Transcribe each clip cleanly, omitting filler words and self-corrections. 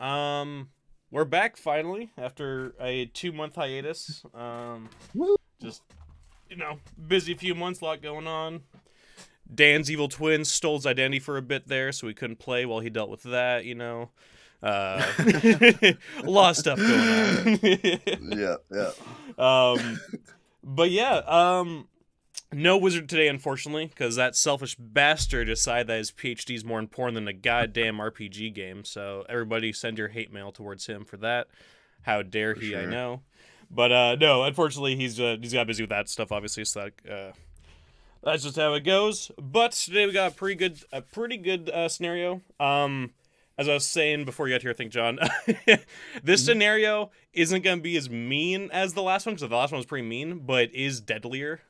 We're back finally after a 2-month hiatus. Just busy few months, a lot going on. Dan's evil twin stole his identity for a bit there, so he couldn't play while he dealt with that. A lot of stuff going on. Yeah. But no wizard today, unfortunately, because that selfish bastard decided that his PhD is more important than a goddamn RPG game. So everybody send your hate mail towards him for that. How dare he? Sure. I know. But no, unfortunately, he's got busy with that stuff, obviously. So that's just how it goes. But today we got a pretty good scenario. As I was saying before you got here, I think, John, this scenario isn't going to be as mean as the last one, because the last one was pretty mean, but is deadlier.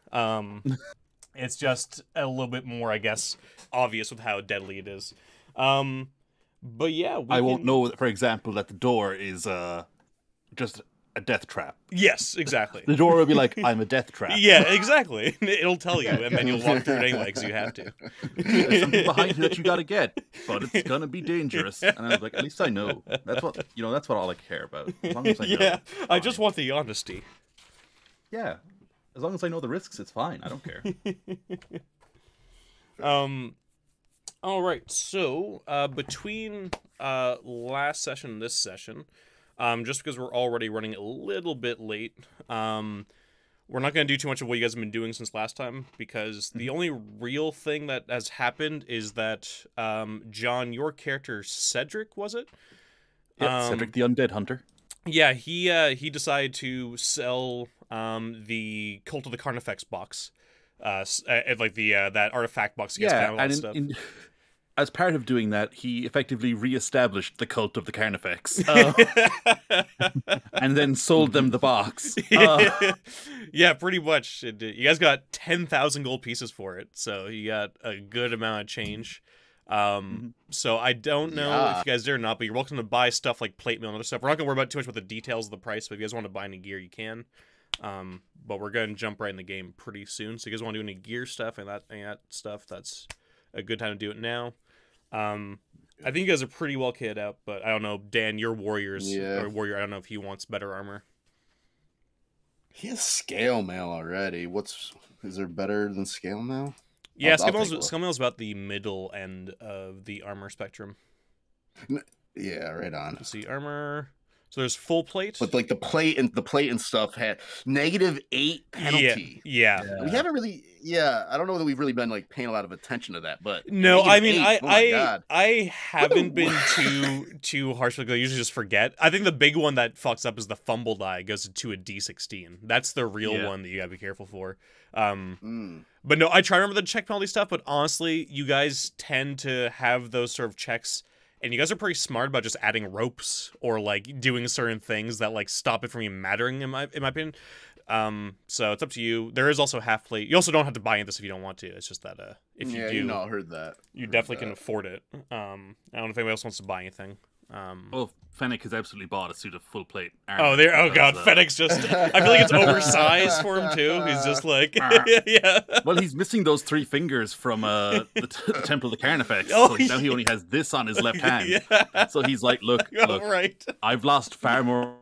It's just a little bit more, I guess, obvious with how deadly it is. But yeah, I won't know, for example, that the door is just a death trap. Yes, exactly. The door will be like, I'm a death trap. Yeah, exactly. It'll tell you, and then you'll walk through it anyway because you have to. There's something behind you that you gotta get, but it's gonna be dangerous. And I was like, at least I know. That's what all I care about. As long as I know. Yeah, I just want the honesty. Yeah, as long as I know the risks, it's fine. I don't care. All right. So between last session and this session. Just because we're already running a little bit late, we're not going to do too much of what you guys have been doing since last time, because the only real thing that has happened is that, John, your character, Cedric, was it? Yeah, Cedric the Undead Hunter. Yeah, he decided to sell the Cult of the Carnifex box, like that artifact box he gets found and stuff. As part of doing that, he effectively re-established the Cult of the Carnifex. And then sold them the box. Yeah, pretty much. You guys got 10,000 gold pieces for it, so you got a good amount of change. So I don't know if you guys did or not, but you're welcome to buy stuff like plate mail and other stuff. We're not going to worry about too much about the details of the price, but if you guys want to buy any gear, you can. But we're going to jump right in the game pretty soon, so if you guys want to do any gear stuff and that stuff, that's a good time to do it now. I think you guys are pretty well kitted out, but I don't know, Dan, your warrior, I don't know if he wants better armor. He has scale mail already. Is there better than scale mail? Yeah, scale mail is about the middle end of the armor spectrum. Yeah, right on. Let's see, armor. So there's full plate, but like the plate and stuff had -8 penalty. Yeah. We haven't really. Yeah, I don't know that we've really been like paying a lot of attention to that. But no, I mean, I haven't been too harsh with it. I usually just forget. I think the big one that fucks up is the fumble die goes to a D16. That's the real one that you gotta be careful for. But no, I try to remember the check penalty stuff. But honestly, you guys tend to have those sort of checks. And you guys are pretty smart about just adding ropes or like doing certain things that like stop it from even mattering in my opinion. So it's up to you. There is also half plate. You also don't have to buy into this if you don't want to. It's just that if you do, I heard that. You definitely can afford it. I don't know if anybody else wants to buy anything. Well, Fennec has absolutely bought a suit of full plate armor. Oh god, Fennec's just. I feel like it's oversized for him too. He's just like, yeah. Well, he's missing those 3 fingers from the Temple of the Carnifex. So now he only has this on his left hand. Yeah. So he's like, look, right. I've lost far more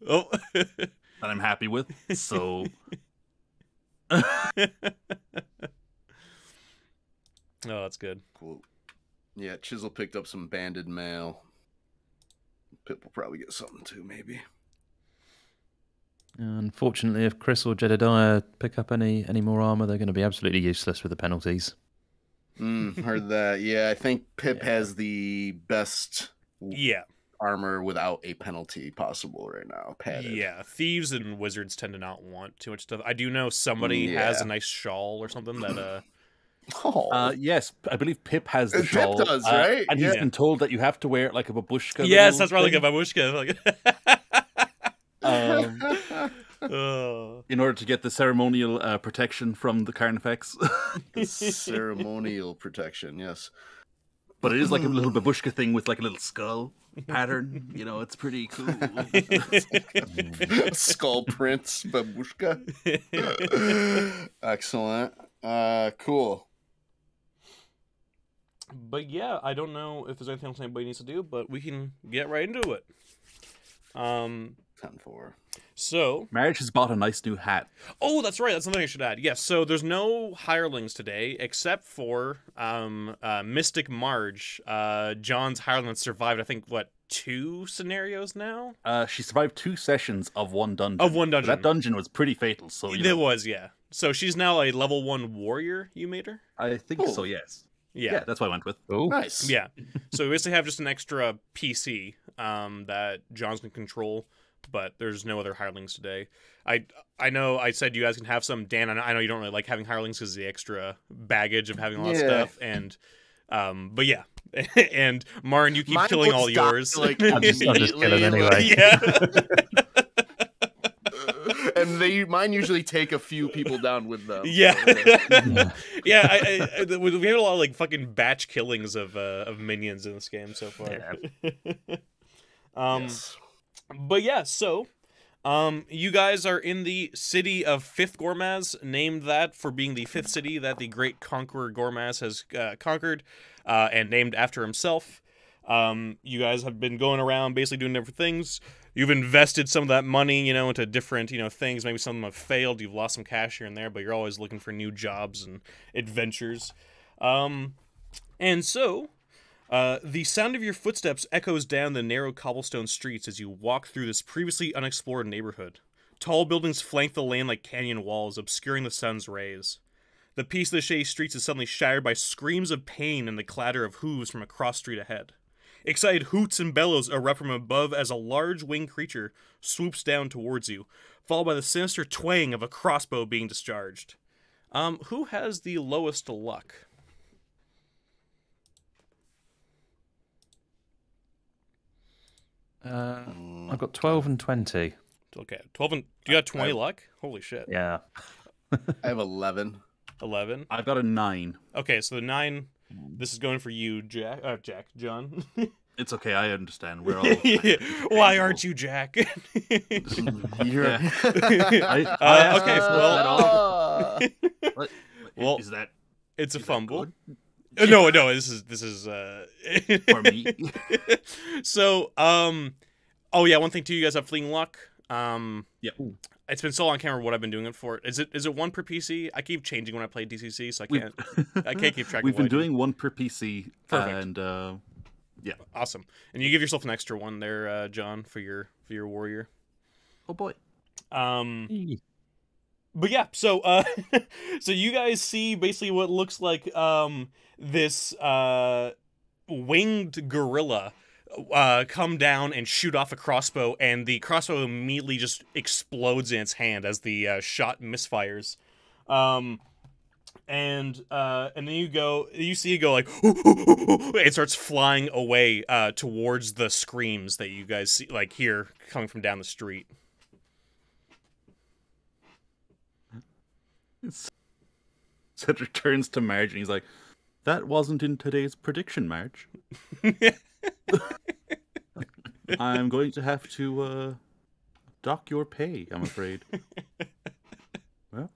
than I'm happy with. So. Oh, that's good. Cool. Yeah, Chisel picked up some banded mail. Pip will probably get something too, maybe. Unfortunately, if Chris or Jedediah pick up any more armor, they're going to be absolutely useless with the penalties. Heard that. Yeah, I think Pip has the best armor without a penalty possible right now. Padded. Yeah, thieves and wizards tend to not want too much stuff. I do know somebody has a nice shawl or something that... yes, I believe Pip has the shawl. Pip does, right? And he's been told that you have to wear it like a babushka. Yes, that's right, like a babushka. In order to get the ceremonial protection from the Carnifex. Ceremonial protection, yes. But it is like a little babushka thing with like a little skull pattern. You know, it's pretty cool. Skull prints, babushka. Excellent. Cool. But yeah, I don't know if there's anything else anybody needs to do, but we can get right into it. 10-4. So Marriage has bought a nice new hat. Oh, that's right. That's something I should add. Yes. So there's no hirelings today, except for Mystic Marge. John's hireling that survived. I think 2 scenarios now. She survived 2 sessions of one dungeon. That dungeon was pretty fatal. So it was, yeah. So she's now a level 1 warrior. You made her. I think so. Yes. Yeah, that's what I went with. Oh, nice. Yeah. So we basically have just an extra PC that John's can control. But there's no other hirelings today. I know I said you guys can have some. Dan, I know you don't really like having hirelings because of the extra baggage of having a lot of stuff. And but yeah, and Marin, you keep killing all yours. Like, I'll just kill them anyway. Yeah. And mine usually take a few people down with them. Yeah. So, Yeah. We have a lot of like fucking batch killings of minions in this game so far. Yeah. yes. But yeah, so you guys are in the city of 5th Gormaz, named that for being the 5th city that the great conqueror Gormaz has conquered, and named after himself. You guys have been going around basically doing different things. You've invested some of that money, into different, things. Maybe some of them have failed. You've lost some cash here and there, but you're always looking for new jobs and adventures. And so the sound of your footsteps echoes down the narrow cobblestone streets as you walk through this previously unexplored neighborhood. Tall buildings flank the land like canyon walls, obscuring the sun's rays. The peace of the shady streets is suddenly shattered by screams of pain and the clatter of hooves from a cross street ahead. Excited hoots and bellows erupt from above as a large winged creature swoops down towards you, followed by the sinister twang of a crossbow being discharged. Who has the lowest luck? I've got 12 and 20. Okay, 12 and... You got 20 luck? Holy shit. Yeah. I have 11. 11? I've got a 9. Okay, so the 9... This is going for you, John. It's okay, I understand. We're all... Why aren't you Jack? You're... Okay, well... Well, is that... It's a fumble. No, this is for me. So, oh yeah, one thing too, you guys have fleeing luck. Yeah. It's been so long, I can't remember what I've been doing it for. Is it 1 per PC? I keep changing when I play DCC, so I can't keep track. We've been doing 1 per PC. Perfect. And yeah, awesome. And you give yourself an extra 1 there, John, for your warrior. Oh boy. But yeah, so so you guys see basically what looks like this winged gorilla come down and shoot off a crossbow, and the crossbow immediately just explodes in its hand as the shot misfires. And then you see it go like it starts flying away towards the screams that you guys see, like, hear coming from down the street. Cedric turns to Marge and he's like, "That wasn't in today's prediction, Marge. I'm going to have to dock your pay, I'm afraid." Well,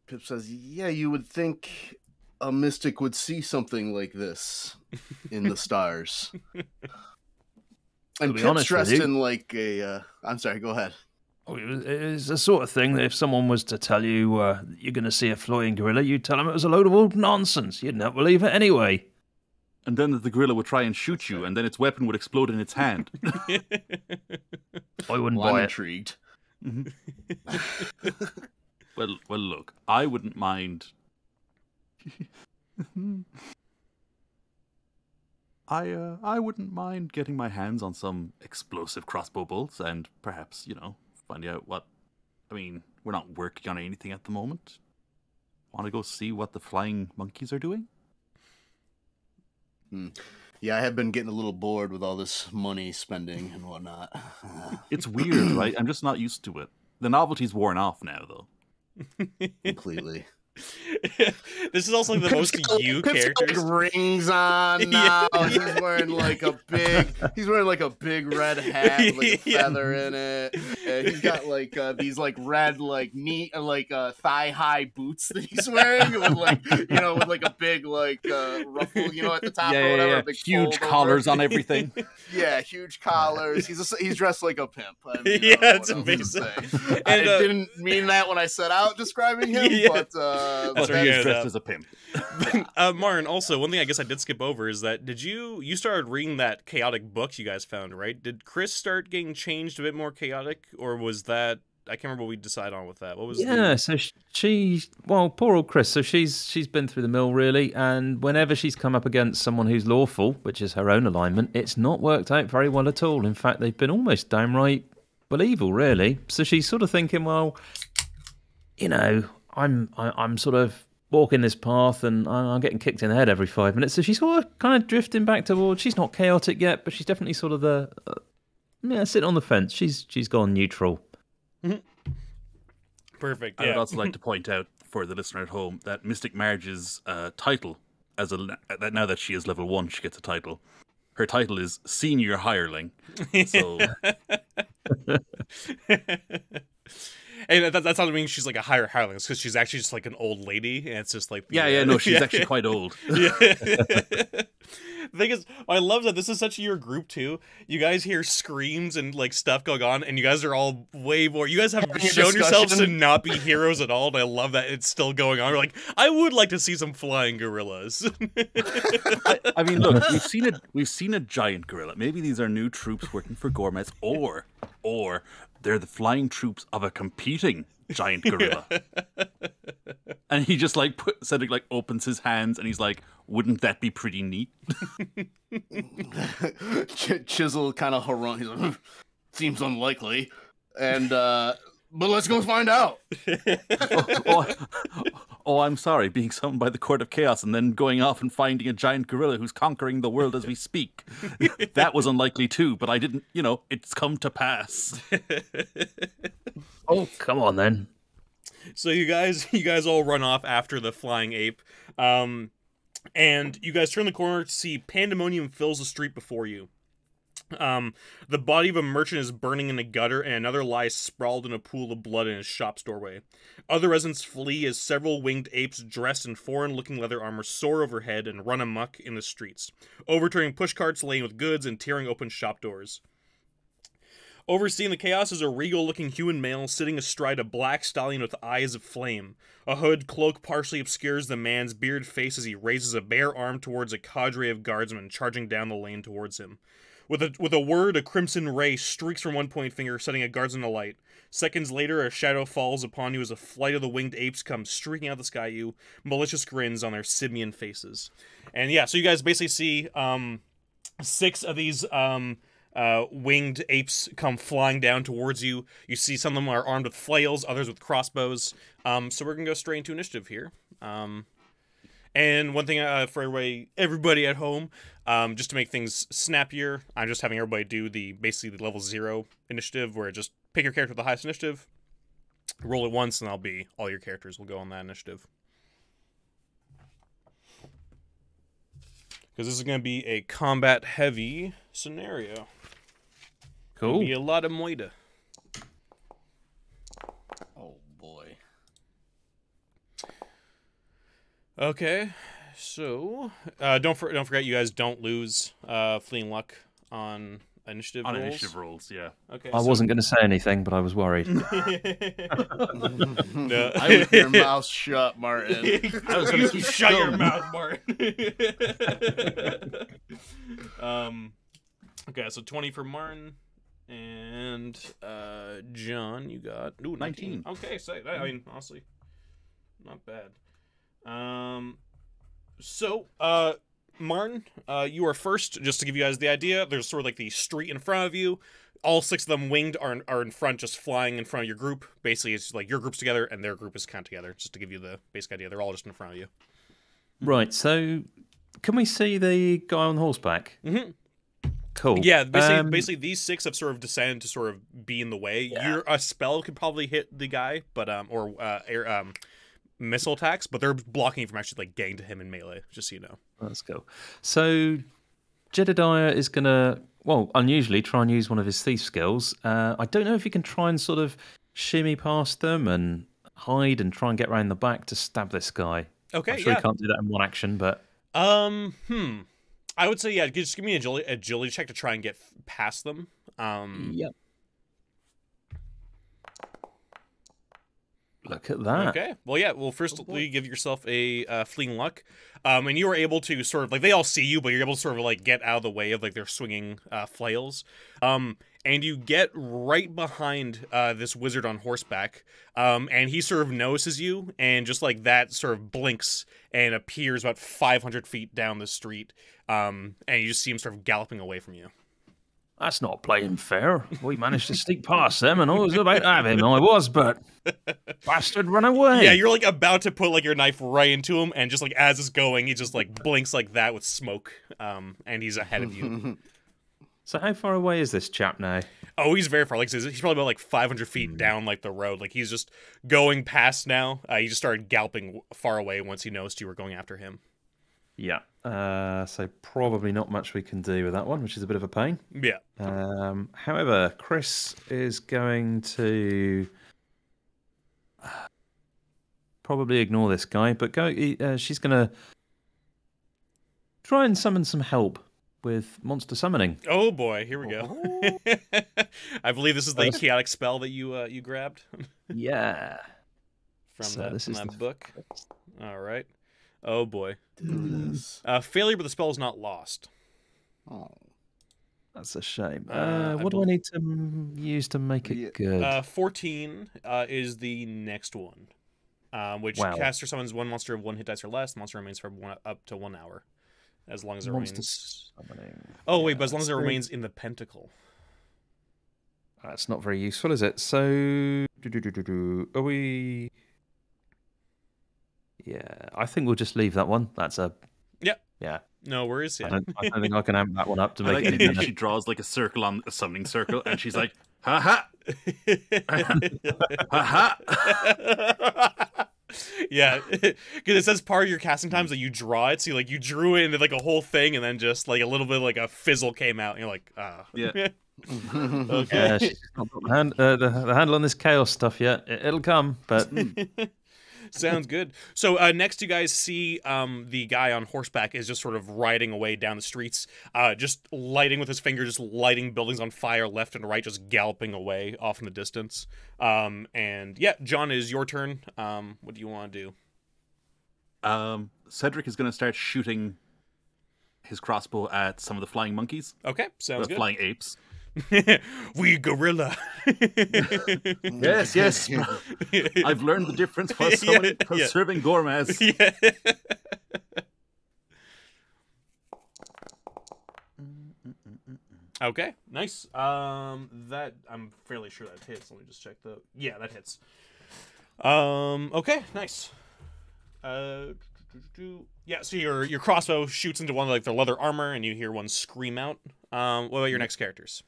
Pip says, "Yeah, you would think a mystic would see something like this in the stars." And Pip's dressed in like a... I'm sorry, go ahead. It's the sort of thing that if someone was to tell you you're going to see a flying gorilla, you'd tell them it was a load of old nonsense. You'd not believe it anyway. And then the gorilla would try and shoot you, and then its weapon would explode in its hand. I wouldn't buy I'm it. intrigued. Well, look, I wouldn't mind. I wouldn't mind getting my hands on some explosive crossbow bolts, and perhaps, find out what... I mean, we're not working on anything at the moment. Want to go see what the flying monkeys are doing? Yeah, I have been getting a little bored with all this money spending and whatnot. It's weird, right? I'm just not used to it. The novelty's worn off now, though. Completely. This is also like the most you characters. Like rings on now. He's wearing like a big red hat with like a feather in it. And he's got like these like red like knee like thigh high boots that he's wearing with like with like a big like ruffle at the top or whatever. Big huge collars on everything. Yeah, huge collars. He's dressed like a pimp. I mean, it's amazing. And I didn't mean that when I set out describing him, but that's right. He's dressed as a pimp. Martin, also, one thing I guess I did skip over is that you started reading that chaotic book you guys found, right? Did Chris start getting changed a bit more chaotic, or was that, I can't remember what we decided on with that. What was so poor old Chris, so she's been through the mill really, and whenever she's come up against someone who's lawful, which is her own alignment, it's not worked out very well at all. In fact, they've been almost downright evil, really. So she's sort of thinking, well, I'm sort of walking this path and I'm getting kicked in the head every 5 minutes. So she's sort of kind of drifting back towards, she's not chaotic yet, but she's definitely sort of sitting on the fence. She's gone neutral. Perfect. I would also like to point out for the listener at home that Mystic Marge's title, now that she is level 1, she gets a title. Her title is Senior Hireling. So... And that's not mean she's like a higher hireling. It's because she's actually just like an old lady, and it's just like she's actually quite old. The thing is, I love that this is such your group too. You guys hear screams and like stuff going on, and you guys are all way more. You guys have shown yourselves to not be heroes at all, and I love that it's still going on. We're like, I would like to see some flying gorillas. I mean, look, we've seen a giant gorilla. Maybe these are new troops working for Gormets, or they're the flying troops of a competing giant gorilla. And he just Cedric opens his hands and he's like, wouldn't that be pretty neat? Chisel kind of harumph. He's like, seems unlikely. And but let's go find out. I'm sorry, being summoned by the Court of Chaos and then going off and finding a giant gorilla who's conquering the world as we speak. That was unlikely too, but I didn't, it's come to pass. Oh, come on then. So you guys all run off after the flying ape, and you guys turn the corner to see pandemonium fills the street before you. The body of a merchant is burning in a gutter, and another lies sprawled in a pool of blood in his shop's doorway. Other residents flee as several winged apes dressed in foreign-looking leather armor soar overhead and run amok in the streets, overturning pushcarts laden with goods and tearing open shop doors. Overseeing the chaos is a regal-looking human male sitting astride a black stallion with eyes of flame. A hood cloak partially obscures the man's bearded face as he raises a bare arm towards a cadre of guardsmen charging down the lane towards him. With a word, a crimson ray streaks from one pointing finger, setting a guardsman alight. Seconds later, a shadow falls upon you as a flight of the winged apes comes streaking out the sky at you, malicious grins on their simian faces. And yeah, so you guys basically see 6 of these winged apes come flying down towards you. You see some of them are armed with flails, others with crossbows. So we're going to go straight into initiative here. And one thing for everybody at home, just to make things snappier, I'm just having everybody do basically the level 0 initiative, where just pick your character with the highest initiative, roll it once, and all your characters will go on that initiative. Because this is going to be a combat-heavy scenario. Cool. It'll be a lot of moida. Oh boy. Okay, so don't forget you guys don't lose fleeing luck on initiative rolls. Initiative rolls, yeah. Okay. I wasn't going to say anything, but I was worried. No. I would keep your mouth shut, Martin. I was going to keep shut your mouth, Martin. Okay, so 20 for Martin. And John, you got 19. Okay, so I mean, honestly, not bad. So Martin, you are first. Just to give you guys the idea, there's sort of like the street in front of you. All 6 of them winged are in front, just flying in front of your group. Basically, it's like your group's together and their group is kind of together. Just to give you the basic idea, they're all just in front of you. Right. So, can we see the guy on horseback? Mm-hmm. Cool. Yeah, basically these 6 have sort of descended to sort of be in the way. Yeah. A spell could probably hit the guy, but missile attacks, but they're blocking you from actually like getting to him in melee. Just so you know. Let's go. So Jedediah is gonna, well, unusually try and use one of his thief skills. I don't know if he can try and sort of shimmy past them and hide and try and get around the back to stab this guy. Okay, I'm sure he can't do that in one action, but I would say just give me an agility check to try and get past them. Yep. Look at that. Okay. Well, yeah. Well, first you give yourself a fleeing luck, and you are able to sort of like they all see you, but you're able to sort of like get out of the way of like their swinging flails, and you get right behind this wizard on horseback, and he sort of notices you, and just like that, sort of blinks and appears about 500 feet down the street, and you just see him sort of galloping away from you. That's not playing fair. We managed to sneak past them, and I was about to have him. I was, but bastard run away. Yeah, you're like about to put like your knife right into him, and just like as it's going, he just like blinks like that with smoke, and he's ahead of you. So how far away is this chap now? Oh, he's very far. Like he's probably about like 500 feet down like the road. Like he's just going past now. He just started galloping far away once he noticed you were going after him. Yeah. So probably not much we can do with that one, which is a bit of a pain. Yeah. However, Chris is going to probably ignore this guy, but she's going to try and summon some help with monster summoning. Oh boy, here we go. I believe this is the chaotic spell that you grabbed. Yeah. From that book. All right. Oh boy. Failure, but the spell is not lost. Oh, that's a shame. What do I need to use to make it good? 14 is the next one, which caster summons one monster of 1 hit dice or less. The monster remains for up to 1 hour, as long as it remains. Summoning. Oh wait, but as long as it remains in the pentacle. That's not very useful, is it? So, are we? Yeah, I think we'll just leave that one. That's a... Yeah. No worries, yeah. I don't think I can amp that one up to make it... Like she draws like a circle on a summoning circle, and she's like, ha-ha! Ha-ha! Yeah, because it says part of your casting times that you draw it, so you drew it into like a whole thing, and then just like a little bit like a fizzle came out, and you're like, ah. Yeah. Okay. She's not got the handle on this chaos stuff yet. It'll come, but... Sounds good. So next you guys see the guy on horseback is just sort of riding away down the streets, just lighting with his finger, just lighting buildings on fire left and right, just galloping away off in the distance. And yeah, John, it is your turn. What do you want to do? Cedric is going to start shooting his crossbow at some of the flying monkeys. Okay, sounds good. Flying apes. We gorilla. Yes. I've learned the difference while serving gourmets. Yeah. Okay, nice. That I'm fairly sure that hits. Let me just check yeah, that hits. Okay, nice. Yeah, so your crossbow shoots into one of like their leather armor, and you hear one scream out. What about your next characters?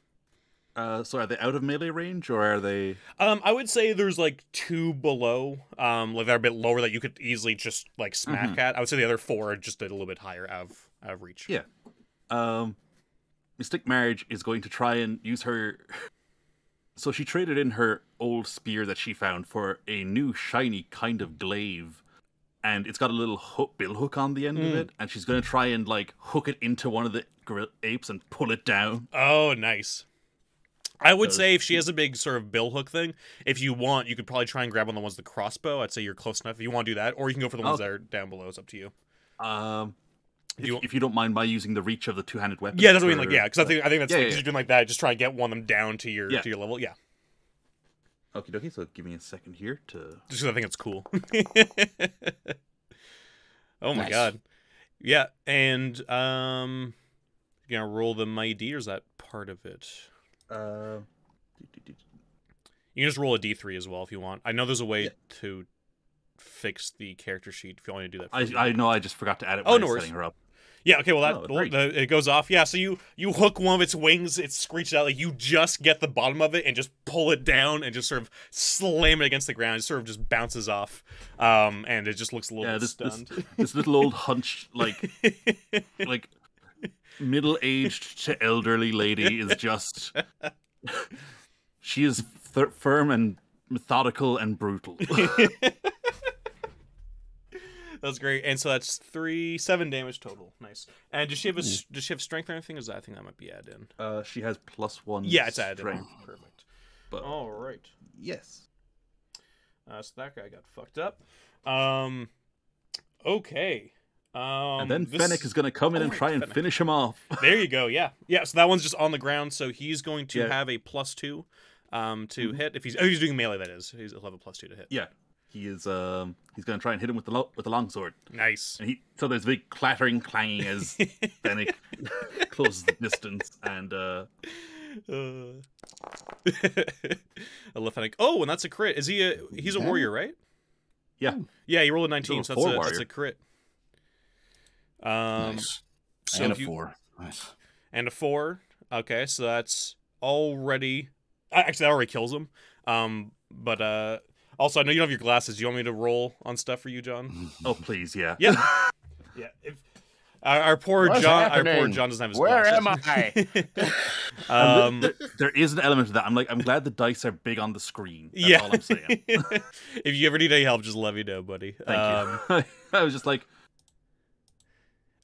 So are they out of melee range, or are they... I would say there's like 2 below, like they're a bit lower that you could easily just like smack at. I would say the other 4 are just a little bit higher out of reach. Yeah. Mystic Marriage is going to try and use her... So she traded in her old spear that she found for a new shiny kind of glaive, and it's got a little bill hook on the end of it, and she's going to try and like hook it into one of the apes and pull it down. Oh, nice. I would say if she has a big sort of bill hook thing, if you want, you could probably try and grab one of the ones with the crossbow. I'd say you're close enough if you want to do that, or you can go for the ones that are down below. It's up to you. If you don't mind my using the reach of the 2-handed weapon. Yeah, that's what I mean. Like, yeah, because I think that's like, you're doing like that. Just try and get one of them down to your level. Yeah. Okie dokie. So give me a second here to. Just because I think it's cool. Oh my god. Yeah, and you're gonna roll the mighty, or is that part of it? You can just roll a d3 as well if you want. I know there's a way to fix the character sheet if you want to do that. I know. I just forgot to add it when I was setting her up. Yeah, okay, well, it goes off. Yeah, so you hook one of its wings, it screeches out, like, you just get the bottom of it and just pull it down and just sort of slam it against the ground. It sort of just bounces off, and it just looks a little bit stunned. This little old hunch, like middle-aged to elderly lady is just... She is firm and methodical and brutal. That's great. And so that's 7 damage total. Nice. And does she have strength or anything? I think that might be added in. She has +1. Yeah, it's added strength. in. Perfect. But, all right. Yes. So that guy got fucked up. Okay. And then Fennec is going to come in and try and finish him off. There you go. Yeah. Yeah. So that one's just on the ground. So he's going to have a +2 to hit. If he's doing melee, that is. He'll have a +2 to hit. Yeah. He is. He's going to try and hit him with the longsword. Nice. And so there's a big clattering, clanging as Fennec closes the distance, and I love Fennec. Oh, and that's a crit. Is he he's a warrior, right? Yeah. Yeah, he rolled a 19, so that's a crit. Nice. So and a 4. Nice. And a 4. Okay, so that's already... Actually, that already kills him. But also, I know you don't have your glasses. Do you want me to roll on stuff for you, John? Oh, please, yeah. Yeah. Yeah. Our poor John doesn't have his glasses. Where am I? There is an element to that. I'm glad the dice are big on the screen. That's all I'm saying. If you ever need any help, just let me know, buddy. Thank you. I was just like...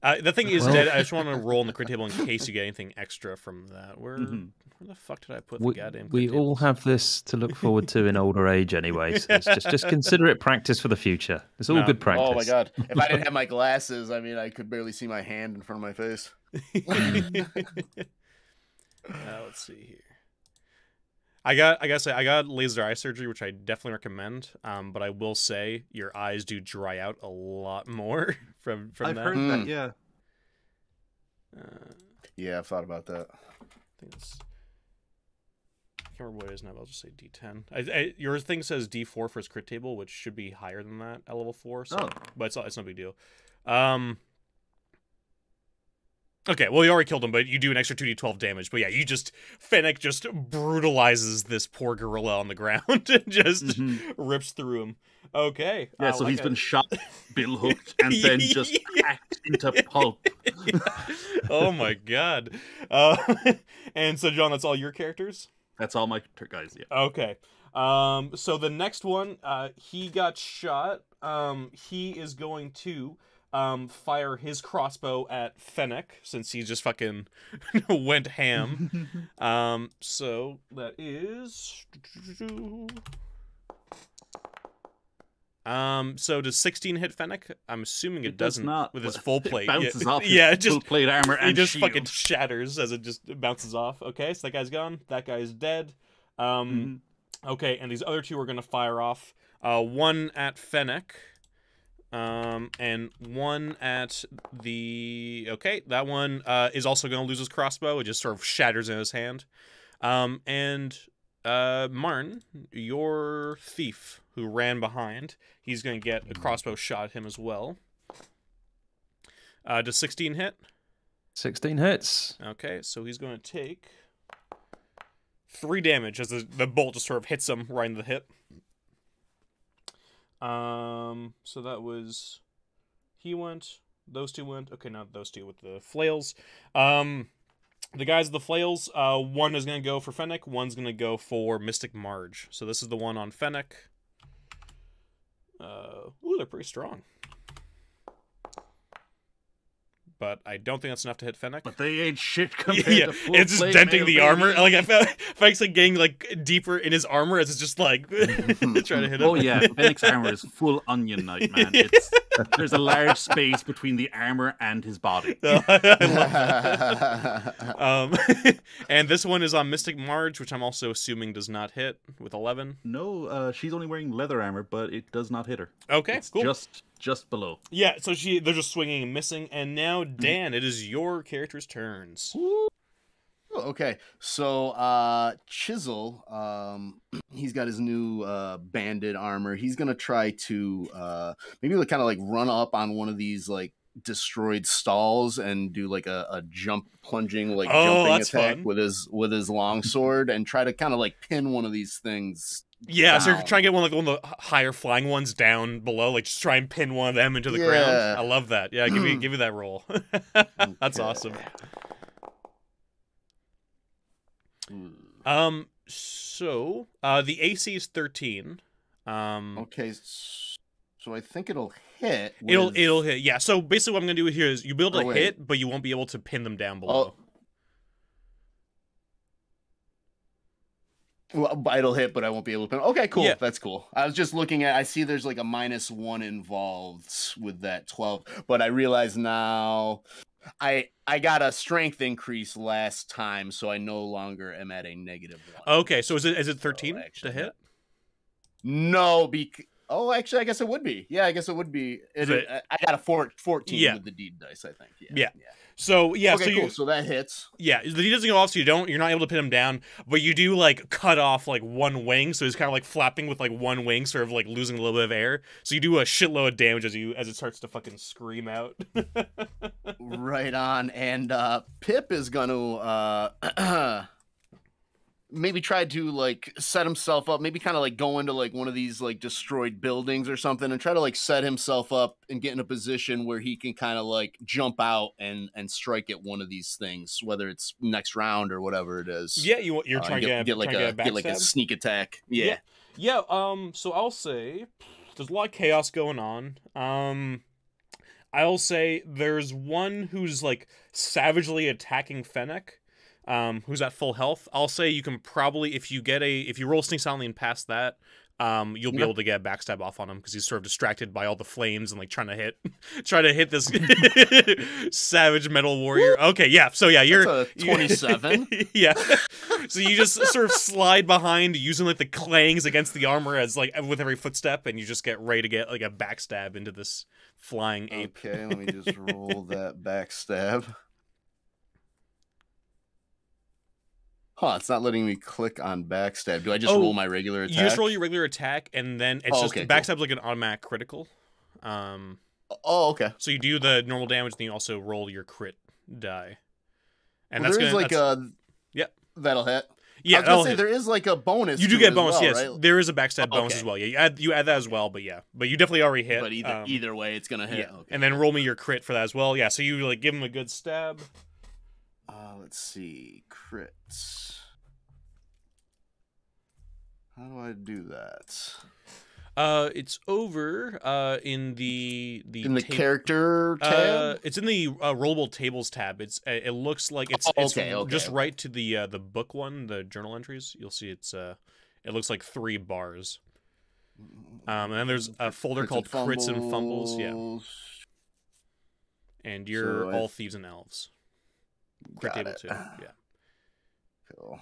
the thing is, Dad, I just want to roll on the crit table in case you get anything extra from that. Where the fuck did I put the goddamn crit We all tables? have this to look forward to in older age anyway, so it's just consider it practice for the future. It's all good practice. Oh my god. If I didn't have my glasses, I mean, I could barely see my hand in front of my face. Let's see here. I gotta say, I got laser eye surgery, which I definitely recommend. But I will say your eyes do dry out a lot more from I've that. heard that, yeah. Yeah, I've thought about that. I think it's... I can't remember what it is now, but I'll just say D10. Your thing says D4 for its crit table, which should be higher than that at level 4. So, but it's no big deal. Okay, well, you already killed him, but you do an extra 2d12 damage. But yeah, Fennec just brutalizes this poor gorilla on the ground and just rips through him. Okay. Yeah, so he's been shot, bill hooked, and then just hacked into pulp. Oh my god. And so, John, that's all your characters? That's all my guys, yeah. Okay. So the next one, he got shot. He is going to fire his crossbow at Fennec, since he just fucking went ham. So that is... So does 16 hit Fennec? I'm assuming it doesn't not. with his full plate. It bounces off his full plate armor and he just shield. fucking shatters as it just bounces off. Okay, so that guy's gone. That guy's dead. Okay, and these other two are gonna fire off. One at Fennec. And one at the... Okay, that one is also gonna lose his crossbow. It just sort of shatters in his hand. And Martin, your thief who ran behind, he's going to get a crossbow shot at him as well. Does 16 hit? 16 hits. Okay, so he's going to take 3 damage as the bolt just sort of hits him right in the hip. So that was... He went, those two went. Okay, not those two with the flails. The guys with the flails, one is going to go for Fennec, one's going to go for Mystic Marge. So this is the one on Fennec. Ooh, they're pretty strong. But I don't think that's enough to hit Fennec. But they ain't shit compared to full it's just denting the armor. Like, I felt Fennec's like getting like deeper in his armor as it's just like trying to hit him. Oh yeah, Fennec's armor is full onion knight, man. There's a large space between the armor and his body. I love that. And this one is on Mystic Marge, which I'm also assuming does not hit with 11. No, she's only wearing leather armor, but it does not hit her. Okay, it's cool. Just below. Yeah, so they're just swinging and missing. And now, Dan, it is your character's turns. Okay, so Chisel, he's got his new banded armor. He's gonna try to maybe kind of like run up on one of these like destroyed stalls and do like a plunging Oh, jumping that's attack fun. with his long sword and try to kind of like pin one of these things. Yeah, so you're down. trying to get one of the higher flying ones down below, like just try and pin one of them into the Yeah. ground. I love that. Yeah, give me that roll. That's Okay. awesome. So the AC is 13. Okay, so I think it'll hit. It'll hit. Yeah. So basically, what I'm gonna do here is you'll be able to wait. hit, but you won't be able to pin them down below. Well, it'll hit, but I won't be able to pin. Okay, cool. Yeah. That's cool. I was just looking at. I see there's like a -1 involved with that 12, but I realize now I got a strength increase last time, so I no longer am at a -1. Okay. So is it 13 actually, to hit? No, actually, I guess it would be. Yeah, I guess it would be. I got a 14 with the deed dice, I think. Yeah. So yeah, okay, so cool. So that hits. Yeah, the D doesn't go off, so you're not able to pin him down, but you do like cut off like one wing, so he's kind of like flapping with like one wing, sort of like losing a little bit of air. So you do a shitload of damage as it starts to fucking scream out. Right on, and Pip is gonna maybe try to like set himself up, maybe kind of like go into like one of these like destroyed buildings or something and try to like set himself up and get in a position where he can kind of like jump out and strike at one of these things, whether it's next round or whatever it is. Yeah, you're trying to get like a sneak attack. Yeah. So I'll say there's a lot of chaos going on. I'll say there's one who's like savagely attacking Fennec. Who's at full health. I'll say you can probably, if you roll Sneak Silently and pass that, you'll be able to get a backstab off on him because he's sort of distracted by all the flames and like trying to hit this savage metal warrior. Okay, yeah. So yeah, you're That's a 27. Yeah. So you just sort of slide behind using like the clangs against the armor as like with every footstep, and you just get ready to get like a backstab into this flying ape. Okay, let me just roll that backstab. Huh, it's not letting me click on backstab. Do I just roll my regular attack? You just roll your regular attack, and then it's backstab's like an automatic critical. Okay. So you do the normal damage, and you also roll your crit die. And That'll hit. Yeah, I was gonna say there is like a bonus. You do get a bonus, well, yes. right? There is a backstab bonus as well. Yeah, you add that as well, but yeah. But you definitely already hit. But either way, it's gonna hit. Yeah. Okay. And then roll me your crit for that as well. Yeah, so you like give him a good stab. Let's see. Crits. How do I do that? It's over in the character tab. It's in the rollable tables tab. It looks like it's just right to the book one, the journal entries. You'll see it looks like 3 bars. And then there's a folder called Crits and Fumbles. Yeah. And you're all thieves and elves. Crit table 2. Yeah. Cool.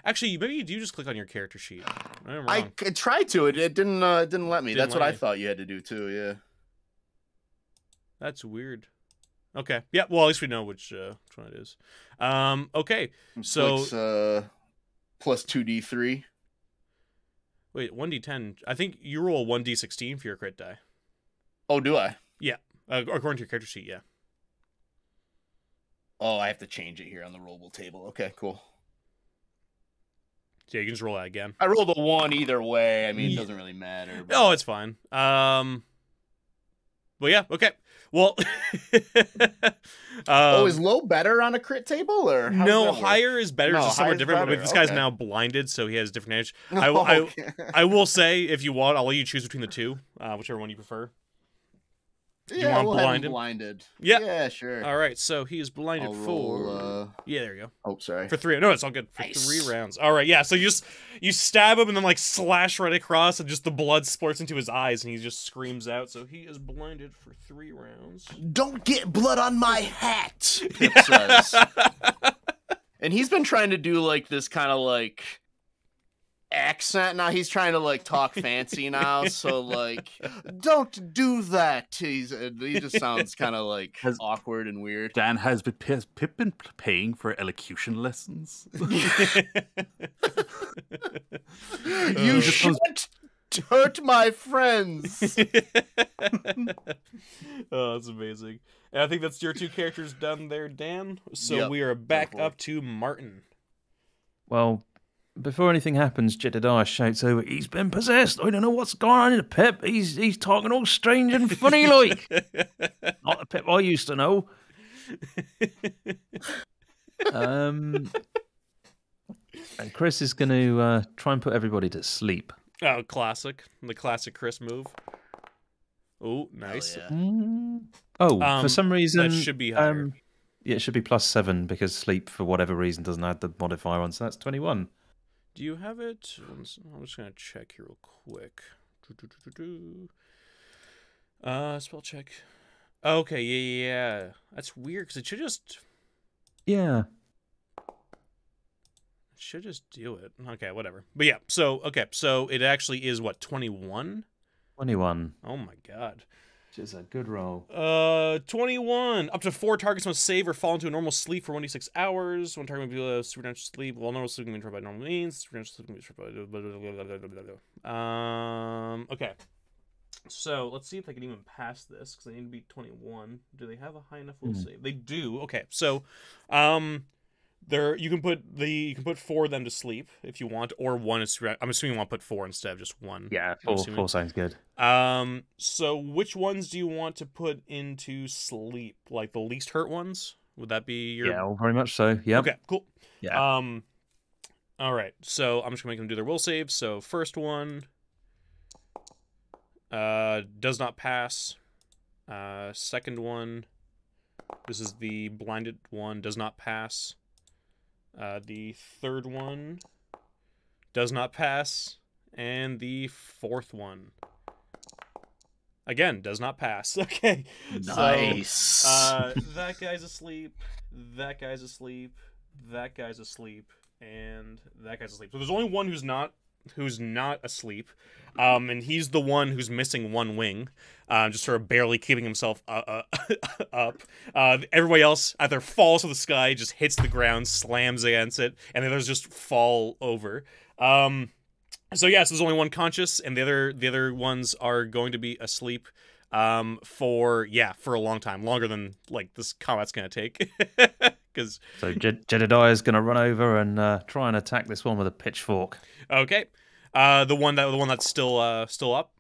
Actually, maybe you do just click on your character sheet. I tried to. It didn't let me. That's what I thought you had to do too. Yeah. That's weird. Okay. Yeah. Well, at least we know which one it is. Okay. So plus 2d3. Wait, 1d10. I think you roll 1d16 for your crit die. Oh, do I? Yeah. According to your character sheet, yeah. Oh, I have to change it here on the rollable table. Okay, cool. Yeah, you can just roll that again. I rolled a 1 either way. I mean, it doesn't really matter. But... Oh, it's fine. Well, yeah, okay. Well, is low better on a crit table or no? Higher is better. It's just somewhere different. But this guy's now blinded, so he has different edge. I will say, if you want, I'll let you choose between the two, whichever one you prefer. Yeah, we'll have him blinded. Yeah, sure. All right, so he is blinded for... Yeah, there you go. Oh, sorry. For 3... No, it's all good. For 3 rounds. All right, yeah, so you stab him and then, like, slash right across and just the blood splurts into his eyes and he just screams out. So he is blinded for 3 rounds. Don't get blood on my hat, Pip says. And he's been trying to do, like, this kind of, like... accent now. He's trying to like talk fancy now, so like don't do that. He just sounds kind of like awkward and weird. Dan, has Pip been paying for elocution lessons? You shouldn't hurt my friends. Oh, that's amazing. And I think that's your 2 characters done there, Dan. So Yep, we are back definitely. up to Martin. Well, before anything happens, Jedediah shouts over, "He's been possessed. I don't know what's going on in the Pip. He's talking all strange and funny like. Not the Pip I used to know." And Chris is going to try and put everybody to sleep. Oh, classic. The classic Chris move. Oh, nice. Yeah. For some reason... That should be higher. Yeah, it should be +7 because sleep, for whatever reason, doesn't add the modifier on, so that's 21. Do you have it? I'm just going to check here real quick. Spell check. Okay, yeah. That's weird, because it should just... Yeah. Should just do it. Okay, whatever. But yeah, so it actually is what, 21? 21. Oh my god. Which is a good roll. 21. Up to 4 targets must save or fall into a normal sleep for 1d6 hours. One target may be a supernatural sleep. Well, normal sleep can be interrupted by normal means. Supernatural sleep can be interrupted by okay. So let's see if they can even pass this, because they need to be 21. Do they have a high enough will save? They do. Okay, so you can put 4 of them to sleep if you want, or 1 is. I'm assuming you want to put 4 instead of just 1. Yeah, 4 sounds good. So which ones do you want to put into sleep? Like the least hurt ones? Would that be your? Yeah, well, very much so. Yeah. Okay, cool. Yeah. All right. So I'm just gonna make them do their will save. So first one, does not pass. Second one, this is the blinded one, does not pass. The third one does not pass, and the fourth one again does not pass. Okay, Nice. So, that guy's asleep. That guy's asleep. That guy's asleep, and that guy's asleep. So there's only one who's not asleep, and he's the one who's missing 1 wing, just sort of barely keeping himself up. Everybody else either falls to the sky, just hits the ground, slams against it, and the others just fall over. So there's only 1 conscious, and the other ones are going to be asleep for a long time, longer than like this combat's gonna take. So Jedediah is going to run over and try and attack this one with a pitchfork. Okay, the one that's still up.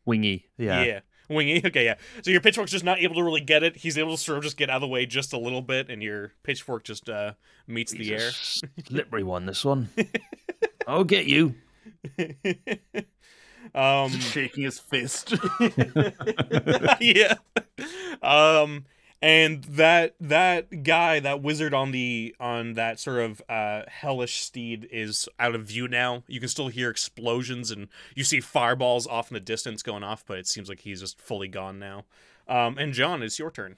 Wingy, Yeah, wingy. Okay, yeah. So your pitchfork's just not able to really get it. He's able to sort of just get out of the way just a little bit, and your pitchfork just meets the air. Slippery one, this one. I'll get you. Shaking his fist. Yeah. And that guy, that wizard on that sort of hellish steed is out of view now. You can still hear explosions, and you see fireballs off in the distance going off, but it seems like he's just fully gone now. And John, it's your turn.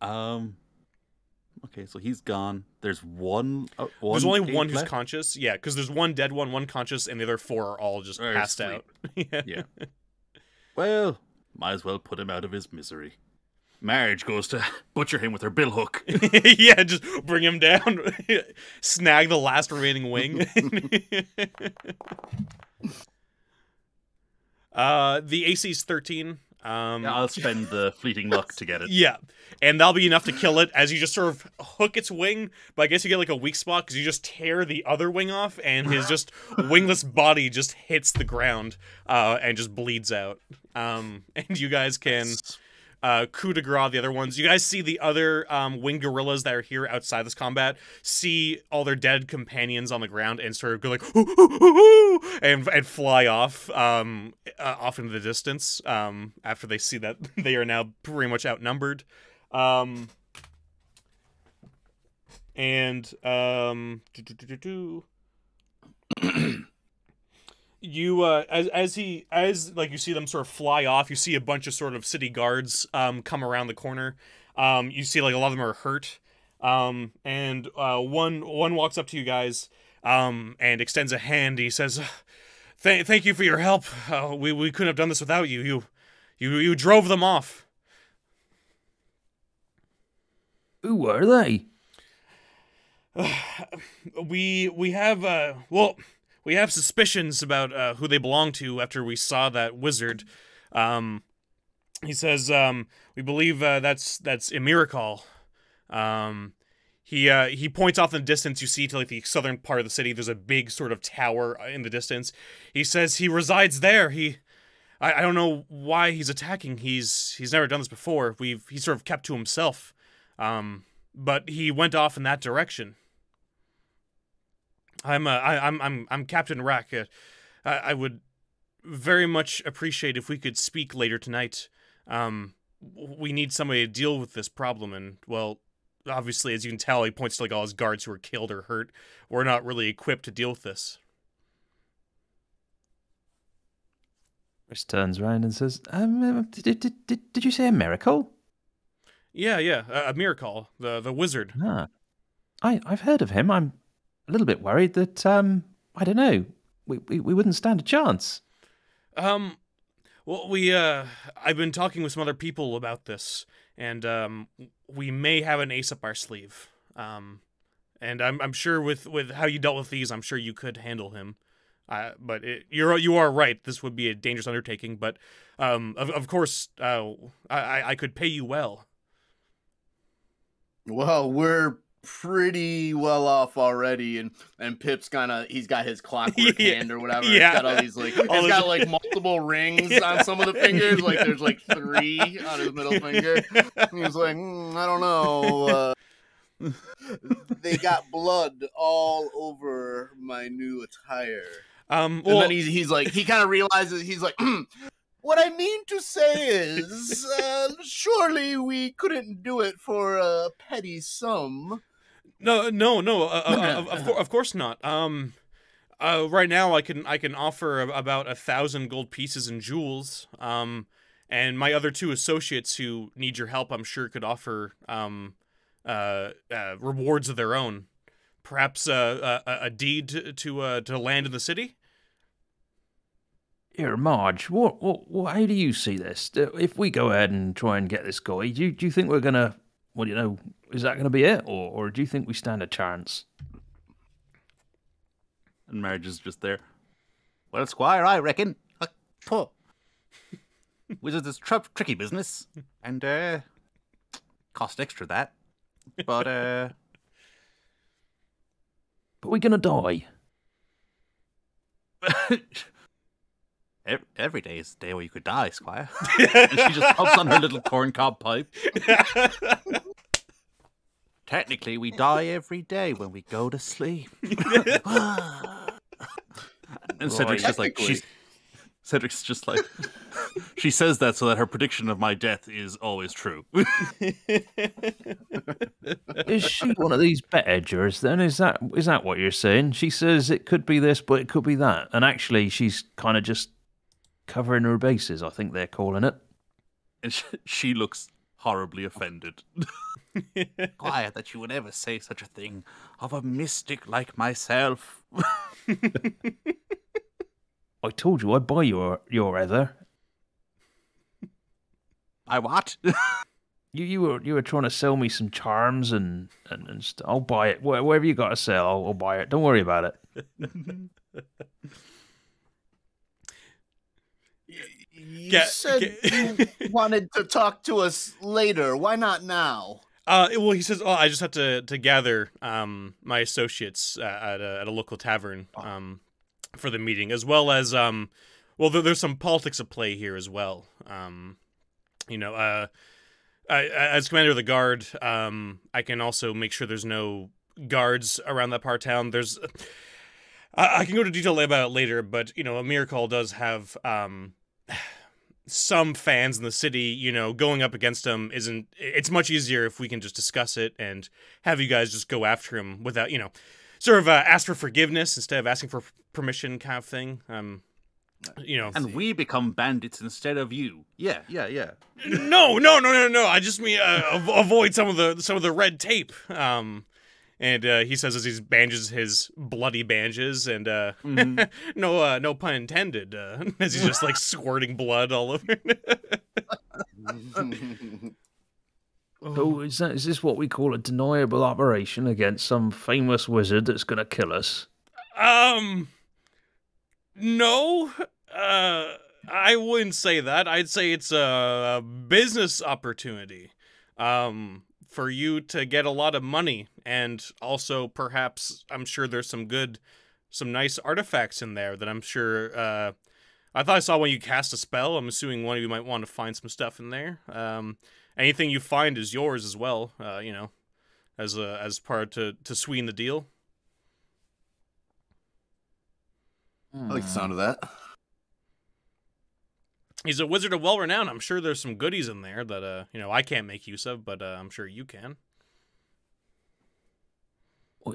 Okay, so he's gone. There's one. There's only one who's left? conscious. Yeah, because there's 1 dead one conscious, and the other 4 are all just passed out. Yeah. Well, might as well put him out of his misery. Marge goes to butcher him with her billhook. Yeah, just bring him down. Snag the last remaining wing. The AC's 13. Yeah, I'll spend the fleeting luck to get it. Yeah, and that'll be enough to kill it as you just sort of hook its wing, but I guess you get like a weak spot because you just tear the other wing off, and his just wingless body just hits the ground and just bleeds out. And you guys can coup de grace the other ones. You guys see the other winged gorillas that are here outside this combat, see all their dead companions on the ground, and sort of go like and fly off off into the distance after they see that they are now pretty much outnumbered. You as like you see them sort of fly off, you see a bunch of sort of city guards come around the corner. You see like a lot of them are hurt. And one walks up to you guys and extends a hand. He says, Thank you for your help. We couldn't have done this without you. You drove them off." Who were they? We have we have suspicions about who they belong to after we saw that wizard. He says we believe that's Emirikol. He points off in the distance. You see to like the southern part of the city. There's a big sort of tower in the distance. He says he resides there. I don't know why he's attacking. He's never done this before. He's sort of kept to himself. But he went off in that direction. I'm Captain Rack. I would very much appreciate if we could speak later tonight. We need somebody to deal with this problem, and well, obviously, as you can tell, he points to like all his guards who were killed or hurt. We're not really equipped to deal with this. Chris turns around and says, did you say Emirikol? Yeah, Emirikol, the wizard. Ah, I've heard of him. I'm a little bit worried that, I don't know, we wouldn't stand a chance. Well, I've been talking with some other people about this, and, we may have an ace up our sleeve. And I'm sure with how you dealt with these, I'm sure you could handle him. But you are right. This would be a dangerous undertaking. But of course, I could pay you well. Well, we're pretty well off already, and Pip's he's got his clockwork hand or whatever. Yeah. He's got all these he's got like multiple rings on some of the fingers. Like there's like 3 on his middle finger. And he's like, I don't know. They got blood all over my new attire. And then he's like, he kind of realizes, he's like, what I mean to say is, surely we couldn't do it for a petty sum. No, of course not. Right now I can offer about 1,000 gold pieces and jewels. And my other 2 associates who need your help, I'm sure could offer rewards of their own. Perhaps a deed to land in the city. Here, Marge, how do you see this? If we go ahead and try and get this guy, do you think we're gonna, is that gonna be it, or do you think we stand a chance? And Marge is just there. Well, Squire, I reckon. Wizards is tricky business, and cost extra that. But we're gonna die. Every day is the day where you could die, Squire. And she just puffs on her little corncob pipe. Technically, we die every day when we go to sleep. And Cedric's just like, Cedric's just like, she says that so that her prediction of my death is always true. Is she one of these bet edgers then? Is that what you're saying? She says it could be this, but it could be that. And actually, she's kind of just covering her bases, I think they're calling it. And she looks horribly offended. Quiet that you would ever say such a thing of a mystic like myself. I told you I'd buy your heather. I what? You were trying to sell me some charms and stuff. I'll buy it. Whatever you got to sell, I'll buy it. Don't worry about it. You said you wanted to talk to us later. Why not now? Well, he says, I just have to gather my associates at a local tavern for the meeting, as well as there's some politics at play here as well. As commander of the guard, I can also make sure there's no guards around that part of town. I can go into detail about it later, but Emirikol does have some fans in the city. Going up against him it's much easier if we can just discuss it and have you guys just go after him without sort of ask for forgiveness instead of asking for permission, kind of thing. And we become bandits instead of you. Yeah. No. I just mean avoid some of the red tape. And he says as he bandages his bloody bandages, and no pun intended, as he's just like squirting blood all over. So is this what we call a deniable operation against some famous wizard that's going to kill us? No, I wouldn't say that. I'd say it's a business opportunity, for you to get a lot of money, and also perhaps I'm sure there's some nice artifacts in there that I'm sure. I thought I saw when you cast a spell. I'm assuming one of you might want to find some stuff in there. Anything you find is yours as well. As part to sweeten the deal. I like the sound of that. He's a wizard of well-renowned. I'm sure there's some goodies in there that, I can't make use of, but I'm sure you can.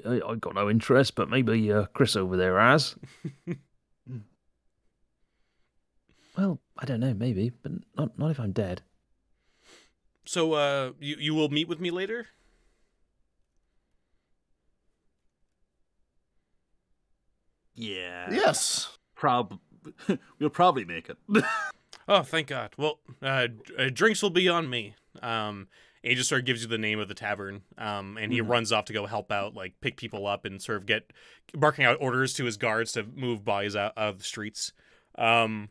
I got no interest, but maybe Chris over there has. Well, I don't know, maybe, but not if I'm dead. So, you will meet with me later? Yeah. Yes. We'll probably make it. Oh, thank God. Well, drinks will be on me. And he just sort of gives you the name of the tavern, and he runs off to go help out, like pick people up and sort of barking out orders to his guards to move bodies out of the streets. We'll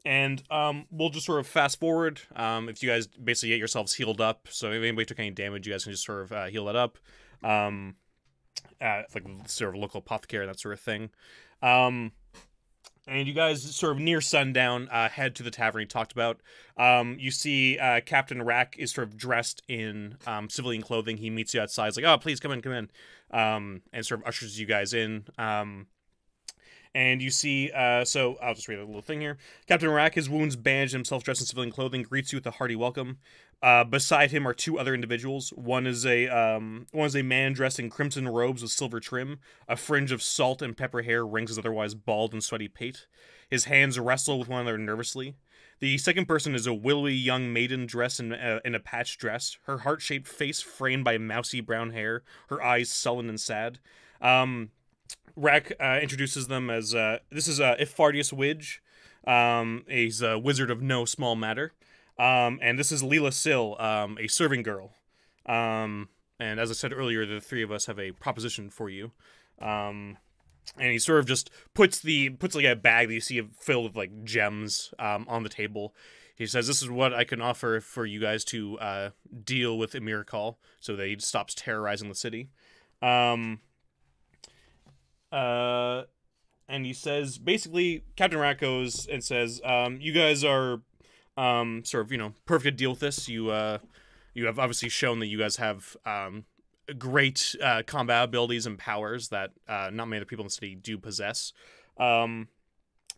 just sort of fast forward. If you guys basically get yourselves healed up, so if anybody took any damage, you guys can just sort of heal that up. Like sort of local apothecary, that sort of thing. And you guys sort of near sundown head to the tavern he talked about. You see Captain Rack is sort of dressed in civilian clothing. He meets you outside. He's like, oh, please come in. And sort of ushers you guys in. And you see, so I'll just read a little thing here. Captain Rack, his wounds bandaged, himself dressed in civilian clothing, greets you with a hearty welcome. Beside him are two other individuals. One is a man dressed in crimson robes with silver trim. A fringe of salt and pepper hair rings his otherwise bald and sweaty pate. His hands wrestle with one another nervously. The second person is a willowy young maiden dressed in a patched dress, her heart-shaped face framed by mousy brown hair, her eyes sullen and sad. Rack introduces them as, this is Ifardius Widge. He's a wizard of no small matter. And this is Leela Sill, a serving girl. And as I said earlier, the three of us have a proposition for you. And he sort of just puts like a bag that you see filled with like gems on the table. He says, "This is what I can offer for you guys to deal with Emirikol, so that he stops terrorizing the city." And he says, basically, Captain Rat goes and says, "You guys are sort of, perfect to deal with this. You have obviously shown that you guys have great combat abilities and powers that not many other people in the city do possess." And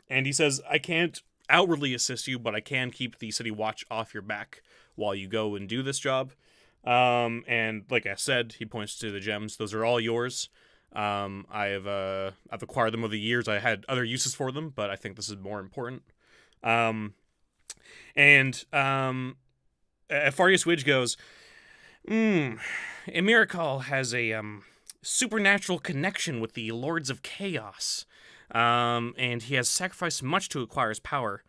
he says, "I can't outwardly assist you, but I can keep the city watch off your back while you go and do this job." And like I said, he points to the gems. Those are all yours. I've acquired them over the years. I had other uses for them, but I think this is more important. Farius Widge goes, Emirikol has a supernatural connection with the Lords of Chaos, and he has sacrificed much to acquire his power.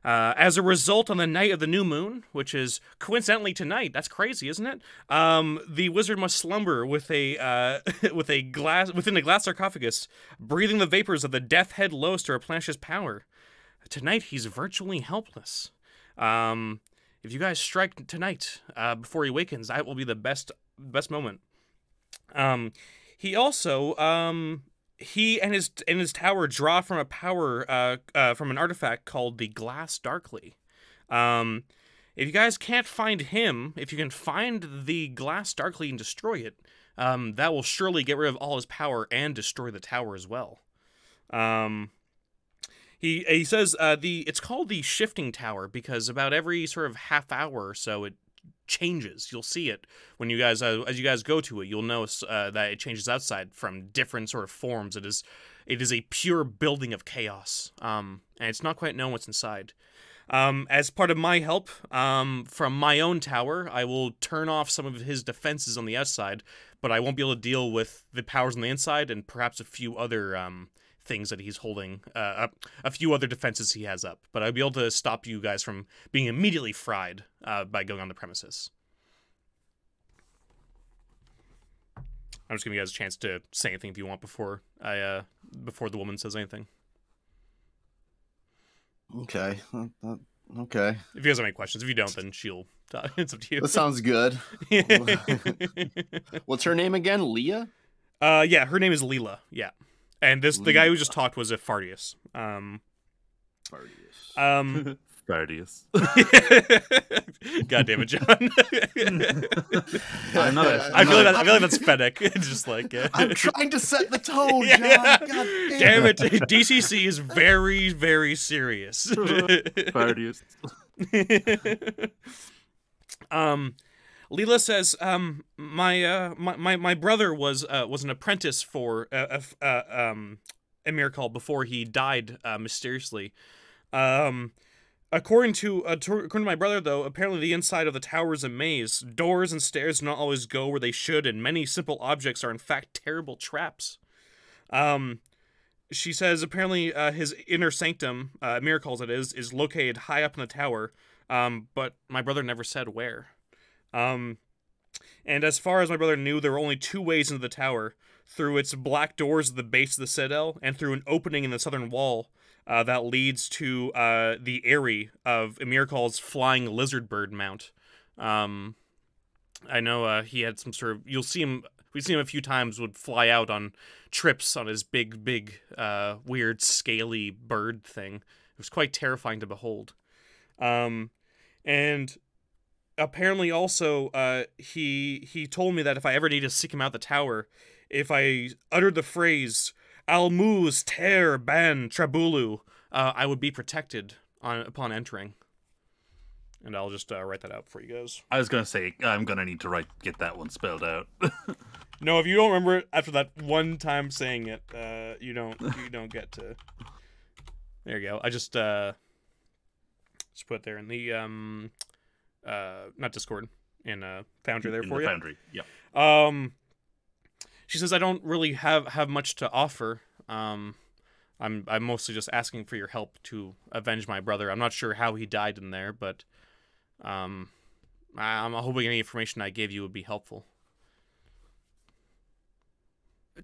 As a result, on the night of the new moon, which is coincidentally tonight, that's crazy, isn't it? The wizard must slumber with a within a glass sarcophagus, breathing the vapors of the death head Los to replenish his power. Tonight, he's virtually helpless. If you guys strike tonight before he awakens, that will be the best moment. He also he and his tower draw from a power from an artifact called the Glass Darkly. If you guys can't find him, if you can find the Glass Darkly and destroy it, that will surely get rid of all his power and destroy the tower as well. He says it's called the Shifting Tower because about every sort of half hour or so it changes. You'll see it when you guys as you guys go to it. You'll notice that it changes outside from different sort of forms. It is a pure building of chaos, and it's not quite known what's inside. As part of my help from my own tower, I will turn off some of his defenses on the outside, but I won't be able to deal with the powers on the inside and perhaps a few other things that he's holding, a few other defenses he has up. But I'll be able to stop you guys from being immediately fried by going on the premises. I'm just giving you guys a chance to say anything if you want before the woman says anything. Okay. Okay. If you guys have any questions, if you don't, then she'll talk. It's up to you. That sounds good. What's her name again? Leah? Yeah, her name is Leela. Yeah, and the guy who just talked was a Fardius. Fardius. God damn it, John. I feel like that's Fennec. It's just like I'm trying to set the tone, John. God damn it. DCC is very, very serious. Fardius. Leela says, my brother was an apprentice for Emirikol before he died mysteriously. According to my brother, though, apparently the inside of the tower is a maze. Doors and stairs do not always go where they should, and many simple objects are in fact terrible traps. She says apparently his inner sanctum, Emirikol it is located high up in the tower, but my brother never said where. And as far as my brother knew, there were only two ways into the tower: through its black doors at the base of the citadel, and through an opening in the southern wall that leads to the eyrie of Emirikol's flying lizard bird mount. I know he had some sort of... We've seen him a few times, would fly out on trips on his big, weird, scaly bird thing. It was quite terrifying to behold. And... apparently also, he told me that if I ever need to seek him out the tower, if I uttered the phrase, Almuz ter ban Trabulu, I would be protected upon entering. And I'll just write that out for you guys. I was going to say, I'm going to need to get that one spelled out. No, if you don't remember it after that one time saying it, you don't get to... There you go. I just put it there in the... not Discord, in Foundry there for you. Foundry, yeah. She says I don't really have much to offer. I'm mostly just asking for your help to avenge my brother. I'm not sure how he died in there, but I'm hoping any information I gave you would be helpful.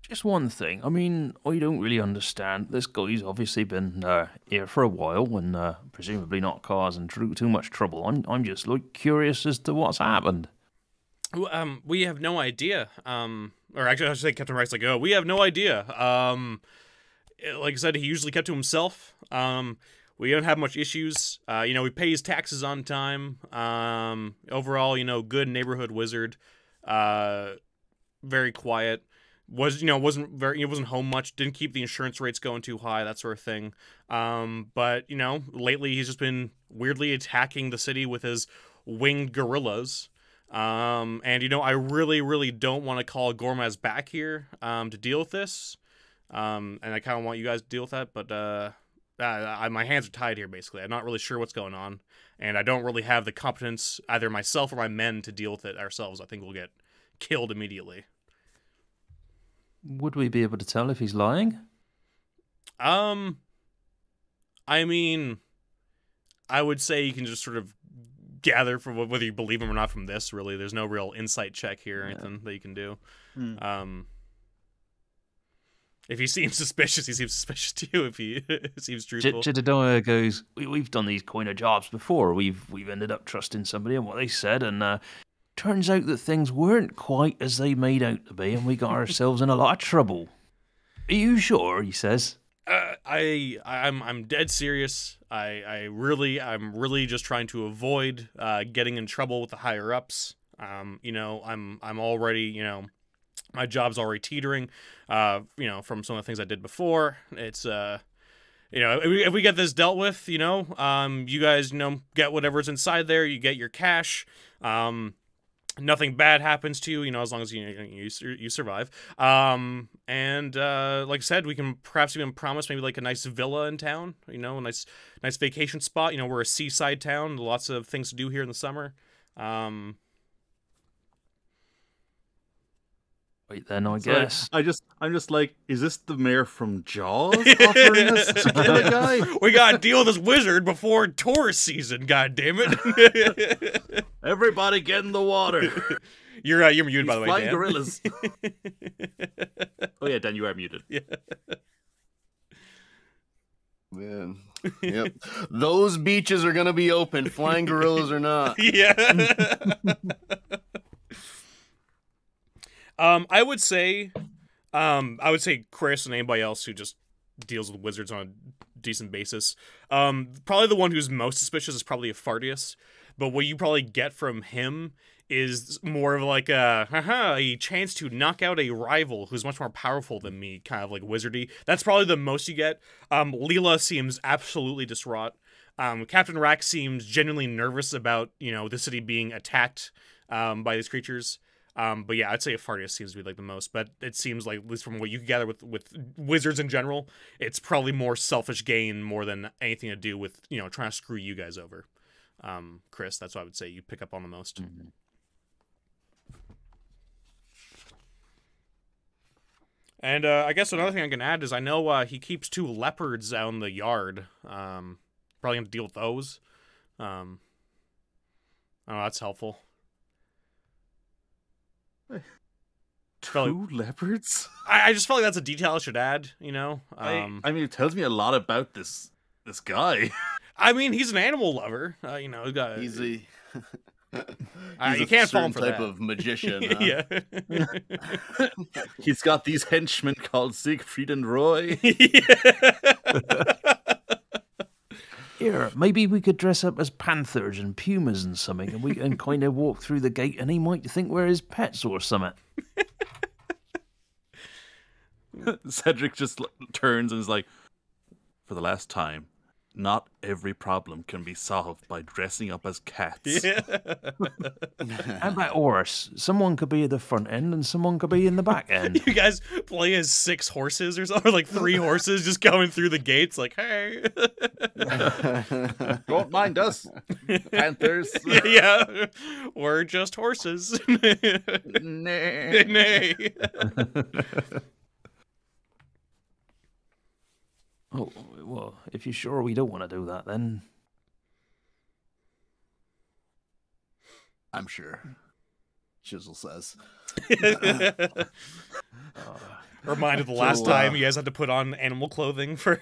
Just one thing. I mean, I don't really understand. This guy's obviously been here for a while and presumably not causing too much trouble. I'm just curious as to what's happened. We have no idea. Or actually, I should say Captain Wright's like, oh, we have no idea. Like I said, he usually kept to himself. We don't have much issues. We pay his taxes on time. Overall, good neighborhood wizard. Very quiet. Wasn't home much. Didn't keep the insurance rates going too high. That sort of thing. But lately he's just been weirdly attacking the city with his winged gorillas. And I really, really don't want to call Gormaz back here to deal with this. And I kind of want you guys to deal with that, but my hands are tied here, basically. I'm not really sure what's going on, and I don't really have the competence, either myself or my men, to deal with it ourselves. I think we'll get killed immediately. Would we be able to tell if he's lying? I mean, I would say you can just sort of gather from whether you believe him or not from this, really. There's no real insight check here or anything that you can do. If he seems suspicious, he seems suspicious to you. If he seems truthful. Jedediah goes, we've done these kind of jobs before. We've ended up trusting somebody and what they said, and turns out that things weren't quite as they made out to be, and we got ourselves in a lot of trouble. Are you sure? He says. I'm dead serious. I'm really just trying to avoid getting in trouble with the higher ups. I'm already, my job's already teetering. From some of the things I did before. It's if we get this dealt with, you guys, get whatever's inside there. You get your cash. Nothing bad happens to you, as long as you survive. And like I said, we can perhaps even promise maybe like a nice villa in town, a nice vacation spot. We're a seaside town, lots of things to do here in the summer. Wait, then I guess. I'm just like, is this the mayor from Jaws offering us to kill a guy? We gotta deal with this wizard before tourist season. God damn it! Everybody get in the water. You're muted, by the way, Dan. Gorillas. Oh yeah, Dan, you are muted. Yeah. Man. Yep. Those beaches are going to be open, flying gorillas or not. Yeah. I would say Chris and anybody else who just deals with wizards on a decent basis. Probably the one who's most suspicious is probably a Fardius, but what you probably get from him is more of like a chance to knock out a rival who's much more powerful than me, kind of like wizardy. That's probably the most you get. Leela seems absolutely distraught. Captain Rack seems genuinely nervous about, the city being attacked by these creatures. But yeah, I'd say Fardius seems to be like the most, but it seems like, at least from what you can gather with wizards in general, it's probably more selfish gain more than anything to do with, trying to screw you guys over. Chris, that's what I would say you pick up on the most. Mm-hmm. And I guess another thing I can add is I know he keeps 2 leopards out in the yard. Probably going to deal with those. Oh, that's helpful. 2 leopards? I just felt like that's a detail I should add, I mean, it tells me a lot about this guy. I mean, he's an animal lover. He's a... you can't fall for type that. of magician. Huh? Yeah. He's got these henchmen called Siegfried and Roy. Here, maybe we could dress up as panthers and pumas and something, and we can kind of walk through the gate, and he might think we're his pets or something. Cedric just turns and is like, for the last time, not every problem can be solved by dressing up as cats. Yeah. How about horse? Someone could be at the front end and someone could be in the back end. You guys play as 6 horses or something, or like 3 horses just going through the gates, like, hey. Don't mind us, panthers. Yeah. We're just horses. Nay. Nay. Oh, well, if you're sure we don't want to do that, then... I'm sure. Chisel says. Reminded the last time you guys had to put on animal clothing for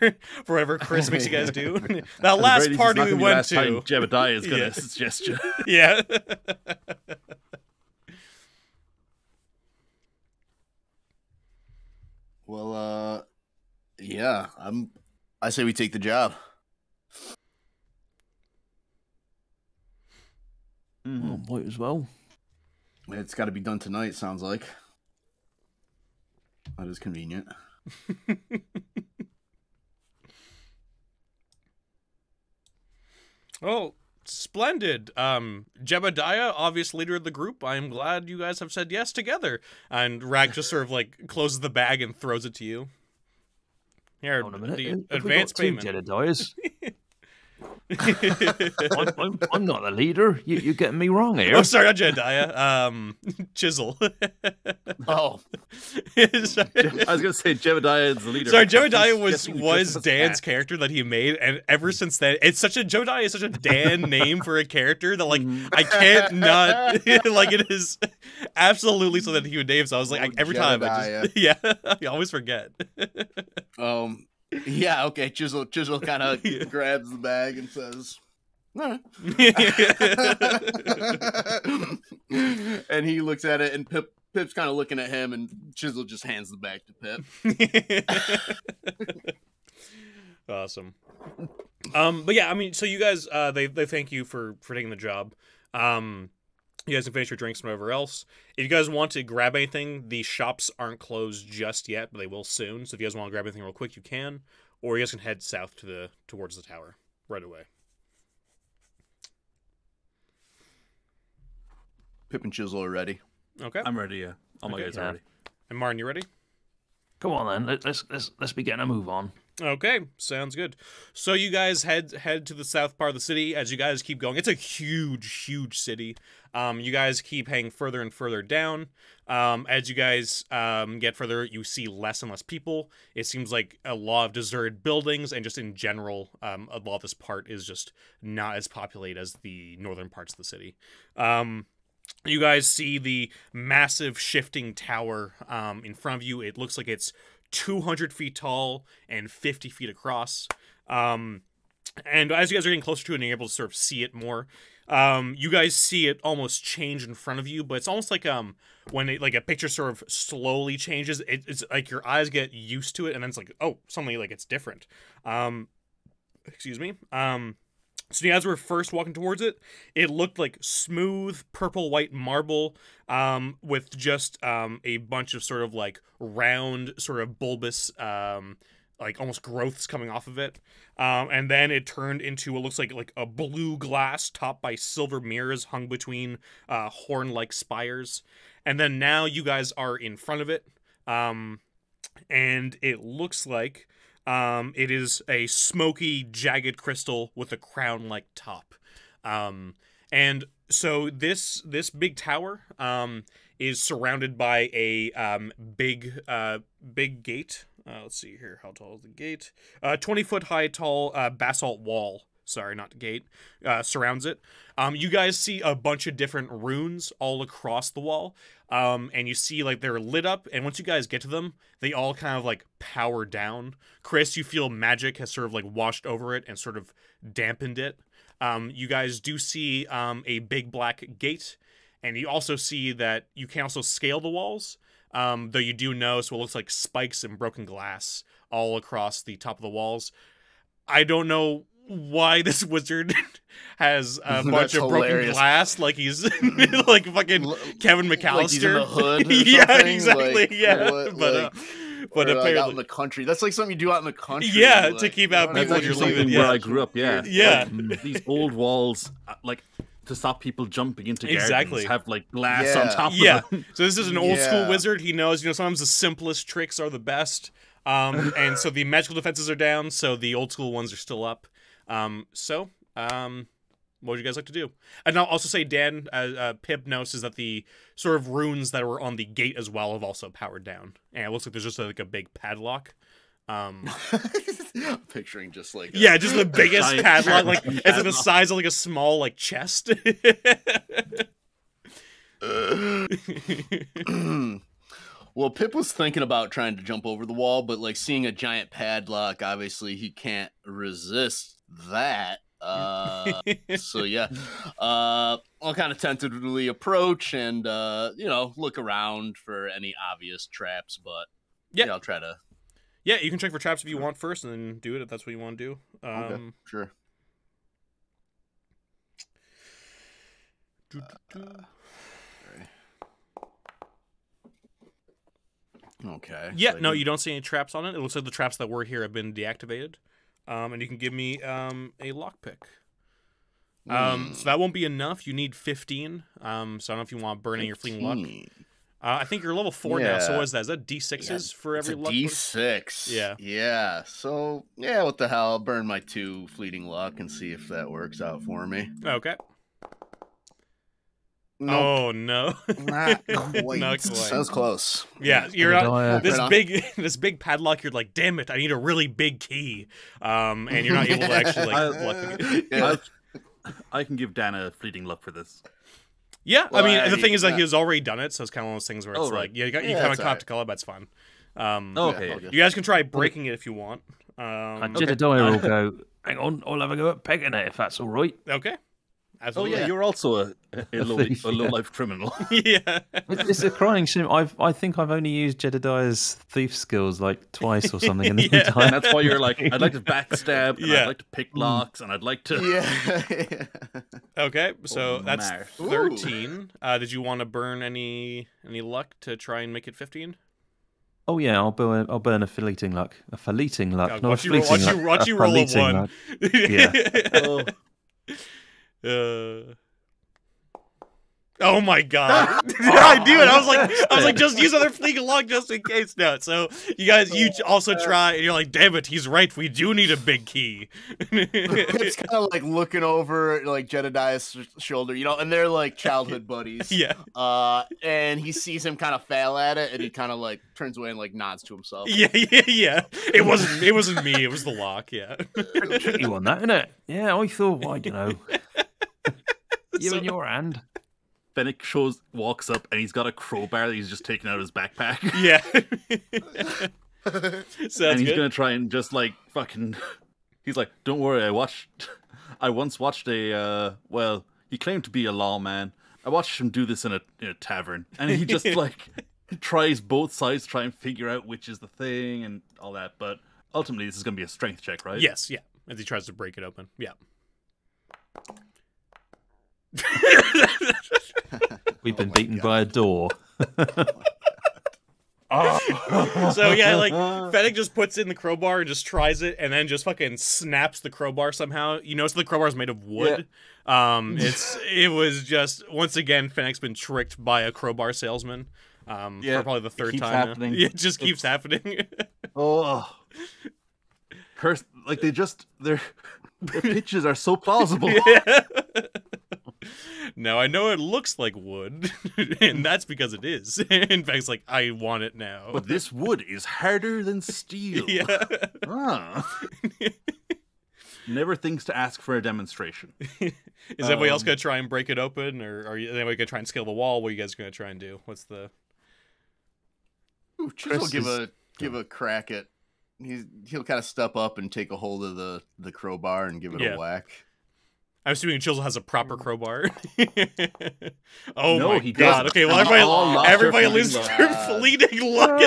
whatever Chris makes you guys do. That last party we went to. Jebediah is going to suggest you. Yeah. Well, yeah, I say we take the job. Well, might as well. It's got to be done tonight, sounds like. That is convenient. Oh, splendid. Jebediah, obvious leader of the group, I am glad you guys have said yes together. And Rag just sort of like closes the bag and throws it to you. Here, Hold on a minute. the Have we advance got 2 payment. Jedediahs? I'm not the leader. You're getting me wrong here. Oh, sorry, not Jedediah. Chisel. Oh. Sorry. I was going to say Jebediah is the leader. Sorry, Jebediah was Dan's Dan's character that he made, and ever since then, Jebediah is such a Dan name for a character that, like, I can't not, like, it is absolutely so that he would name, so I was like, every time, I always forget. Yeah, okay, Chisel kind of grabs the bag and says, "All right." And he looks at it, and Pip's kind of looking at him, and Chisel just hands the bag to Pip. Awesome. But yeah, I mean, so you guys, they thank you for taking the job. You guys can finish your drinks and whatever else. If you guys want to grab anything, the shops aren't closed just yet, but they will soon. So if you guys want to grab anything real quick, you can. Or you guys can head south towards the tower right away. Pip and Chisel are ready. Okay. I'm ready, yeah. All my guys are ready. And Martin, you ready? Come on then, let's be getting a move on. Okay, sounds good. So you guys head to the south part of the city as you guys keep going. It's a huge city. You guys keep heading further and further down. As you guys get further, you see less and less people. It seems like a lot of deserted buildings, and just in general, a lot of this part is just not as populated as the northern parts of the city. You guys see the massive shifting tower in front of you. It looks like it's 200 feet tall and 50 feet across. And as you guys are getting closer to it and you're able to sort of see it more, you guys see it almost change in front of you, but it's almost like when a picture sort of slowly changes, it's like your eyes get used to it, and then it's like, oh, suddenly like it's different. Excuse me. So as we were first walking towards it, it looked like smooth purple-white marble, with just a bunch of sort of like round, sort of bulbous, like almost growths coming off of it. And then it turned into what looks like a blue glass topped by silver mirrors hung between horn-like spires. And then now you guys are in front of it, and it looks like it is a smoky, jagged crystal with a crown-like top. And so this big tower is surrounded by a big gate. Let's see here. How tall is the gate? 20-foot high tall basalt wall. Sorry, not gate. Surrounds it. You guys see a bunch of different runes all across the wall. And you see like they're lit up, and once you guys get to them, they all kind of like power down. Chris, you feel magic has sort of like washed over it and sort of dampened it. You guys do see a big black gate, and you also see that you can also scale the walls. Though you do know, so it looks like spikes and broken glass all across the top of the walls. I don't know why this wizard has a bunch of broken glass, like he's like fucking Kevin McAllister. Like he's in the hood or yeah, something? exactly. Like, yeah, but apparently like out in the country. That's like something you do out in the country. Yeah, like, to keep out people when you're leaving. Where I grew up. Yeah, yeah. Like, these old walls, like, to stop people jumping into gardens, exactly. have like glass on top of them. So this is an old school wizard. He knows, sometimes the simplest tricks are the best. And so the magical defenses are down, so the old school ones are still up. What would you guys like to do? And I'll also say, Dan, Pip notices that the sort of runes that were on the gate as well have also powered down. And it looks like there's just like a big padlock. Picturing just like just the biggest padlock, like it's like the size of like a small like chest. Well, Pip was thinking about trying to jump over the wall, but like seeing a giant padlock, obviously he can't resist that. So yeah, I'll kind of tentatively approach and look around for any obvious traps, but I'll try to. Yeah, you can check for traps if you want first, and then do it if that's what you want to do. Okay, sure. Okay. Yeah, so no, you don't see any traps on it. It looks like the traps that were here have been deactivated. And you can give me a lockpick. So that won't be enough. You need 15. So I don't know if you want burning your fleeting luck. I think you're level 4 now, so what is that? Is that D6s for every luck? D6. Yeah. Yeah. So, what the hell? I'll burn my 2 fleeting luck and see if that works out for me. Okay. Nope. Oh, no. Not quite. Not quite. That was close. Yeah, you're not, this big padlock, you're like, damn it, I need a really big key. And you're not able to actually, like, Yeah. I can give Dan a fleeting luck for this. Yeah, well, I mean, the thing is that he's already done it, so it's kind of one of those things where it's like, you kind of cop to color, but it's fine. Okay. You guys can try breaking it if you want. Jedediah will go, hang on, I'll have a go at pegging it if that's all right. Okay. Absolutely. Oh yeah, you're also a low-life criminal. Yeah. It's a crying shame. I think I've only used Jedediah's thief skills like twice or something in the entire. That's why you're like, I'd like to backstab, and I'd like to pick locks, and I'd like to. Yeah. Okay, so that's 13. Did you want to burn any luck to try and make it 15? Oh yeah, I'll burn a fleeting luck. A fleeting luck. Not a fleeting luck. Watch you roll a 1. Yeah. Oh my god! I knew it. I was like, just use other fleeting luck just in case. No, so you also try, and you're like, damn it, he's right. We do need a big key. Pip's kind of like looking over like Jedediah's shoulder, and they're like childhood buddies. Yeah. And he sees him kind of fail at it, and he kind of like turns away and like nods to himself. Yeah. It wasn't me. It was the lock. Yeah. Tricky one, that, isn't it? Yeah, I thought, well, you and your hand. Fennec walks up and he's got a crowbar that he's just taken out of his backpack. Yeah. And he's going to try and just like fucking He's like, don't worry, I once watched a, he claimed to be a lawman. I watched him do this in a tavern. And he just, like, tries both sides to try and figure out which is the thing and all that. But ultimately, this is going to be a strength check, right? Yes, yeah. As he tries to break it open. Yeah. We've been beaten by a door. So yeah, like Fennec just puts in the crowbar and just tries it, and then just fucking snaps the crowbar somehow. You notice the crowbar is made of wood. Yeah. It was just once again Fennec's been tricked by a crowbar salesman. For probably the third time. Happening. Yeah, it just keeps happening. Like their pitches are so plausible. Yeah. Now I know it looks like wood, and that's because it is. In fact, it's like, I want it now. But this wood is harder than steel. Yeah. Never thinks to ask for a demonstration. Is anybody else going to try and break it open, or are you anybody going to try and scale the wall? What are you guys going to try and do? What's the... Chris will give a crack at... He'll kind of step up and take a hold of the crowbar and give it a whack. I'm assuming Chisel has a proper crowbar. Oh no, my he god! Doesn't. Okay, well everybody loses their fleeting luck.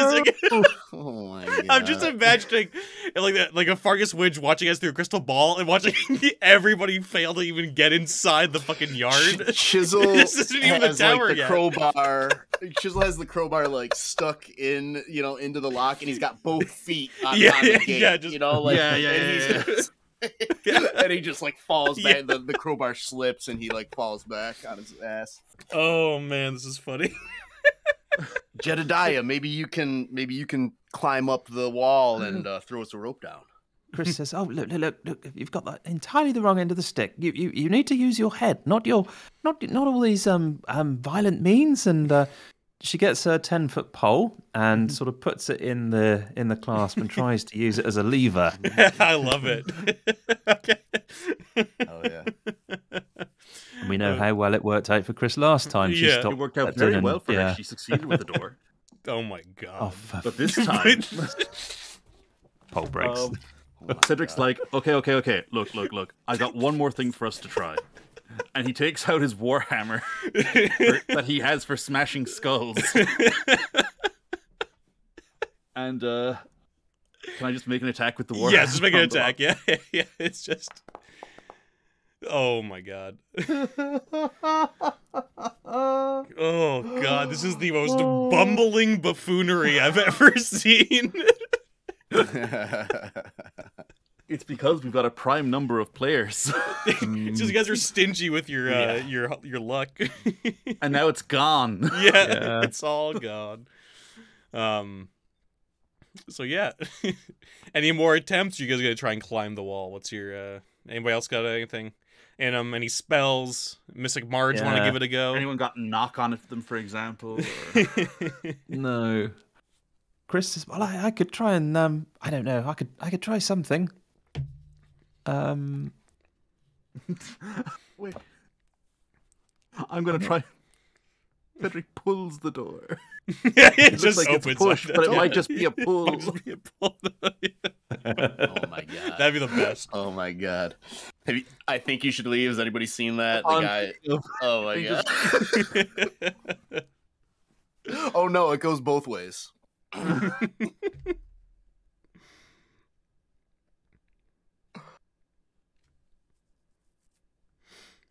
Oh my god! I'm just imagining like a Fargus Widge watching us through a crystal ball and watching everybody fail to even get inside the fucking yard. Chisel this isn't even the tower like, the yet. Crowbar. Chisel has the crowbar like stuck in, into the lock, and he's got both feet on the gate. Yeah, just, and he just like falls back. The crowbar slips and he like falls back on his ass. Oh man, this is funny. Jedediah, maybe you can climb up the wall and throw us a rope down. Chris says, "Oh, look! You've got that entirely the wrong end of the stick. You need to use your head, not all these violent means." And she gets her 10-foot pole and sort of puts it in the clasp and tries to use it as a lever. I love it. Okay. Oh yeah. And we know how well it worked out for Chris last time. She stopped it worked out very well for her. She succeeded with the door. Oh my god! But this time, pole breaks. Cedric's like, okay. Look. I got one more thing for us to try. And he takes out his warhammer that he has for smashing skulls. And can I just make an attack with the warhammer? Yeah, just make an attack. Yeah. It's just... Oh my god. Oh god, this is the most bumbling buffoonery I've ever seen. It's because we've got a prime number of players. It's just you guys are stingy with your luck. And now it's gone. Yeah, it's all gone. So yeah. Any more attempts? You guys gonna try and climb the wall? What's your anybody else got anything in them? Any spells? Mystic Marge want to give it a go? Anyone got knock on them, for example? No. Chris says, "Well, I could try and I don't know. I could try something." Wait. I'm gonna try. Cedric pulls the door. Yeah, it just like opens. It's pushed, but it might just be a pull. Oh my god, that'd be the best. Oh my god, I think you should leave. Has anybody seen that? The guy. Oh my god. Oh no, it goes both ways.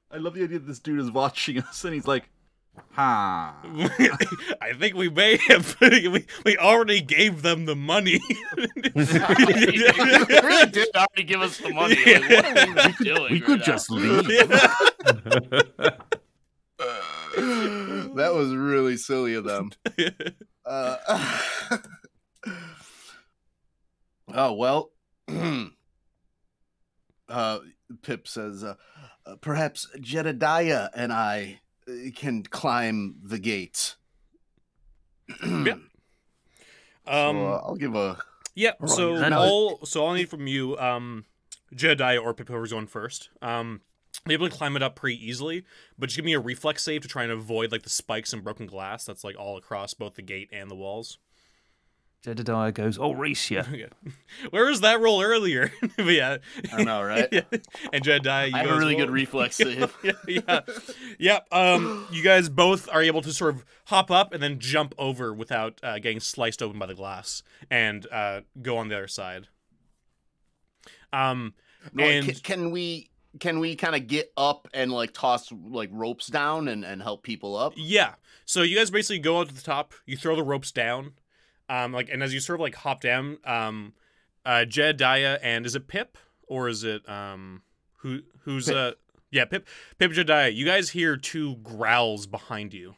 I love the idea that this dude is watching us and he's like, "Ha! I think we may have. We already gave them the money. They really did already give us the money. Like, what are we doing? We could just leave." That was really silly of them. Oh well. Pip says, perhaps Jedediah and I can climb the gate. Yeah. So, I'll give a... Yeah, so all I need from you, Jedediah or Pip, whoever's going first, be able to climb it up pretty easily, but just give me a reflex save to try and avoid like the spikes and broken glass that's like all across both the gate and the walls. Jedediah goes, Oricia. Okay. Where was that roll earlier? But yeah. I know, right? Yeah. And Jedediah, I have a really good reflex save. Yeah. You guys both are able to sort of hop up and then jump over without getting sliced open by the glass and go on the other side. Can we kind of get up and like toss like ropes down and help people up? Yeah. So you guys basically go up to the top, you throw the ropes down, and as you sort of like hop down, Jedediah and is it Pip or is it who's Pip. Pip Jedediah, you guys hear two growls behind you.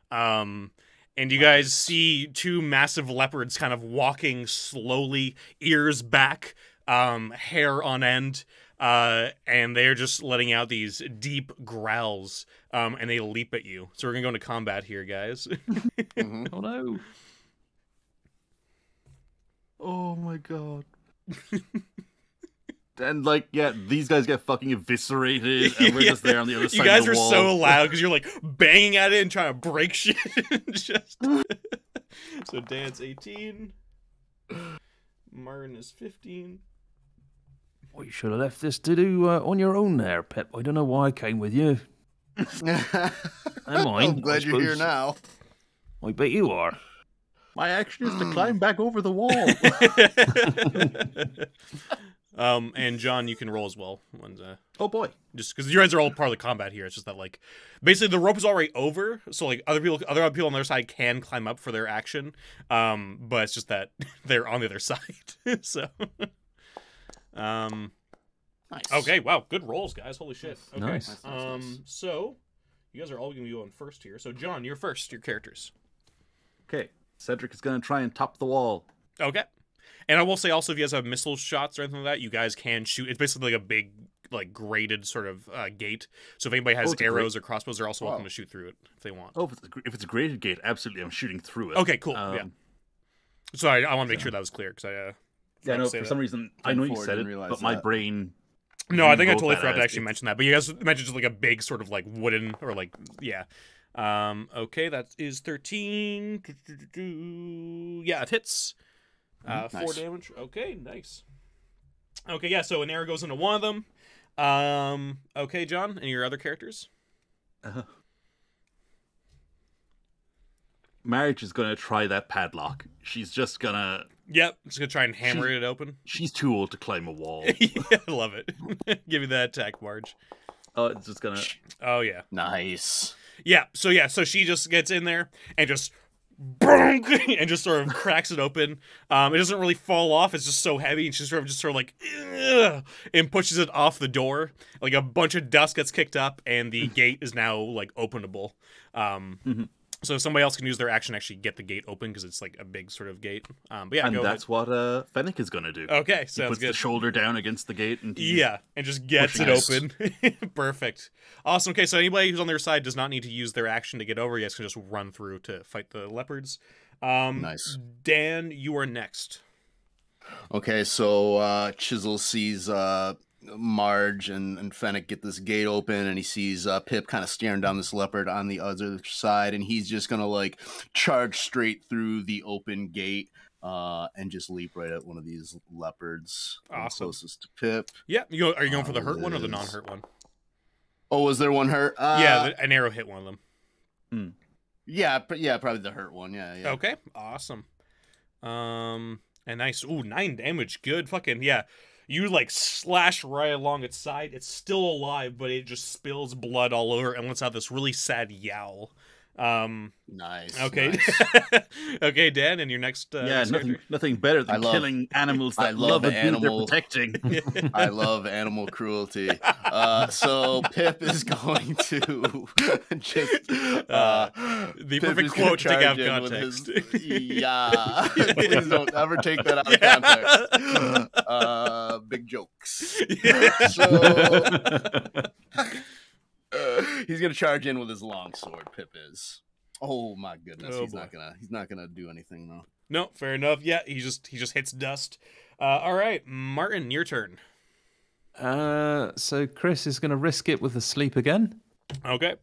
And you guys see two massive leopards kind of walking slowly, ears back, hair on end. And they're just letting out these deep growls, and they leap at you. So we're gonna go into combat here, guys. Mm-hmm. Oh no. Oh my god. And like, yeah, these guys get fucking eviscerated, and we're just there on the other side. You guys of the are wall. so loud because you're like banging at it and trying to break shit. Just so Dan's 18, Martin is 15. Well, you should have left this to do on your own there, Pip. I don't know why I came with you. I'm glad you're here now. I bet you are. My action is to climb back over the wall. And John, you can roll as well. Oh boy. Just because you guys are all part of the combat here. It's just that, like, basically the rope is already over, so like other people on the other side can climb up for their action. But it's just that they're on the other side. So, Nice. okay, wow, good rolls, guys. Holy shit. Okay. Nice. So you guys are all gonna be going first here. So John, you're first. Your characters. Okay, Cedric is gonna try and top the wall. Okay. And I will say also, if you guys have missile shots or anything like that, you guys can shoot. It's basically like a big, like, grated sort of gate. So if anybody has arrows or crossbows, they're also welcome to shoot through it if they want. Oh, if it's a grated gate, absolutely, I'm shooting through it. Okay, cool. Yeah. Sorry, I want to make sure that was clear because yeah, no, for some reason, I know you said it, but my brain... No, I think I totally forgot to actually mention that. But you guys mentioned just like a big sort of like wooden or like, yeah. Okay, that is 13. Yeah, it hits. 4 damage. Okay, nice. Okay, yeah, so an arrow goes into one of them. Okay, John, and your other characters? Marriage is going to try that padlock. She's just going to... Yep, just going to try and hammer it open. She's too old to climb a wall. Yeah, I love it. Give me that attack, Marge. Oh, it's just going to... Oh, yeah. Nice. Yeah, so she just gets in there and just... and just sort of cracks it open. It doesn't really fall off. It's just so heavy, and she sort of like and pushes it off the door. Like a bunch of dust gets kicked up, and the gate is now like openable. So somebody else can use their action to actually get the gate open because it's like a big sort of gate. But yeah, and that's what Fennec is going to do. Okay, sounds he puts good. the shoulder down against the gate and and just gets it open. Perfect, awesome. Okay, so anybody who's on their side does not need to use their action to get over. You guys can just run through to fight the leopards. Nice. Dan, you are next. Okay, so Chisel sees Marge and Fennec get this gate open, and he sees Pip kind of staring down this leopard on the other side, and he's just gonna like charge straight through the open gate and just leap right at one of these leopards. Awesome. Closest to Pip. Yeah, are you going for the hurt one or the non-hurt one? Oh, was there one hurt? Yeah, an arrow hit one of them. Yeah, probably the hurt one. Yeah. Okay, awesome. And nice. Ooh, 9 damage. Good. Fucking yeah. You like slash right along its side. It's still alive, but it just spills blood all over and lets out this really sad yowl. Nice. Okay. Nice. Okay, Dan, and your next. Nothing better than killing animals that love animal protecting. I love animal cruelty. So Pip is going to just the perfect quote to take out of context. Yeah, please don't ever take that out of context. Big jokes. So he's gonna charge in with his longsword. Pip is. Oh my goodness, he's not gonna do anything though. No, fair enough. Yeah, he just hits dust. All right, Martin, your turn. So Chris is gonna risk it with the sleep again. Okay.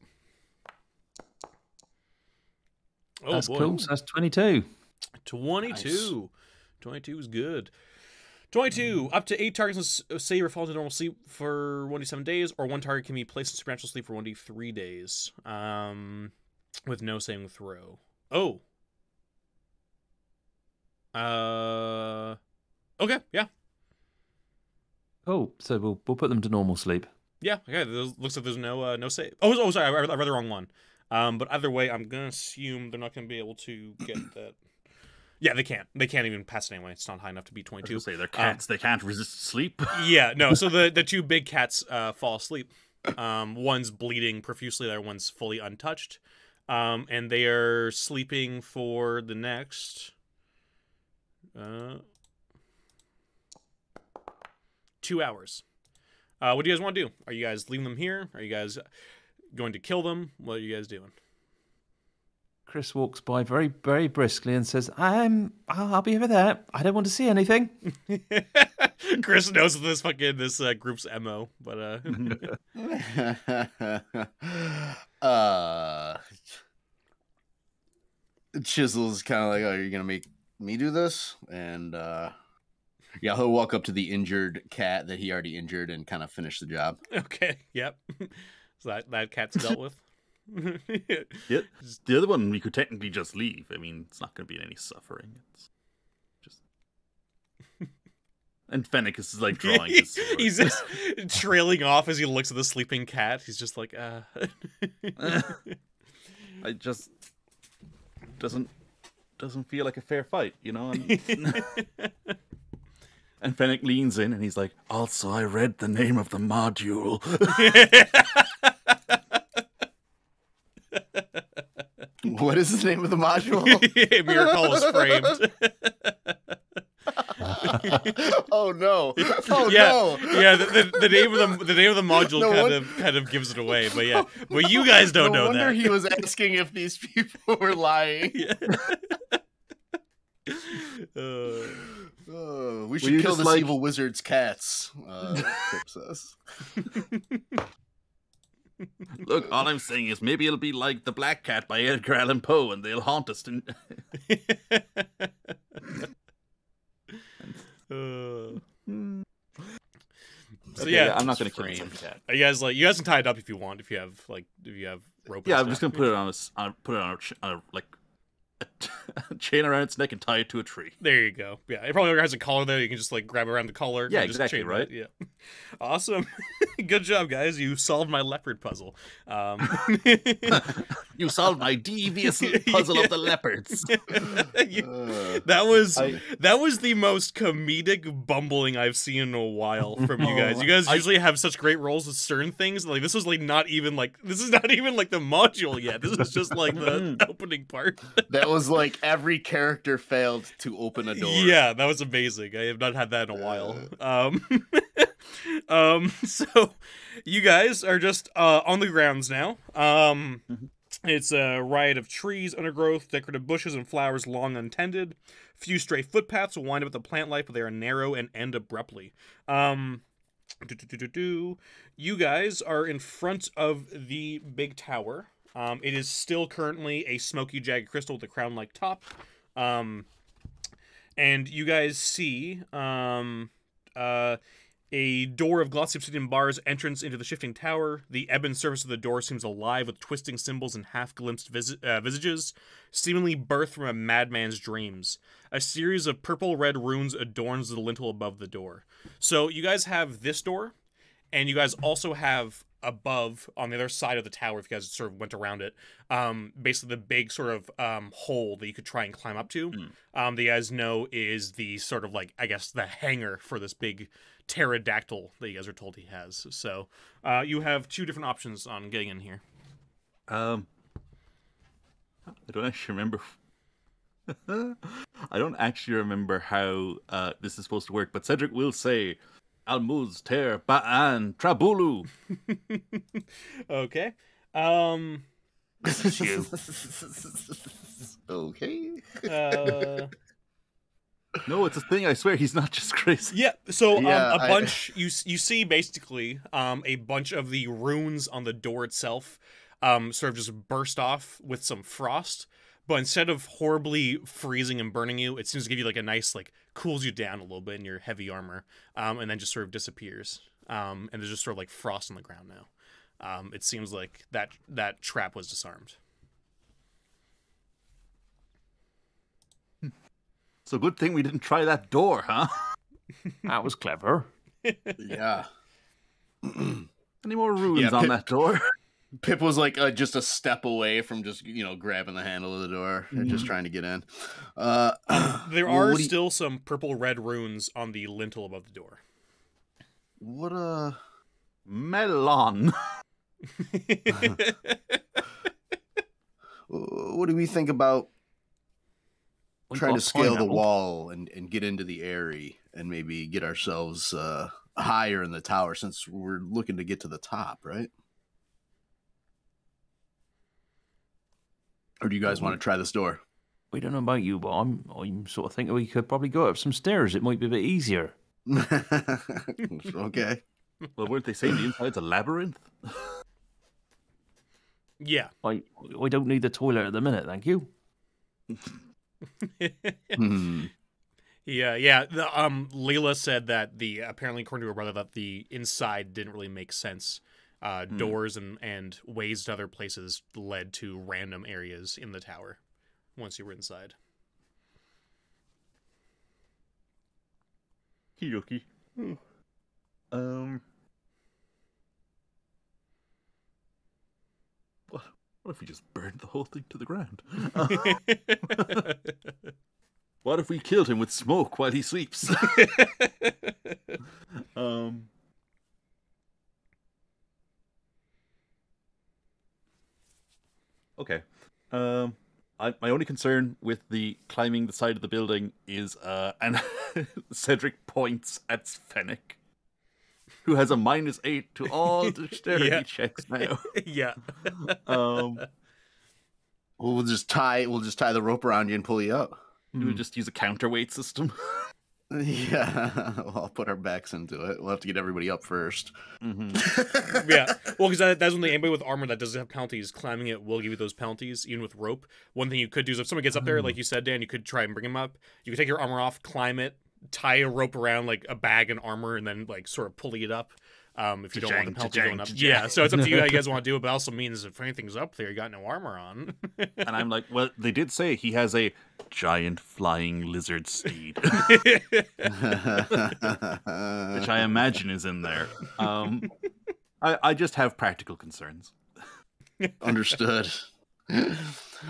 Oh, that's boy. cool. So that's 22. 22. Nice. 22 is good. 22. Up to 8 targets save or fall into normal sleep for 1d7 days, or 1 target can be placed in supernatural sleep for 1d3 days. With no saving throw. Oh. Okay, yeah. Oh, so we'll put them to normal sleep. Yeah, okay. Looks like there's no save. Oh, sorry, I read the wrong one. But either way, I'm gonna assume they're not gonna be able to get that. Yeah, they can't. They can't even pass it anyway. It's not high enough to be 22. I was gonna say they're cats. They can't resist sleep. Yeah, no. So the 2 big cats fall asleep. One's bleeding profusely. The other one's fully untouched. And they are sleeping for the next 2 hours. What do you guys want to do? Are you guys leaving them here? Are you guys going to kill them? What are you guys doing? Chris walks by very, very briskly and says, I'll be over there. I don't want to see anything. Chris knows this group's MO, but Chisel's kind of like, oh, you're gonna make me do this? And yeah, he'll walk up to the injured cat that he already injured and kind of finish the job. Okay, yep. So that cat's dealt with. Yeah, the other one we could technically just leave. I mean, it's not going to be any suffering. It's just. And Fennec is like drawing his sword. He's just trailing off as he looks at the sleeping cat. He's just like, I just doesn't feel like a fair fight, you know. And, and Fennec leans in and he's like, also, I read the name of the module. What is the name of the module? Emirikol is framed. Oh no! Oh yeah, no! Yeah, the name of the module kind of gives it away. But yeah, well, you guys don't know that. No wonder he was asking if these people were lying. Yeah. We should kill this evil wizard's cats. Pip says. Look, all I'm saying is maybe it'll be like The Black Cat by Edgar Allan Poe, and they'll haunt us. So yeah, I'm not going to kill the cat. Are you guys can tie it up if you want. If you have rope. Yeah, I'm just going to put it on a chain around its neck and tie it to a tree. There you go. Yeah, it probably has a collar there. You can just like grab around the collar. Yeah, and just exactly. chain Right. It. Yeah. Awesome. Good job, guys. You solved my leopard puzzle. You solved my devious puzzle of the leopards. That was the most comedic bumbling I've seen in a while from you guys. You guys usually have such great roles with certain things. Like this is not even like the module yet. This is just like the opening part. That was like every character failed to open a door. Yeah, that was amazing. I have not had that in a while. So you guys are just on the grounds now. It's a riot of trees, undergrowth, decorative bushes, and flowers long untended. Few stray footpaths will wind up with the plant life, but they are narrow and end abruptly. You guys are in front of the big tower. It is still currently a smoky, jagged crystal with a crown-like top. And you guys see a door of glossy obsidian bars entrance into the shifting tower. The ebon surface of the door seems alive with twisting symbols and half-glimpsed visages, seemingly birthed from a madman's dreams. A series of purple-red runes adorns the lintel above the door. So you guys have this door, and you guys also have above, on the other side of the tower, if you guys sort of went around it, basically the big sort of hole that you could try and climb up to, that you guys know is the sort of like, I guess, the hangar for this big pterodactyl that you guys are told he has. So you have 2 different options on getting in here. I don't actually remember. I don't actually remember how this is supposed to work, but Cedric will say, Almuz ter ba'an trabulu. Okay. Okay. No, it's a thing. I swear, he's not just crazy. Yeah. So you see basically a bunch of the runes on the door itself sort of just burst off with some frost, but instead of horribly freezing and burning you, it seems to give you like a nice like cools you down a little bit in your heavy armor, and then just sort of disappears. And there's just sort of like frost on the ground now. It seems like that trap was disarmed. So good thing we didn't try that door, huh? That was clever. Yeah. Any more runes on that door? Pip was like just a step away from just, grabbing the handle of the door and just trying to get in. There are still some purple-red runes on the lintel above the door. What a... Melon. What do we think about trying to scale the wall and get into the airy and maybe get ourselves higher in the tower, since we're looking to get to the top, right? Or do you guys want to try this door? We don't know about you, but I'm sort of thinking we could probably go up some stairs. It might be a bit easier. Okay. Well, weren't they saying the inside's a labyrinth? Yeah. I don't need the toilet at the minute, thank you. Yeah. Leela said that apparently according to her brother that the inside didn't really make sense. Doors and ways to other places led to random areas in the tower once you were inside. Kiyoki. What if we just burned the whole thing to the ground? What if we killed him with smoke while he sleeps? Okay. My only concern with the climbing the side of the building is, and Cedric points at Fennec, who has a -8 to all dexterity checks now. Yeah. We'll just tie the rope around you and pull you up. We'll just use a counterweight system. Yeah, I'll put our backs into it. We'll have to get everybody up first. Mm-hmm. Yeah, well, because that's when anybody with armor that doesn't have penalties, climbing it will give you those penalties, even with rope. One thing you could do is if someone gets up there, like you said, Dan, you could try and bring him up. You could take your armor off, climb it, tie a rope around like a bag and armor, and then like sort of pulley it up. If you don't want the penalty going up. Yeah, so it's up to you how you guys want to do it, but it also means if anything's up there, you got no armor on. And I'm like, well, they did say he has a giant flying lizard steed. Which I imagine is in there. I just have practical concerns. Understood.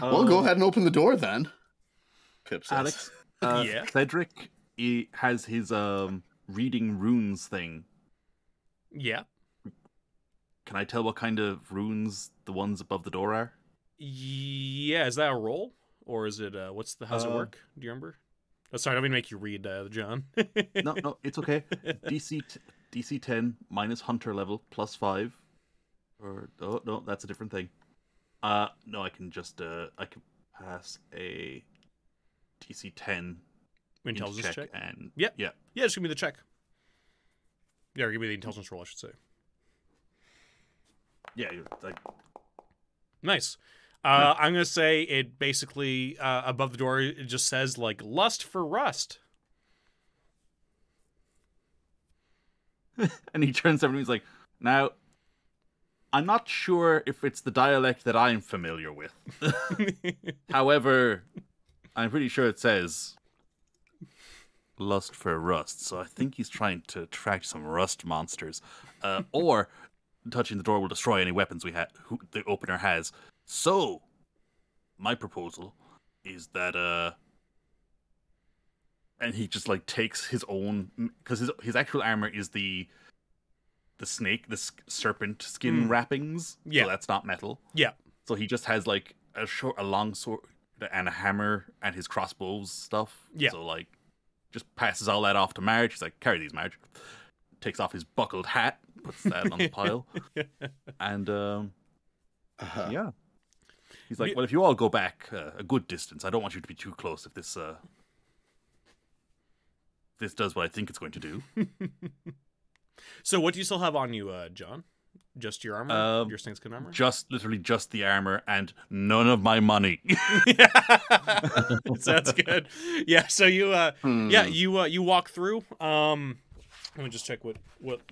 Well, go ahead and open the door then. Pip says. Alex, yeah. Cedric, he has his reading runes thing. Yeah. Can I tell what kind of runes the ones above the door are? Yeah, is that a roll? Or is it, how's it work? Do you remember? Oh, sorry, I don't mean to make you read, John. No, it's okay. DC 10 minus hunter level plus 5. Or, oh, no, that's a different thing. No, I can just, I can pass a DC 10 intelligence check. And, yeah, yeah. Yeah, just give me the check. Yeah, or give me the intelligence roll, I should say. Yeah, like... Nice. I'm going to say it basically, above the door, it just says, like, lust for rust. And he turns to everyone and he's like, now, I'm not sure if it's the dialect that I'm familiar with. However, I'm pretty sure it says... lust for rust, so I think he's trying to attract some rust monsters, or touching the door will destroy any weapons the opener has. So my proposal is that and he just like takes his own, because his actual armor is the serpent skin wrappings. Yeah, so that's not metal. Yeah, so he just has like a long sword and a hammer and his crossbows stuff. Yeah, so like just passes all that off to Marge. He's like, carry these, Marge. Takes off his buckled hat, puts that on the pile. And, yeah. He's like, well, if you all go back a good distance, I don't want you to be too close if this does what I think it's going to do. So what do you still have on you, John? Just your armor? Your snakeskin armor? Literally just the armor and none of my money. Sounds good. Yeah, so you walk through. Let me just check what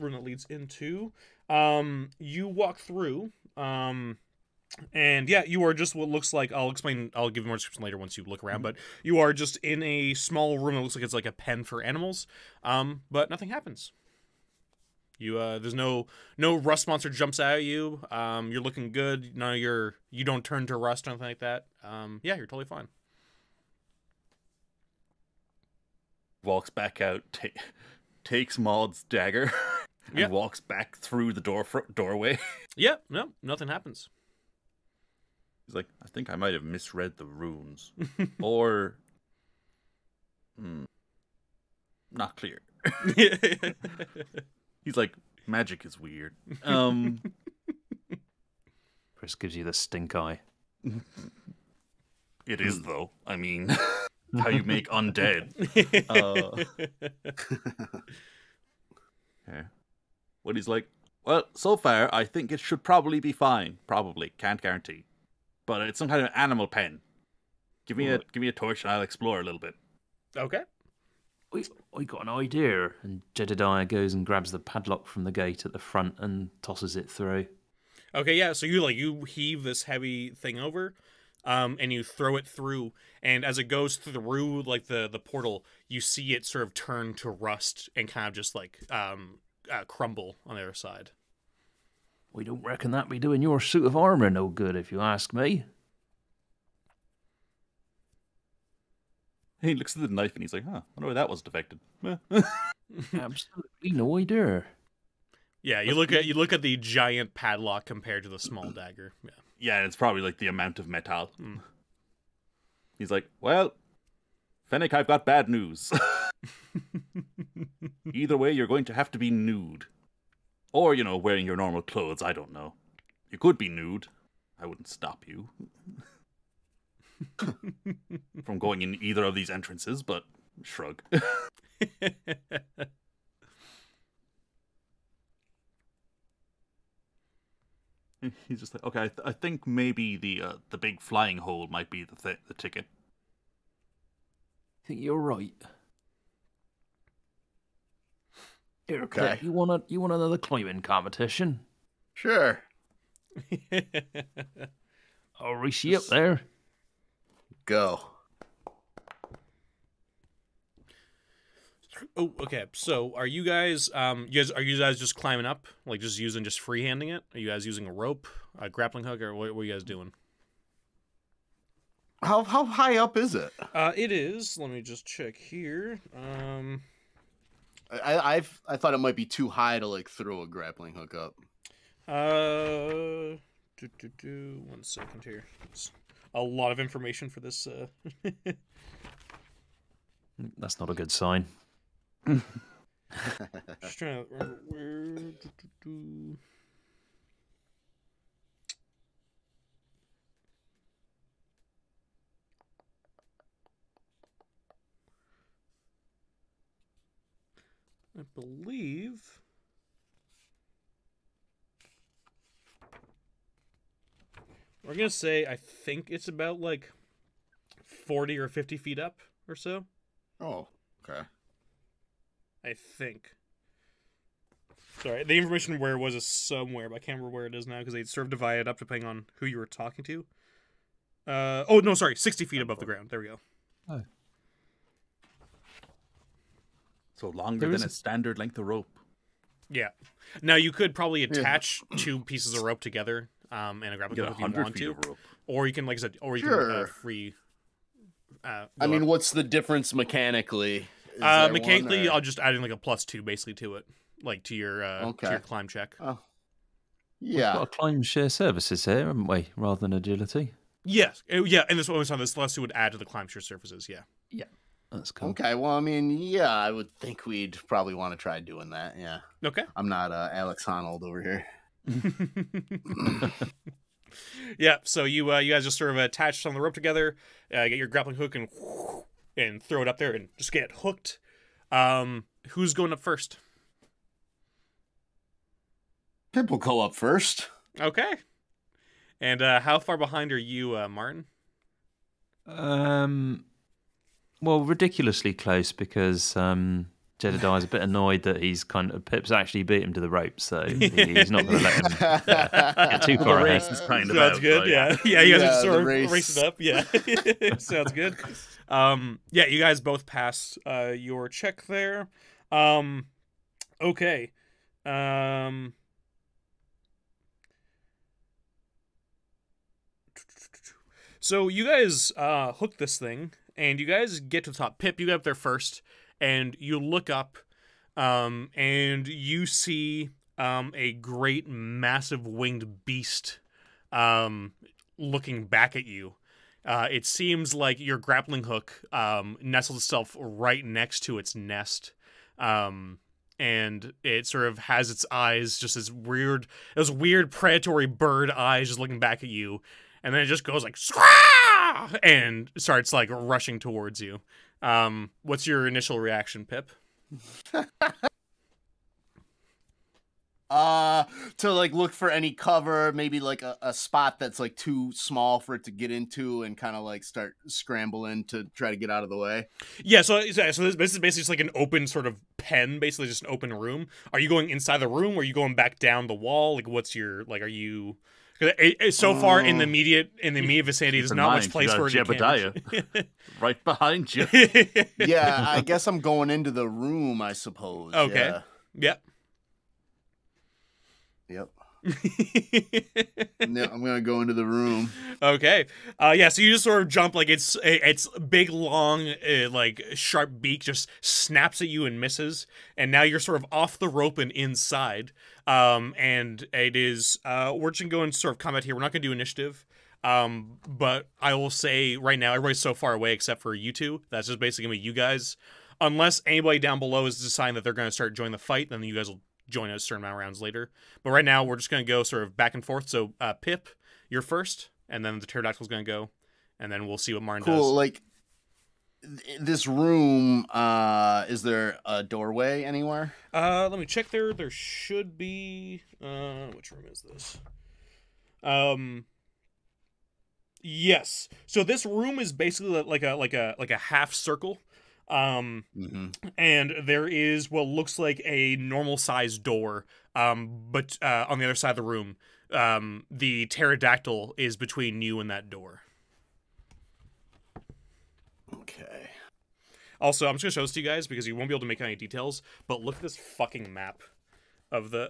room it leads into. You walk through. And yeah, you are just what looks like, I'll give you more description later once you look around, but you are just in a small room that looks like it's like a pen for animals. But nothing happens. There's no rust monster jumps out at you. You're looking good. No, you don't turn to rust or anything like that. Yeah, you're totally fine. Walks back out, takes Maud's dagger, and walks back through the doorway. Yeah, no, nothing happens. He's like, I think I might have misread the runes. Or... not clear. He's like, magic is weird. Chris gives you the stink eye. It is, though. I mean, how you make undead. Yeah. But he's like, well, so far, I think it should probably be fine. Probably. Can't guarantee. But it's some kind of animal pen. Give me a torch and I'll explore a little bit. Okay. I got an idea. And Jedediah goes and grabs the padlock from the gate at the front and tosses it through. Okay, yeah, so you heave this heavy thing over, and you throw it through, and as it goes through like the portal, you see it sort of turn to rust and kind of just like crumble on the other side. We don't reckon that'd be doing your suit of armour no good, if you ask me. He looks at the knife and he's like, huh, I wonder where that was defected. Absolutely no idea. Yeah, you look at the giant padlock compared to the small dagger. Yeah. Yeah, it's probably like the amount of metal. He's like, well, Fennec, I've got bad news. Either way, you're going to have to be nude. Or, wearing your normal clothes, I don't know. You could be nude. I wouldn't stop you from going in either of these entrances, but shrug. He's just like, okay, I think maybe the big flying hole might be the ticket. I think you're right. Here, Okay. Cliff, you want another climbing competition? Sure. I'll race you up there. Go. Oh, okay. So, are you guys just climbing up, like just freehanding it? Are you guys using a rope, a grappling hook, or what are you guys doing? How high up is it? It is. Let me just check here. I thought it might be too high to like throw a grappling hook up. 1 second here. It's a lot of information for this. That's not a good sign. Just trying to remember where. I believe. We're gonna say I think it's about like 40 or 50 feet up or so. Oh, okay. I think. Sorry, the information where it was is somewhere, but I can't remember where it is now because they sort of divided up depending on who you were talking to. 60 feet above the ground. There we go. Oh. So longer than a standard length of rope. Yeah. Now you could probably attach two pieces of rope together, and a grappling hook if you want to, or you can, like I said, or you can free. I mean, what's the difference mechanically? Mechanically, I'll just add in like a +2 basically to it, like to your climb check. Oh. We've Yeah. got a climb share services here, haven't we? Rather than agility. Yes. Yeah. And this one was on this +2 would add to the climb share surfaces. Yeah. Yeah. That's cool. Okay, well, I mean, yeah, I would think we'd probably want to try doing that, yeah. Okay. I'm not Alex Honnold over here. Yeah, so you guys just sort of attach some of the rope together, get your grappling hook and throw it up there and just get hooked. Who's going up first? Pip will go up first. Okay. And how far behind are you, Martin? Well, ridiculously close because Jedediah's a bit annoyed that Pip's actually beat him to the rope, so he's not going to let him get too far ahead. Race is kind of Sounds out, good. right? Yeah. You guys are sort of race. racing up. Yeah. Sounds good. Yeah, you guys both passed your check there. Okay. So you guys hook this thing, and you guys get to the top. Pip, you get up there first, and you look up, and you see a great, massive winged beast looking back at you. It seems like your grappling hook nestles itself right next to its nest. And it sort of has its eyes, just those weird predatory bird eyes just looking back at you. And then it just goes like, Scrah! And starts like rushing towards you. What's your initial reaction, Pip? To like look for any cover, maybe like a spot that's like too small for it to get into, and kind of like start scrambling to try to get out of the way. Yeah, so this is basically just like an open sort of pen, basically just an open room. Are you going inside the room, or are you going back down the wall? Like, what's your like? Are you? So far in the immediate vicinity, there's not much place for it. Jedediah right behind you. Yeah, I guess I'm going into the room, I suppose. Okay. Yeah. Yep. No, I'm gonna go into the room. Okay. Yeah. So you just sort of jump, like its big, long, like sharp beak just snaps at you and misses, and now you're sort of off the rope and inside. And it is. We're just gonna go into sort of combat here. We're not gonna do initiative. But I will say right now, everybody's so far away except for you two. That's just basically gonna be you guys. Unless anybody down below is deciding that they're gonna start joining the fight, then you guys will join a certain amount of rounds later. But right now, we're just going to go sort of back and forth. So, Pip, you're first, and then the pterodactyl's going to go, and then we'll see what Martin does. Cool, like, this room, is there a doorway anywhere? Let me check there. There should be... which room is this? Yes. So this room is basically like a half circle. And there is what looks like a normal sized door, but on the other side of the room, the pterodactyl is between you and that door. Okay. Also, I'm just gonna show this to you guys because you won't be able to make any details, but look at this fucking map of the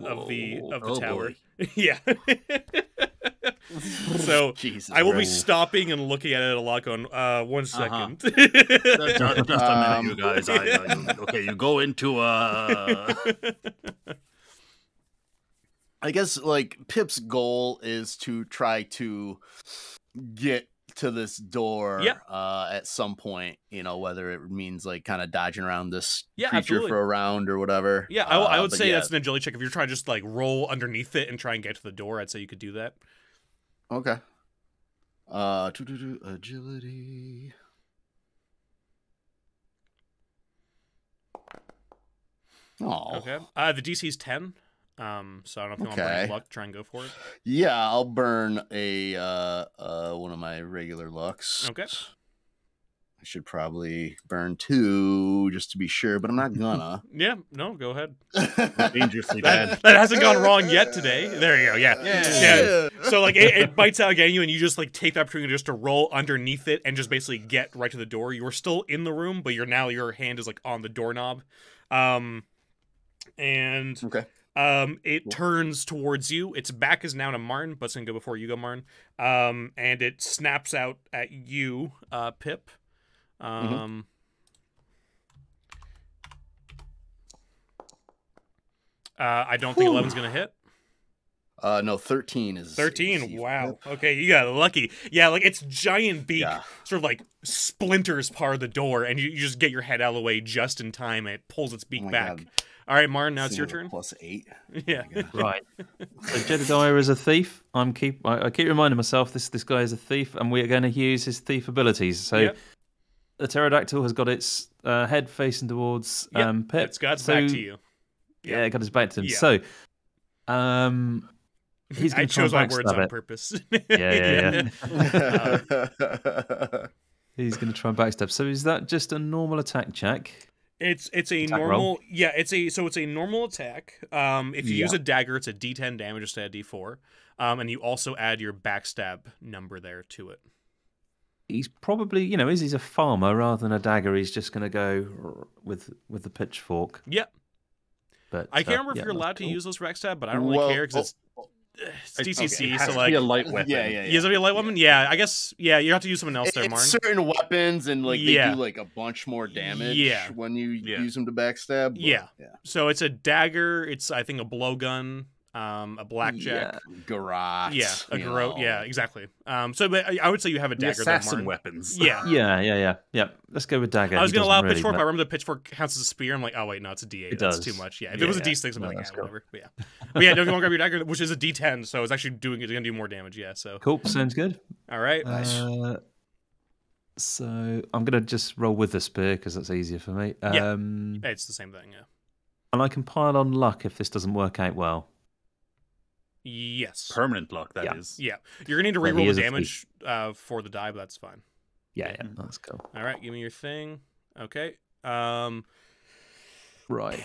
tower. Yeah. So Jesus I will be Christ. stopping and looking at it a lot, going, 1 second. Just a minute, you guys. Okay, you go into I guess like Pip's goal is to try to get to this door at some point, you know, whether it means like kind of dodging around this creature absolutely. for a round or whatever. Yeah, I would say that's an agility check. If you're trying to just like roll underneath it and try and get to the door, I'd say you could do that. Okay. Agility. Oh. Okay. The DC's 10. So I don't know if you want to burn your luck, try and go for it. Yeah, I'll burn a one of my regular lucks. Okay. I should probably burn 2 just to be sure, but I'm not gonna. Yeah, no, go ahead. Dangerously bad. That hasn't gone wrong yet today. There you go. Yeah. So like it bites out again you, and you just like take the opportunity just to roll underneath it and just basically get right to the door. You were still in the room, but your hand is like on the doorknob. And Okay. It turns towards you. Its back is now to Martin, but it's gonna go before you go, Martin. And it snaps out at you, Pip. I don't think 11's gonna hit. No, 13 is 13. Wow. Okay, you got lucky. Yeah, like its giant beak sort of like splinters part of the door, and you just get your head out of the way just in time. And it pulls its beak back. God. All right, Martin, now it's your turn. +8. Yeah. Right. So Jedediah is a thief. I keep reminding myself this guy is a thief, and we are going to use his thief abilities. So the pterodactyl has got its head facing towards Pip. It's got its back to you. Yeah, it got its back to him. Yeah. So He's I going to try chose and my words backstab on it. purpose. Yeah. He's going to try and backstab. So is that just a normal attack check? It's a Attack normal roll? it's a normal attack. If you use a dagger, it's a D10 damage instead of D4. And you also add your backstab number there to it. He's probably, as he's a farmer rather than a dagger, he's just going to go with the pitchfork. Yep. But I can't remember if you're allowed to use those for backstab, but I don't really care because it's DCC. It has so to like, be a light weapon. Yeah. you have to be a light weapon. Yeah, I guess. Yeah, you have to use something else there, It's Martin. certain weapons, and like they Yeah. do like a bunch more damage Yeah. when you Yeah. use them to backstab. but, Yeah. So it's a dagger. It's I think a blowgun, a blackjack. garrote. Yeah, a you garrote. know. Yeah, exactly. So but I would say you have a The dagger there, assassin Martin. weapons. Yeah. Yeah. Let's go with dagger. I was He gonna allow doesn't really pitchfork, but I matter. remember the pitchfork counts as a spear. I'm like, oh wait, no, it's a D8. It That's does. too much. Yeah, if Yeah, it was a yeah. D6, I'm No, like, that's yeah, cool. whatever. But yeah, don't you want to grab your dagger, which is a D10, so it's actually gonna do more damage. Yeah, so Cool, sounds good. all right. So I'm going to just roll with the spear because that's easier for me. Yeah. It's the same thing. Yeah. And I can pile on luck if this doesn't work out well. Yes. Permanent luck, that is. Yeah. You're gonna need to Well, he reroll is the a damage for the die, but that's fine. Yeah, that's cool. All right, give me your thing. Okay. Right.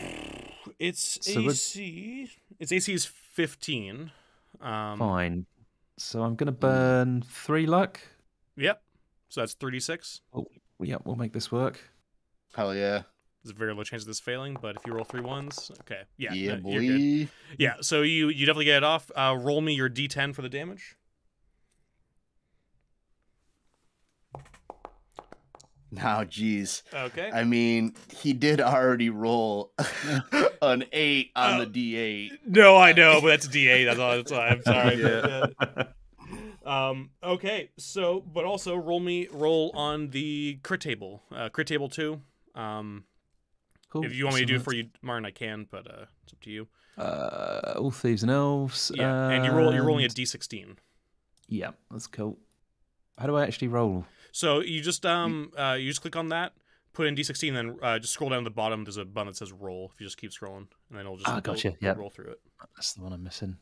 It's So we're- AC. Its AC is 15. Fine. So I'm going to burn 3 luck. Yep. So that's 36. Oh, yeah, we'll make this work. Hell yeah. There's a very low chance of this failing, but if you roll 3 1s, okay. Yeah. Yeah, no, you're good. boy. Yeah. So you definitely get it off. Roll me your D10 for the damage. Now, geez. Okay. I mean, he did already roll an 8 on the D8. No, I know, but that's a D8. That's all. I'm sorry. Yeah. Okay. So, but also roll on the crit table. Crit table 2. Cool. If you want me to So do it for you, Martin, I can, but it's up to you. all thieves and elves. Yeah, and you're rolling a D16. Yeah, that's cool. How do I actually roll? So you just click on that, put in D16, then just scroll down to the bottom. There's a button that says roll. If you just keep scrolling, and then it'll just gotcha. it'll Yep. roll through it. That's the one I'm missing.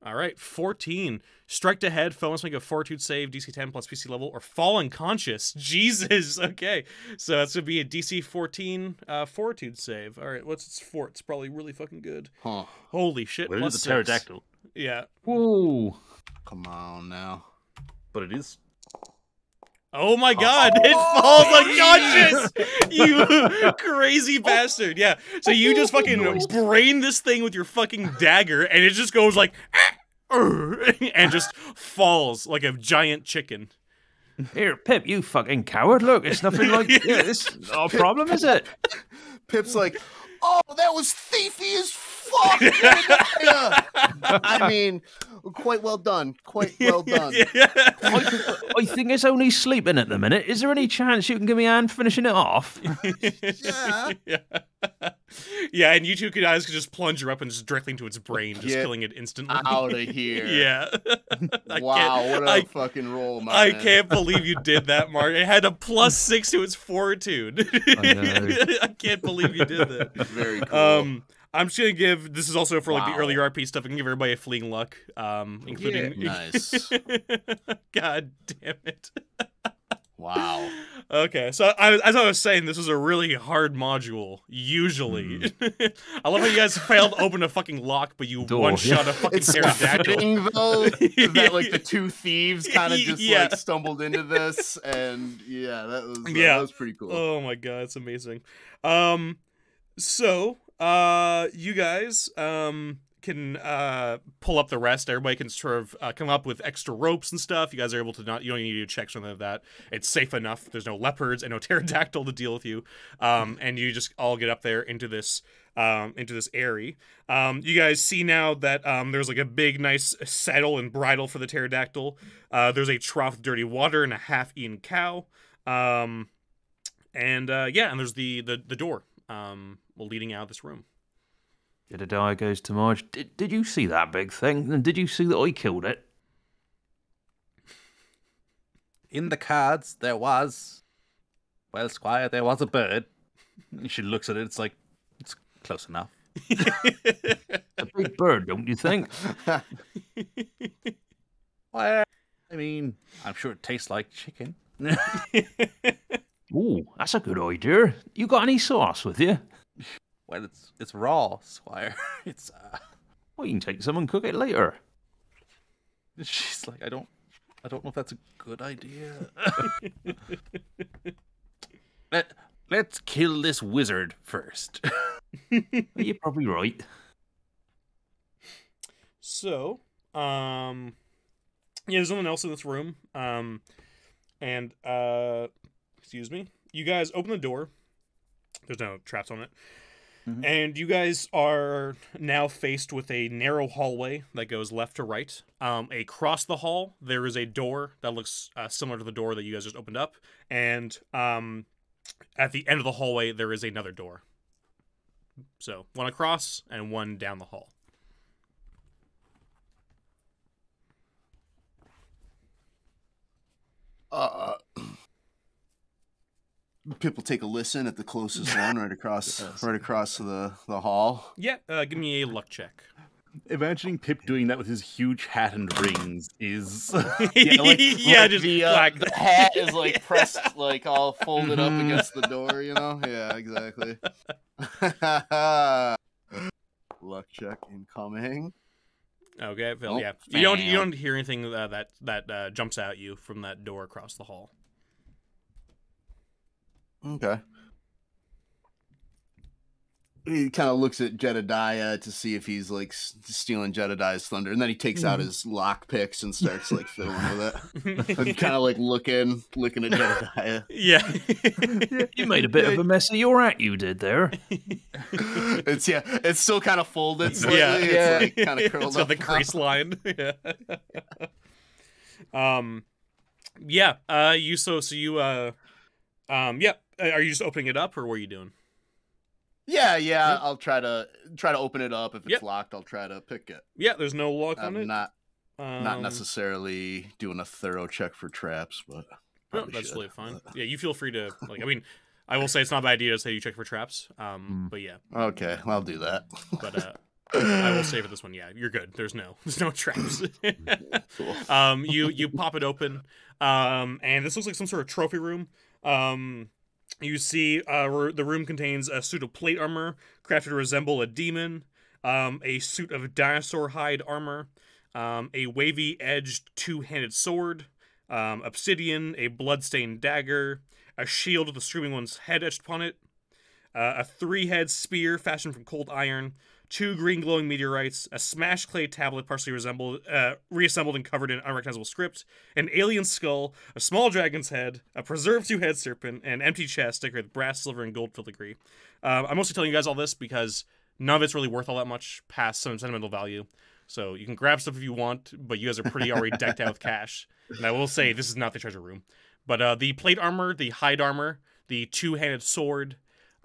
All right, 14. Strike to head. Foe must make a fortitude save, DC 10 plus PC level, or fall unconscious. Jesus. Okay, so that's gonna be a DC 14 fortitude save. All right, what's its fort? It's probably really fucking good. Huh. Holy shit! Well, it plus is a 6. pterodactyl, Yeah. Whoa. Come on now. but it is. Oh my god, it falls unconscious! You crazy bastard. Yeah. So you just fucking brain this thing with your fucking dagger, and it just goes like, and just falls like a giant chicken. Here, Pip, you fucking coward. Look, it's nothing like this. No problem, is it? Pip's like, oh, that was thiefy as fuck. I mean, quite well done. Quite well done. I think it's only sleeping at the minute. Is there any chance you can give me a hand finishing it off? Yeah. Yeah, and you two guys could just plunge your weapons directly into its brain, just Get killing it instantly. Out of here. Yeah. Wow, what a I fucking roll, man. I can't believe you did that, Mark. It had a +6 to its fortitude. I know. I can't believe you did that. Very cool. I'm just gonna give. This is also for like the Wow. early RP stuff. I can give everybody a fleeing luck, including. Nice. God damn it. Wow. Okay, so as I was saying, this was a really hard module. Usually, I love how you guys failed to open a fucking lock, but you Door, one shot yeah. a fucking It's pterodactyl. fitting though that like the two thieves kind of just Yeah. like stumbled into this, and yeah, that was pretty cool. Oh my god, it's amazing. So you guys can pull up the rest. Everybody can sort of come up with extra ropes and stuff. You guys are able to you don't need to do checks or anything like that. It's safe enough. There's no leopards and no pterodactyl to deal with you. And you just all get up there into this area. You guys see now that there's like a big nice saddle and bridle for the pterodactyl. There's a trough of dirty water and a half-eaten cow. And there's the door leading out of this room. Jedediah goes to Marge. Did you see that big thing? And did you see that I killed it? In the cards, there was. Well, Squire, there was a bird. She looks at it. It's like, it's close enough. A big bird, don't you think? Well, I mean, I'm sure it tastes like chicken. Ooh, that's a good idea. You got any sauce with you? Well, it's raw, Squire. It's Well, you can take some and cook it later. She's like, I don't know if that's a good idea. Let's kill this wizard first. You're probably right. So, yeah, there's no one else in this room. Excuse me. You guys open the door. There's no traps on it. Mm-hmm. And you guys are now faced with a narrow hallway that goes left to right. Across the hall, there is a door that looks similar to the door that you guys just opened up. And at the end of the hallway, there is another door. So, one across and one down the hall. People take a listen at the closest one right across the hall. Yeah, give me a luck check. Imagining Pip doing that with his huge hat and rings is Just like the hat is like pressed, like all folded up against the door, you know? Yeah, exactly. Luck check incoming. Okay, Phil. Oh, Yeah, you don't hear anything that jumps at you from that door across the hall. Okay. He kind of looks at Jedediah to see if he's like stealing Jedediah's thunder, and then he takes out his lock picks and starts like fiddling with it, and kind of like looking at Jedediah. Yeah, You made a bit of a mess of your hat, you did there. It's still kind of folded slightly. Yeah. It's like kind of curled it's got up. the crease line. Yeah. Are you just opening it up, or what are you doing? Yeah. I'll try to open it up. If it's locked, I'll try to pick it. Yeah, there's no lock on it. Not necessarily doing a thorough check for traps, but no, that's totally fine. Yeah, you feel free to I will say it's not a bad idea to say you check for traps. But yeah. Okay, I'll do that. But I will say for this one, yeah, you're good. There's no traps. Cool. You pop it open, and this looks like some sort of trophy room. You see the room contains a suit of plate armor crafted to resemble a demon, a suit of dinosaur hide armor, a wavy-edged two-handed sword, obsidian, a blood-stained dagger, a shield with a screaming one's head etched upon it, a three-head spear fashioned from cold iron, 2 green glowing meteorites, a smashed clay tablet partially reassembled and covered in unrecognizable script, an alien skull, a small dragon's head, a preserved 2-head serpent, and an empty chest decorated with brass, silver, and gold filigree. I'm mostly telling you guys all this because none of it's really worth all that much past some sentimental value. So you can grab stuff if you want, but you guys are pretty already decked out with cash. And I will say, this is not the treasure room. But the plate armor, the hide armor, the 2-handed sword,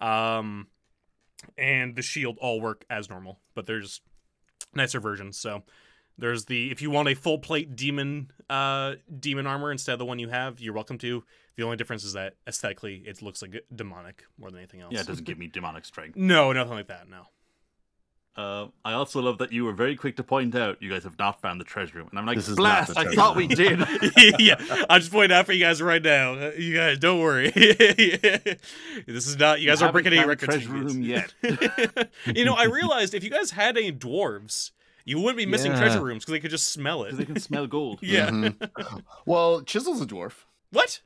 and the shield all work as normal, but there's nicer versions. So there's if you want a full plate demon armor instead of the one you have, you're welcome to. The only difference is that aesthetically it looks like demonic more than anything else. Yeah, it doesn't give me demonic strength. No, nothing like that. No. I also love that you were very quick to point out you guys have not found the treasure room. And I'm like, This is blast, not the I treasure thought room. we did. Yeah, I'll just point out for you guys right now. You guys, don't worry. This is not. You guys aren't breaking any records. Treasure room yet. I realized if you guys had any dwarves, you wouldn't be missing treasure rooms because they could just smell it. Because they can smell gold. Yeah. Mm-hmm. Well, Chisel's a dwarf. What?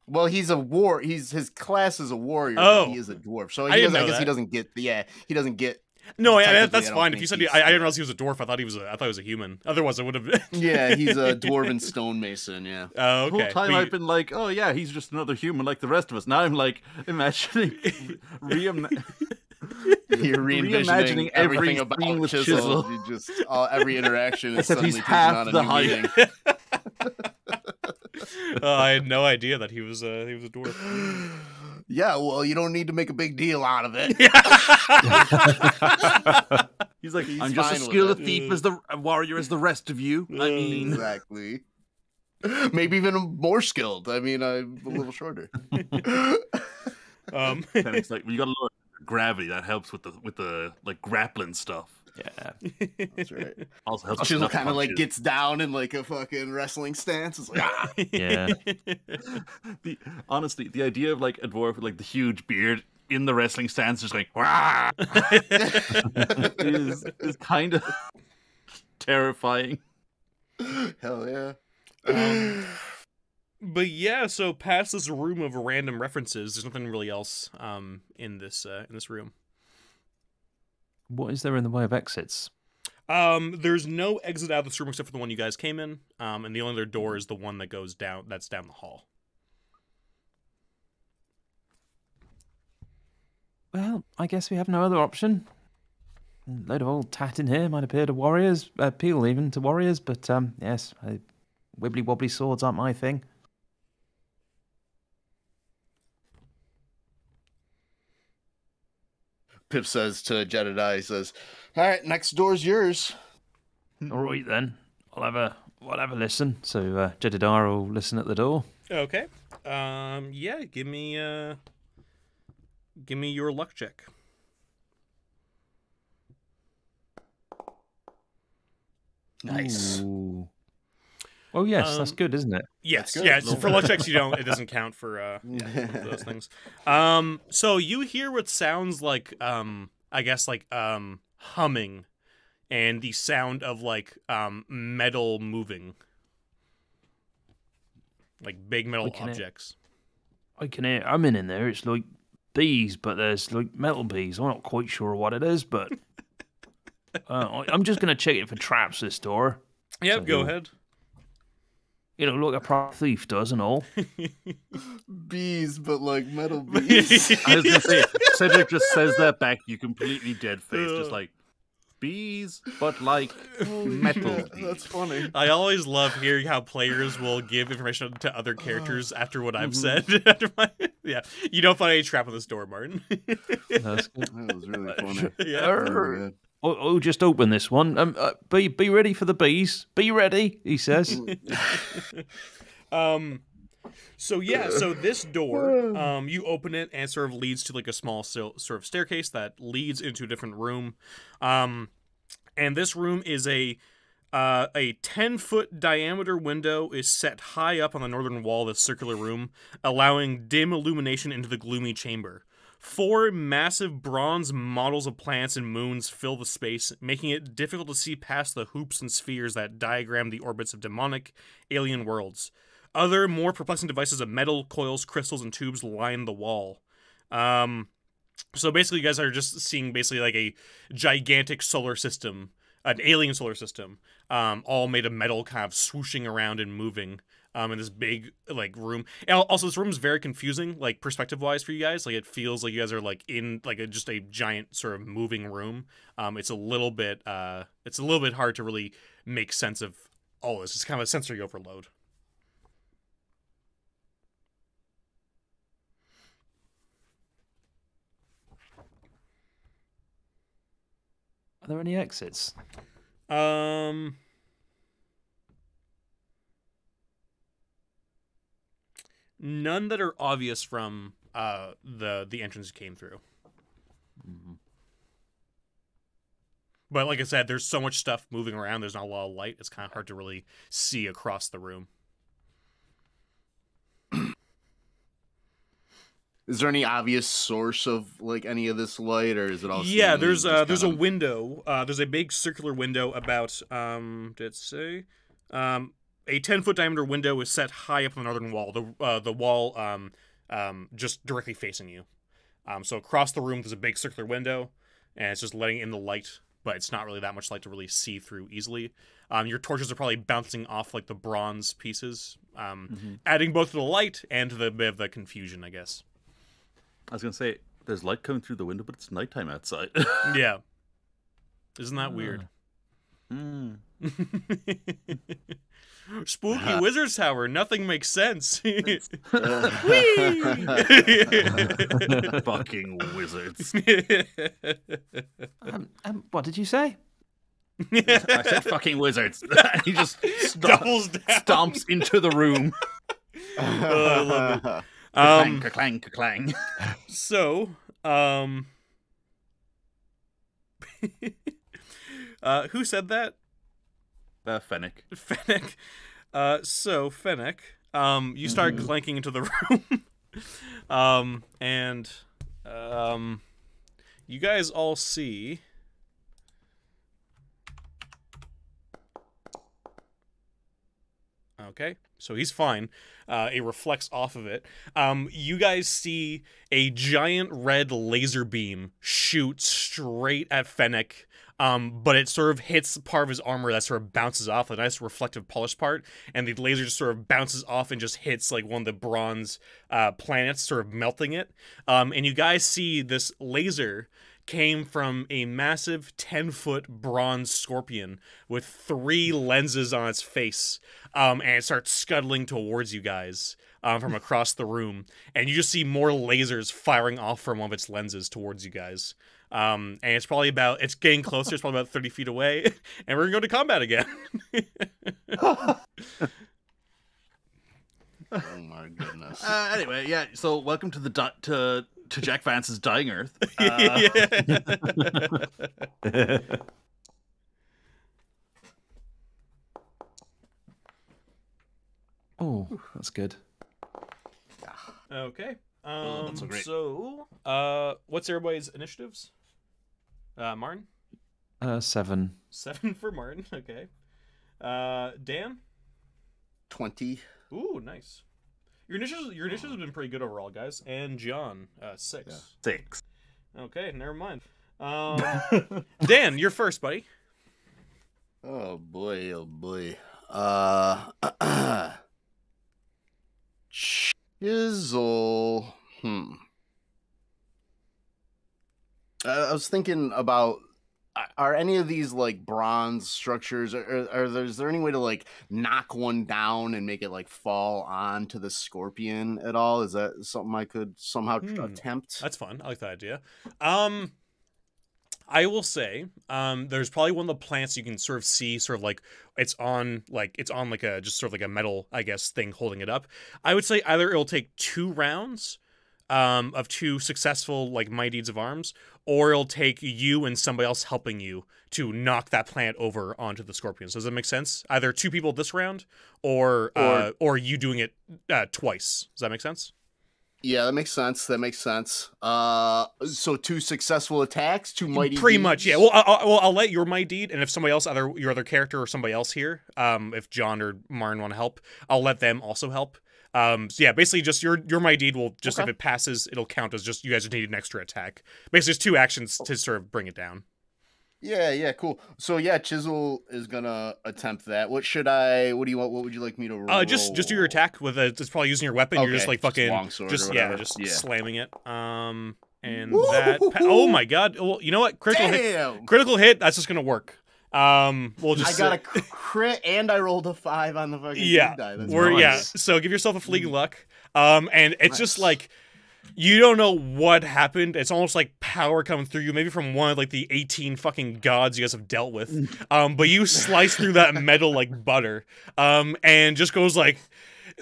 Well, he's his class is a warrior. Oh. But he is a dwarf, so I guess he doesn't get. He doesn't get. No, Technically, that's I don't fine. think If you said he's- I didn't realize he was a dwarf. I thought he was a human. Otherwise, I would have. Yeah, he's a dwarven stonemason. Yeah. Oh, The okay. whole time I've been like, oh yeah, he's just another human like the rest of us. Now I'm like imagining, You're reimagining everything every about scene with Chisel. Chisel. You just every interaction is Except suddenly he's taking half on a the new height. meaning. I had no idea that he was a dwarf. Yeah, well, you don't need to make a big deal out of it. He's like, He's I'm just fine as with skilled it. a thief as the warrior as the rest of you. I mean, Exactly. Maybe even more skilled. I mean, I'm a little shorter. and it's like, you gotta learn gravity that helps with the like grappling stuff. Yeah, That's right. Also helps. She with kind of like punches. gets down in like a fucking wrestling stance. It's like, ah! yeah. Honestly, the idea of like a dwarf with like the huge beard in the wrestling stance, just going "Wah!" is kind of terrifying. Hell yeah. But yeah, so past this room of random references, there's nothing really else in this room. What is there in the way of exits? There's no exit out of this room except for the one you guys came in, and the only other door is the one that goes down. That's down the hall. Well, I guess we have no other option. A load of old tat in here might appeal to warriors, even to warriors, but yes, wibbly wobbly swords aren't my thing. Pip says to Jedediah, he says, "All right, next door's yours." All right then, we'll have a listen. So Jedediah will listen at the door. Okay. Yeah. Give me your luck check. Nice. Ooh. Oh yes, that's good, isn't it? Yes, good. yeah. For luck checks, it doesn't count for those things. So you hear what sounds like I guess like humming, and the sound of like metal moving, like big metal objects. I can hear. I'm in there. It's like bees, but there's like metal bees. I'm not quite sure what it is, but I'm just gonna check it for traps. This door. Yep, So go ahead. You know, like a proper thief does and all. Bees, but like metal bees. I was gonna say, Cedric just says that back. You completely dead faced, just like bees, but like metal. Bees. That's funny. I always love hearing how players will give information to other characters after what I've said. Yeah, you don't find any trap on this door, Martin. That's good. That was really funny. Yeah. Oh, just open this one. Be ready for the bees. Be ready, he says. So this door, you open it and it sort of leads to like a small sort of staircase that leads into a different room. And this room is a 10-foot diameter window is set high up on the northern wall of this circular room, allowing dim illumination into the gloomy chamber. 4 massive bronze models of planets and moons fill the space, making it difficult to see past the hoops and spheres that diagram the orbits of demonic, alien worlds. Other, more perplexing devices of metal, coils, crystals, and tubes line the wall. So basically, you guys are just seeing basically like a gigantic solar system, an alien solar system, all made of metal, kind of swooshing around and moving. In this big like room. And also, this room is very confusing, like perspective wise for you guys. Like it feels like you guys are like in like just a giant sort of moving room. It's a little bit hard to really make sense of all this. It's kind of a sensory overload. Are there any exits? None that are obvious from the entrance you came through. Mm-hmm. But like I said, there's so much stuff moving around. There's not a lot of light. It's kind of hard to really see across the room. Is there any obvious source of like any of this light, or is it all? Yeah, there's a window. There's a big circular window about did it say a 10-foot diameter window is set high up on the northern wall. The wall just directly facing you. So across the room there's a big circular window, and it's just letting in the light, but it's not really that much light to really see through easily. Your torches are probably bouncing off like the bronze pieces, adding both to the light and to the bit of the confusion, I guess. I was gonna say there's light coming through the window, but it's nighttime outside. Yeah, isn't that weird? Spooky wizard's tower. Nothing makes sense. Fucking wizards. What did you say? I said fucking wizards. He just Doubles down. stomps into the room. I love it. Ka-clang, ka-clang, ka-clang. So, Who said that? Fennec. Fennec. So Fennec, you start clanking into the room, and you guys all see. Okay, so he's fine. It reflects off of it. You guys see a giant red laser beam shoot straight at Fennec. But it sort of hits part of his armor that sort of bounces off, a nice reflective polished part, and the laser just sort of bounces off and just hits like one of the bronze planets, sort of melting it. And you guys see this laser came from a massive 10-foot bronze scorpion with 3 lenses on its face, and it starts scuttling towards you guys from across the room, and you just see more lasers firing off from one of its lenses towards you guys. And it's getting closer. It's probably about 30 feet away, and we're gonna go to combat again. Oh my goodness. Anyway, yeah. So welcome to the to Jack Vance's Dying Earth. Oh, that's good. Okay. That's so great. So, what's everybody's initiatives? Martin? 7. 7 for Martin. Okay. Dan? 20. Ooh, nice. Your initiatives have been pretty good overall, guys. And John, 6. Yeah. 6. Okay, never mind. Dan, you're first, buddy. Oh boy, oh boy. Chisel. I was thinking about, are any of these like bronze structures, is there any way to like knock one down and make it like fall onto the scorpion at all? Is that something I could somehow attempt? That's fun. I like that idea. I will say, there's probably one of the plants you can sort of see, sort of like it's on like a just sort of like a metal, I guess, thing holding it up. I would say either it'll take 2 rounds of 2 successful like mighty deeds of arms, or it'll take you and somebody else helping you to knock that plant over onto the scorpions. Does that make sense? Either 2 people this round, or you doing it twice. Does that make sense? Yeah, that makes sense. So 2 successful attacks, 2 mighty Pretty deeds? much, yeah. Well, I'll let your mighty deed, and if somebody else, either your other character or somebody else here, if John or Martin want to help, I'll let them also help. So yeah, basically just your mighty deed will just, if it passes, it'll count as just you guys need an extra attack. Basically, just 2 actions to sort of bring it down. Yeah, cool. So yeah, Chisel is gonna attempt that. What do you want? What would you like me to roll? Just do your attack with it's probably using your weapon. Okay. You're just like fucking longsword or whatever. slamming it. And Woo! that oh my god. Well, you know what? Critical hit. That's just gonna work. We'll just I got a crit and I rolled a 5 on the fucking die. That's nice. nice. Yeah. So give yourself a fleeting luck. And it's just like, you don't know what happened. It's almost like power coming through you, maybe from one of like the 18 fucking gods you guys have dealt with. But you slice through that metal like butter. And just goes like,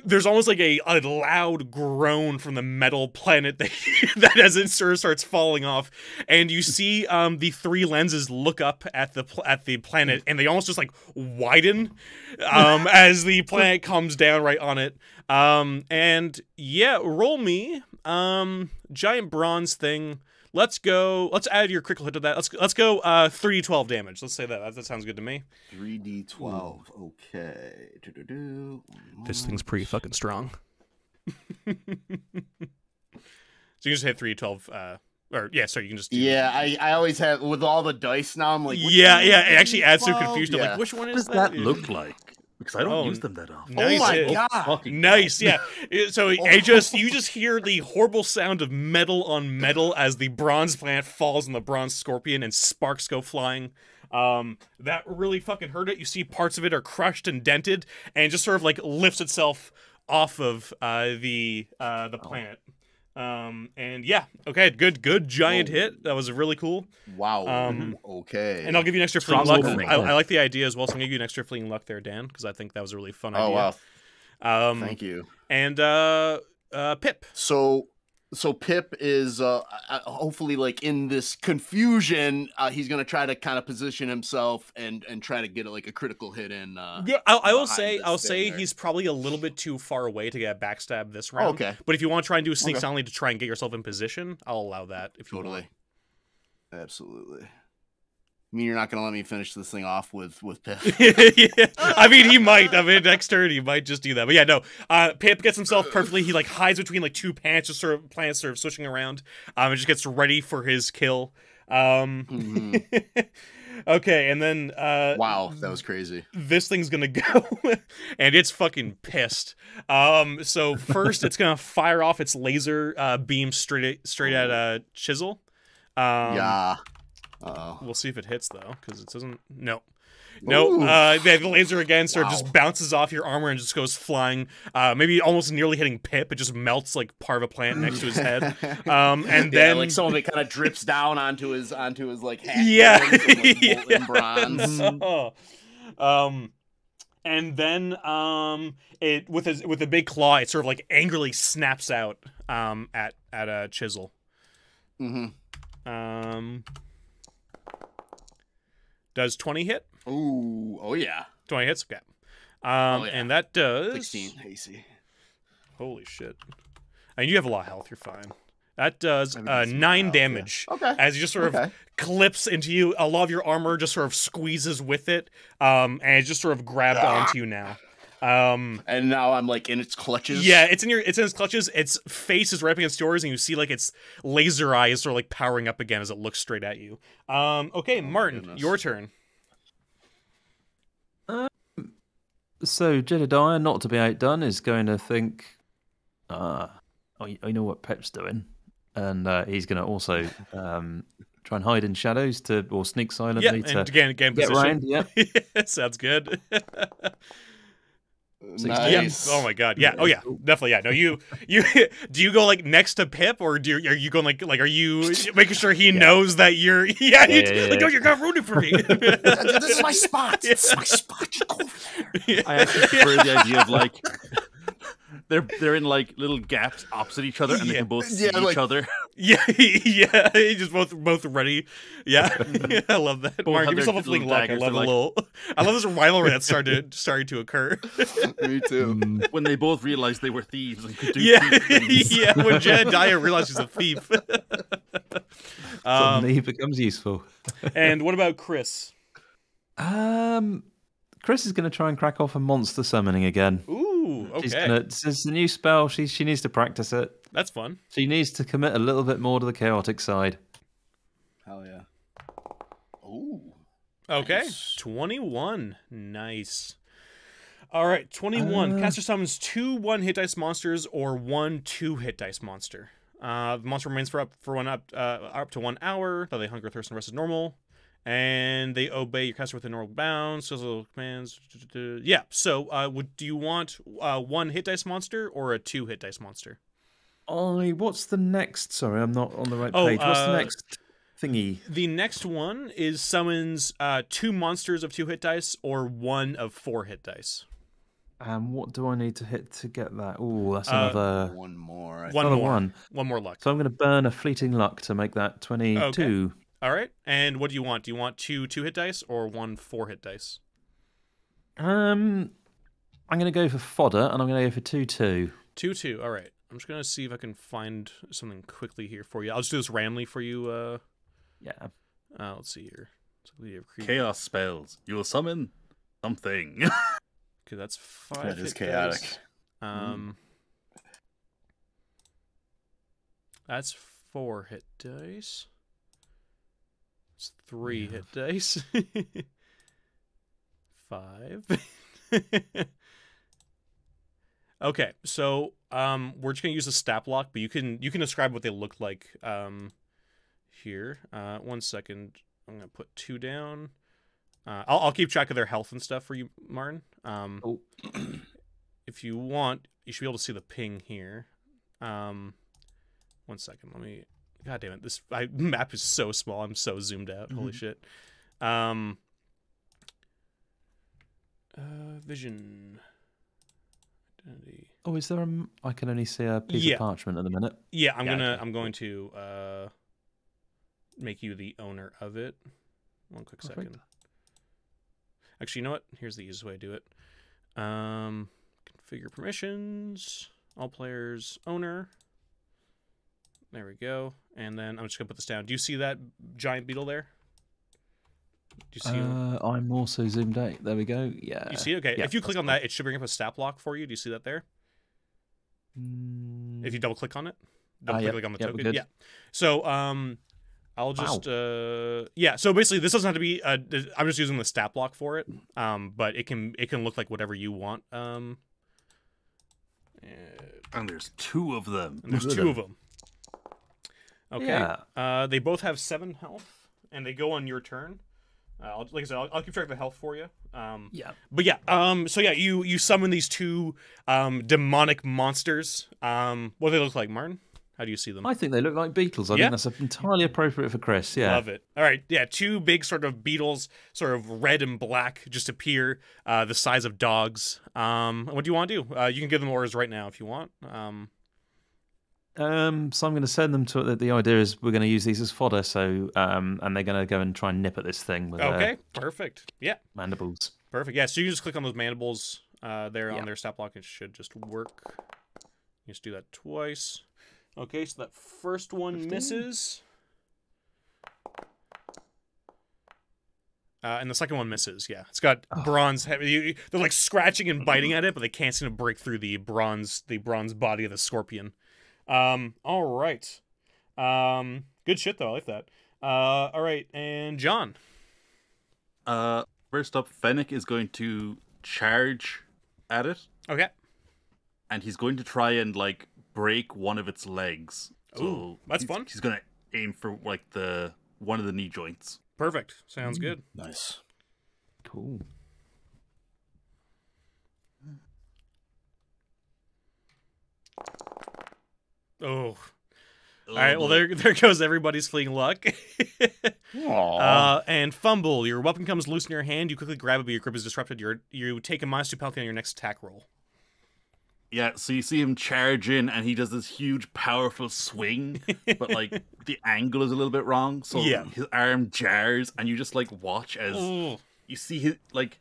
there's almost like a loud groan from the metal planet that as it sort of starts falling off, and you see the 3 lenses look up at the planet, and they almost just like widen as the planet comes down right on it. And yeah, roll me giant bronze thing. Let's add your critical hit to that. Let's go 3d12 damage. Let's say that. That sounds good to me. 3d12. Okay. This thing's pretty fucking strong. So you just hit 3d12 you can just I always have with all the dice now. I'm like, it actually adds some confusion. Yeah. Like, which one What is does that look like? Because I don't use them that often. Nice. Oh my god! Nice, yeah. So you just hear the horrible sound of metal on metal as the bronze plant falls on the bronze scorpion and sparks go flying. That really fucking hurt it. You see parts of it are crushed and dented, and it just sort of like lifts itself off of the planet. And yeah, okay, good giant hit. That was really cool. Wow. Okay. And I'll give you an extra fleeting luck. I like the idea as well, so I'm gonna give you an extra fleeting luck there, Dan, because I think that was a really fun idea. Oh wow. Thank you. And Pip. So So Pip is hopefully like in this confusion, he's gonna try to kind of position himself and try to get like a critical hit in. Yeah, I'll say there. he's probably a little bit too far away to get a backstab this round. Okay. But if you want to try and do a sneak silently to try and get yourself in position, I'll allow that if you want. Absolutely. I mean, you're not gonna let me finish this thing off with Pip. Yeah. I mean, he might. I mean, next turn he might just do that. But yeah, no. Pip gets himself perfectly. He like hides between like two plants, just sort of switching around. And just gets ready for his kill. Okay, and then wow, that was crazy. This thing's gonna go, and it's fucking pissed. So first, it's gonna fire off its laser beam straight at Chisel. Yeah. We'll see if it hits though, because it doesn't. No. The laser again sort of just bounces off your armor and just goes flying. Maybe almost nearly hitting Pip. It just melts like part of a plant next to his head. And then like some of it kind of drips down onto his like hat. Yeah, molten bronze. And then it with a big claw, it sort of like angrily snaps out at a Chisel. Does 20 hit? Ooh, oh yeah. 20 hits? Okay. And that does 16 AC. Holy shit. And you have a lot of health, you're fine. That does 9 damage. Yeah. Okay. As he just sort of clips into you. A lot of your armor just sort of squeezes with it. And it just sort of grabbed onto you now. And now I'm like in its clutches. Yeah, it's in its clutches. Its face is right up against yours, and you see like its laser eye is sort of like powering up again as it looks straight at you. Okay, Martin, your turn. So Jedediah, not to be outdone, is going to think, I know what Pip's doing, and he's going to also try and hide in shadows or sneak silently to get position. Around. Yeah, sounds good. Nice. Yeah. Oh my god. Yeah. Oh yeah. Definitely. Yeah. No. You. Do you go like next to Pip, or are you going like are you making sure he knows that you're? Yeah. Like, no, you're not rooting for me. This is my spot. This is my spot. You go over there. I actually prefer the idea of like they're in like little gaps opposite each other, and they can both see each other. Yeah. Yeah. Just both ready. Yeah. I love that. Mark, give yourself a fling luck. I love I love this rivalry that's starting to occur. Me too. When they both realized they were thieves and could do thief things. Yeah, when Jedediah realized he's a thief. Suddenly he becomes useful. And what about Chris? Chris is going to try and crack off a monster summoning again. Ooh, okay. It's a new spell. She needs to practice it. That's fun. She needs to commit a little bit more to the chaotic side. Hell yeah. Ooh. Okay. Nice. 21. Nice. All right, 21. Caster summons 2 1-hit dice monsters or 1 2-hit dice monster. The monster remains up to 1 hour. Though they hunger, thirst, and rest as normal. And they obey your caster within normal bounds. So little commands. Yeah. So, do you want 1 hit dice monster or a 2-hit dice monster? What's the next? Sorry, I'm not on the right page. What's the next thingy? The next one is summons 2 monsters of 2 hit dice or 1 of 4 hit dice. What do I need to hit to get that? Oh, that's another... One more. One more luck. So I'm going to burn a fleeting luck to make that 22. Okay. All right. And what do you want? Do you want 2 hit dice or 1 4-hit dice? I'm going to go for fodder, and I'm going to go for 2-2. 2-2. All right. I'm just going to see if I can find something quickly here for you. I'll just do this randomly for you. Yeah. Let's see here. Chaos spells. You will summon something. Okay, that's 5 That hit is chaotic. Dice. That's 4 hit dice. It's 3 hit dice. 5. Okay, so we're just gonna use a stat block, but you can describe what they look like here. 1 second. I'm gonna put 2 down. I'll keep track of their health and stuff for you, Martin. If you want, you should be able to see the ping here. 1 second. Let me. God damn it! This map is so small. I'm so zoomed out. Holy shit. Vision. Identity. Oh, is there a? I can only see a piece of parchment at the minute. Yeah, I'm going to make you the owner of it. One quick second. Actually, you know what? Here's the easiest way to do it. Configure permissions, all players, owner. There we go. And then I'm just gonna put this down. Do you see that giant beetle there? Do you see it? I'm also zoomed out. There we go. Yeah. You see it? Okay. Yeah, if you click on that, it should bring up a stat block for you. Do you see that there? If you double click on it, click on the token. Yeah. So I'll just yeah. So basically, this doesn't have to be. I'm just using the stat block for it. But it can look like whatever you want. And there's 2 of them. And there's 2 of them. Okay. Yeah. They both have 7 health, and they go on your turn. Like I said, I'll keep track of the health for you. Yeah. But yeah. So yeah, you summon these 2 demonic monsters. What do they look like, Martin? How do you see them? I think they look like beetles. I think that's entirely appropriate for Chris. Yeah. Love it. All right. Yeah. 2 big sort of beetles, sort of red and black, just appear, the size of dogs. What do you want to do? You can give them orders right now if you want. So I'm going to send them to. The idea is we're going to use these as fodder. So and they're going to go and try and nip at this thing with perfect. Yeah. Mandibles. Perfect. Yeah. So you can just click on those mandibles there on their stat block. It should just work. You just do that twice. Okay, so that first one misses. And the second one misses, yeah. It's got bronze heavy. They're like scratching and biting at it, but they can't seem to break through the bronze body of the scorpion. All right. Good shit, though. I like that. All right, and John. First up, Fennec is going to charge at it. Okay. And he's going to try and, like, break one of its legs. So ooh, that's fun. He's gonna aim for like one of the knee joints. Perfect. Sounds good. Nice. Cool. Oh. All right. Well, there goes everybody's fleeing luck. And fumble. Your weapon comes loose in your hand. You quickly grab it, but your grip is disrupted. You take a -2 penalty on your next attack roll. Yeah, so you see him charge in, and he does this huge, powerful swing, but, like, the angle is a little bit wrong, so his arm jars, and you just, like, watch as you see his, like,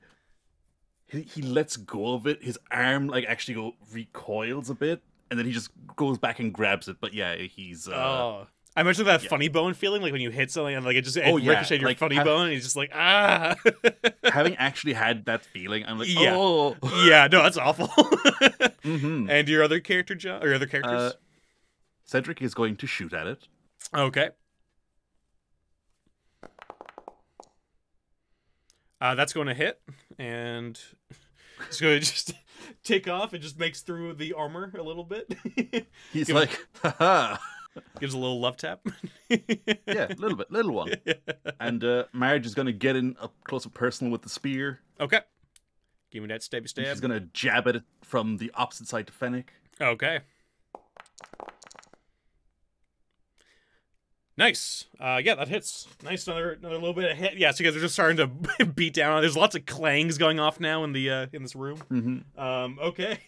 he lets go of it, his arm, like, actually recoils a bit, and then he just goes back and grabs it, but yeah, he's... I mentioned that funny bone feeling, like when you hit something and like it just ricocheted your funny bone, and he's just like, ah. Having actually had that feeling, I'm like, no, that's awful. And your other character, John, or your other characters? Cedric is going to shoot at it. Okay. That's going to hit, and it's going to just take off. It just makes through the armor a little bit. He's like, haha. Gives a little love tap. Yeah, a little bit, little one. And Marge is going to get in up close and personal with the spear. Okay. Give me that stabby stab. She's going to jab at it from the opposite side to Fennec. Okay. Nice. Yeah, that hits. Nice, another little bit of hit. Yeah, so you guys are just starting to beat down. There's lots of clangs going off now in the in this room. Okay.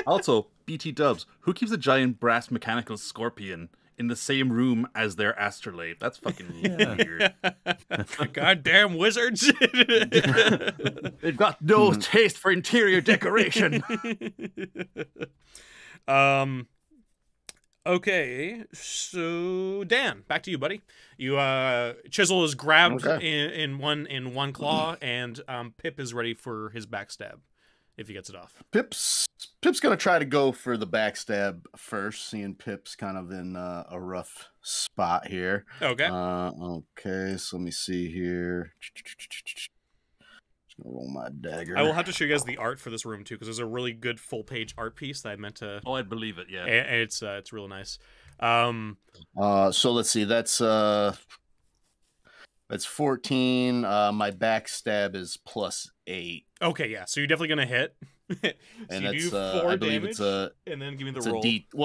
Also, BT dubs. Who keeps a giant brass mechanical scorpion in the same room as their astrolabe? That's fucking weird. Goddamn wizards. They've got no taste for interior decoration. Okay, so Dan, back to you, buddy. You Chisel is grabbed in one claw, and Pip is ready for his backstab if he gets it off. Pip's gonna try to go for the backstab first, seeing Pip's kind of in a rough spot here. Okay. Okay, so let me see here. Just gonna roll my dagger. I will have to show you guys the art for this room too, because there's a really good full page art piece that I meant to. Oh, I'd believe it. Yeah, and it's real nice. So let's see. That's 14. My backstab is +8. Okay, yeah. So you're definitely gonna hit. So and you that's do 4 I believe damage, and then give me the roll.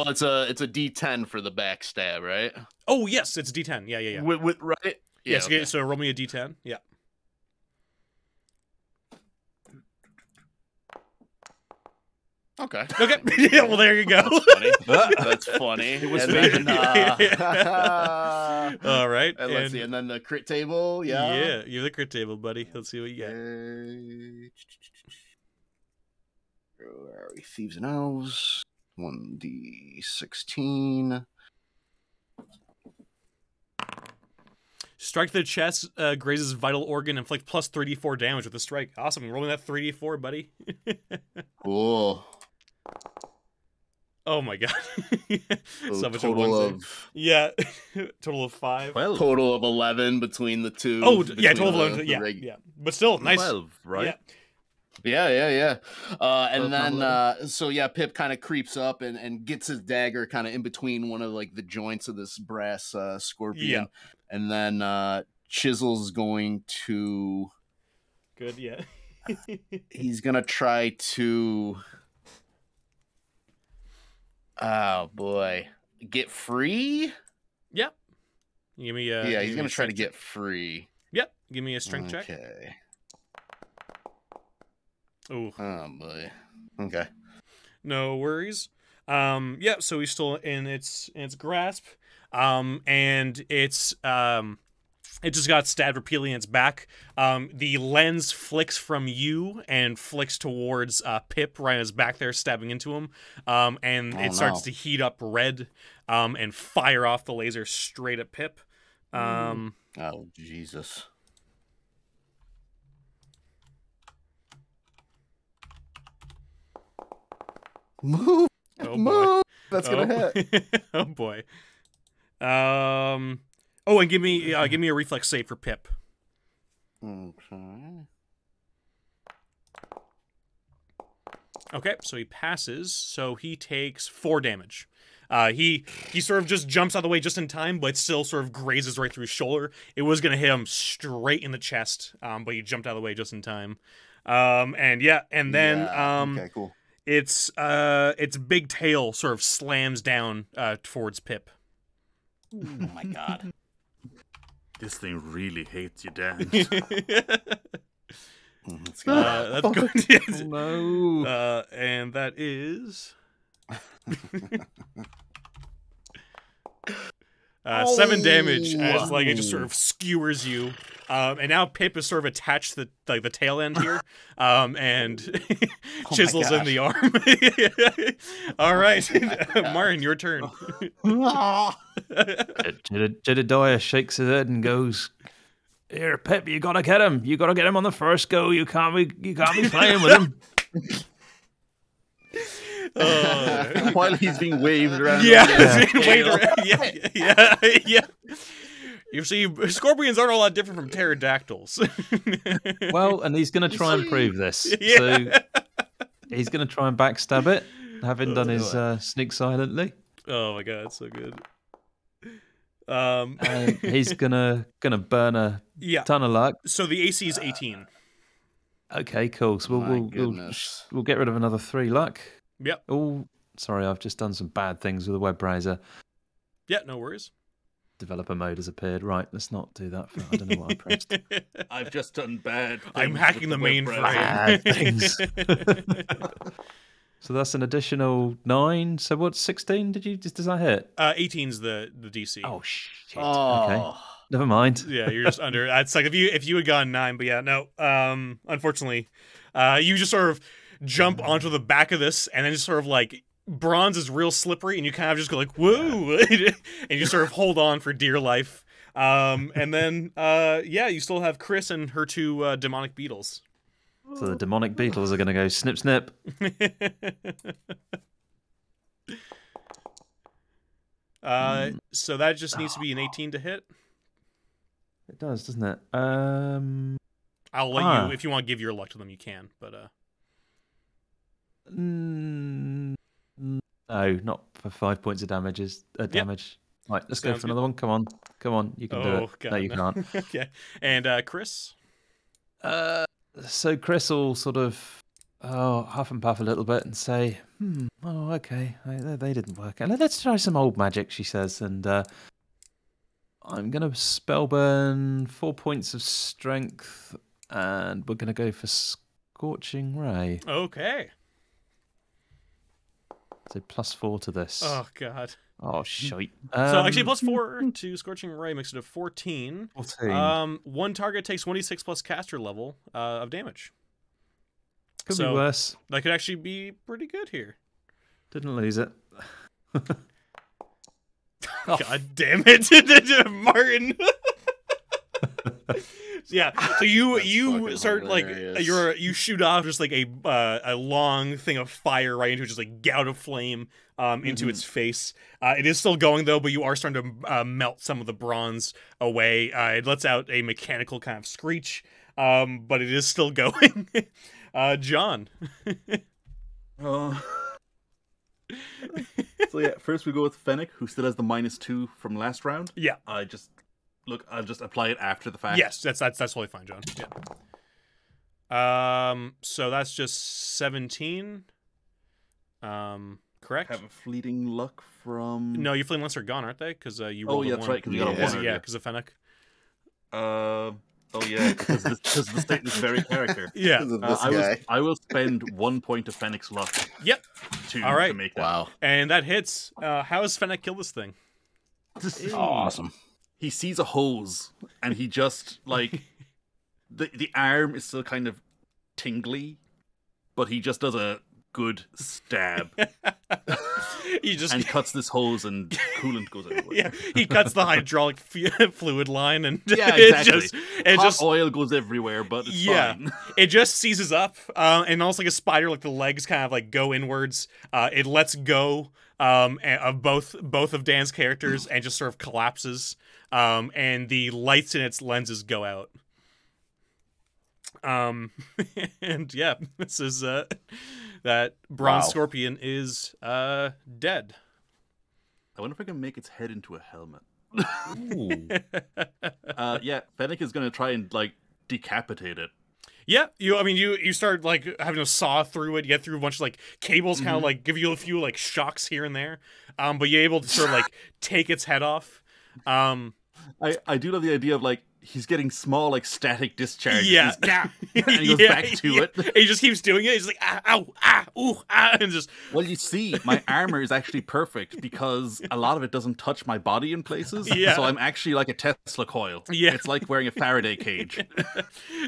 It's a D10 for the backstab, right? Oh yes, it's D10. Yeah. With right? Yeah. Okay. So roll me a D10. Yeah. Okay. Okay. Yeah, well, there you go. That's funny. It was And fake. All right. And let's see. And then the crit table. Yeah. Yeah, you're the crit table, buddy. Let's see what you get. Where are we? Thieves and Elves. 1d16. Strike the chest, grazes vital organ, inflict plus 3d4 damage with the strike. Awesome. You're rolling that 3d4, buddy. Cool. Oh my god. So much total of yeah. Total of 5. 12. Total of 11 between the two. Oh yeah, total of the 11. Yeah, reg- yeah. But still, nice. 12, right? Yeah. Yeah. And Twelve, then, so yeah, Pip kind of creeps up and gets his dagger kind of in between one of like the joints of this brass scorpion. Yeah. And then Chisel's going to. Good, yeah. He's gonna try to. Oh boy, get free. Yep. Give me Yeah, he's give me gonna a try to strength get free. Yep. Give me a strength check. Okay. Oh. Oh boy. Okay. No worries. Yeah, so he's still in its grasp. And it's it just got stabbed repeatedly in its back. The lens flicks from you and flicks towards Pip right as back there, stabbing into him. And it starts to heat up red and fire off the laser straight at Pip. Oh Jesus. Move. Oh Move. boy. That's gonna hit. Oh boy. Oh, and give me a reflex save for Pip. Okay. Okay, so he passes. So he takes 4 damage. He sort of just jumps out of the way just in time, but still sort of grazes right through his shoulder. It was gonna hit him straight in the chest, but he jumped out of the way just in time. And then okay, cool. its big tail sort of slams down towards Pip. Oh my god. This thing really hates you, Dan. That's good. Oh, no. And that is 7 damage as like it just sort of skewers you. And now Pip is sort of attached to the tail end here, and chisels in the arm. All right, Martin, your turn. Jedediah shakes his head and goes, "Here, Pip, you gotta get him. You gotta get him on the first go. You can't be playing with him." While he's being waved around. Yeah. You see, scorpions aren't a lot different from pterodactyls. Well, and he's going to try and prove this. Yeah. So he's going to try and backstab it, having done his sneak silently. Oh my god, that's so good. And he's gonna burn a ton of luck. So the AC is 18. Okay, cool. So we'll get rid of another 3 luck. Yep. Oh, sorry, I've just done some bad things with the web browser. Yeah, no worries. Developer mode has appeared. Right, let's not do that. I don't know what I pressed. I've just done bad things. I'm hacking the mainframe. Bad things. So that's an additional 9. So what's 16? Does that hit? 18's the DC. Oh shit. Oh. Okay. Never mind. Yeah, you're just under. It's like if you had gone 9, but yeah, no. Unfortunately, you just sort of jump onto the back of this, and then just sort of like bronze is real slippery, and you kind of just go like whoa, and you sort of hold on for dear life. And then you still have Chris and her 2 demonic beetles. So the demonic beetles are going to go snip, snip. So that just needs to be an 18 to hit. It does, doesn't it? I'll let you, if you want to give your luck to them, you can. But no, not for 5 points of damage. Damage. Right, let's go for another one. Come on, you can do it. God, no, you can't. Okay, and Chris. So Chris will sort of huff and puff a little bit and say, "Oh, okay, they didn't work. And let's try some old magic," she says, and I'm gonna spell burn 4 points of strength, and we're gonna go for Scorching Ray. Okay. So +4 to this. Oh god. Oh shite. So actually +4 to Scorching Ray makes it a 14. 14. One target takes 1d6 plus caster level of damage. Could be worse. That could actually be pretty good here. Didn't lose it. God damn it, Martin. Yeah, so you start hilarious. you shoot off just like a long thing of fire right into it, just like gout of flame into its face. It is still going though, but you are starting to melt some of the bronze away. It lets out a mechanical kind of screech, but it is still going. John. So yeah, first we go with Fennec, who still has the -2 from last round. Yeah. I'll just apply it after the fact. Yes, that's totally fine, John. Yeah. So that's just 17. Correct? Have a fleeting luck from. No, your fleeting lucks are gone, aren't they? Because you Oh rolled yeah, a that's 1. right. Because you got a 1. Yeah, because of Fennec. Oh yeah, because this very character. Yeah. I will spend 1 point of Fennec's luck. Yep. To make that. Wow. And that hits. How does Fennec kill this thing? Awesome. He sees a hose and he just like the arm is still kind of tingly, but he just does a good stab. He just and cuts this hose and coolant goes everywhere. Yeah, he cuts the hydraulic fluid line and yeah, exactly. it just oil goes everywhere, but it's fine. It just seizes up, and almost like a spider, like the legs kind of like go inwards. It lets go of both of Dan's characters and just sort of collapses. And the lights in its lenses go out. And yeah, this is that bronze scorpion is dead. I wonder if I can make its head into a helmet. Yeah, Fennec is gonna try and like decapitate it. Yeah, you start like having to saw through it, get through a bunch of like cables, kind of like give you a few like shocks here and there, but you're able to sort of like take its head off. I do love the idea of like he's getting small like static discharges. Yeah, and he goes back to it. And he just keeps doing it. He's like ow, ooh, and just. Well, you see, my armor is actually perfect because a lot of it doesn't touch my body in places. Yeah. So I'm actually like a Tesla coil. Yeah. It's like wearing a Faraday cage.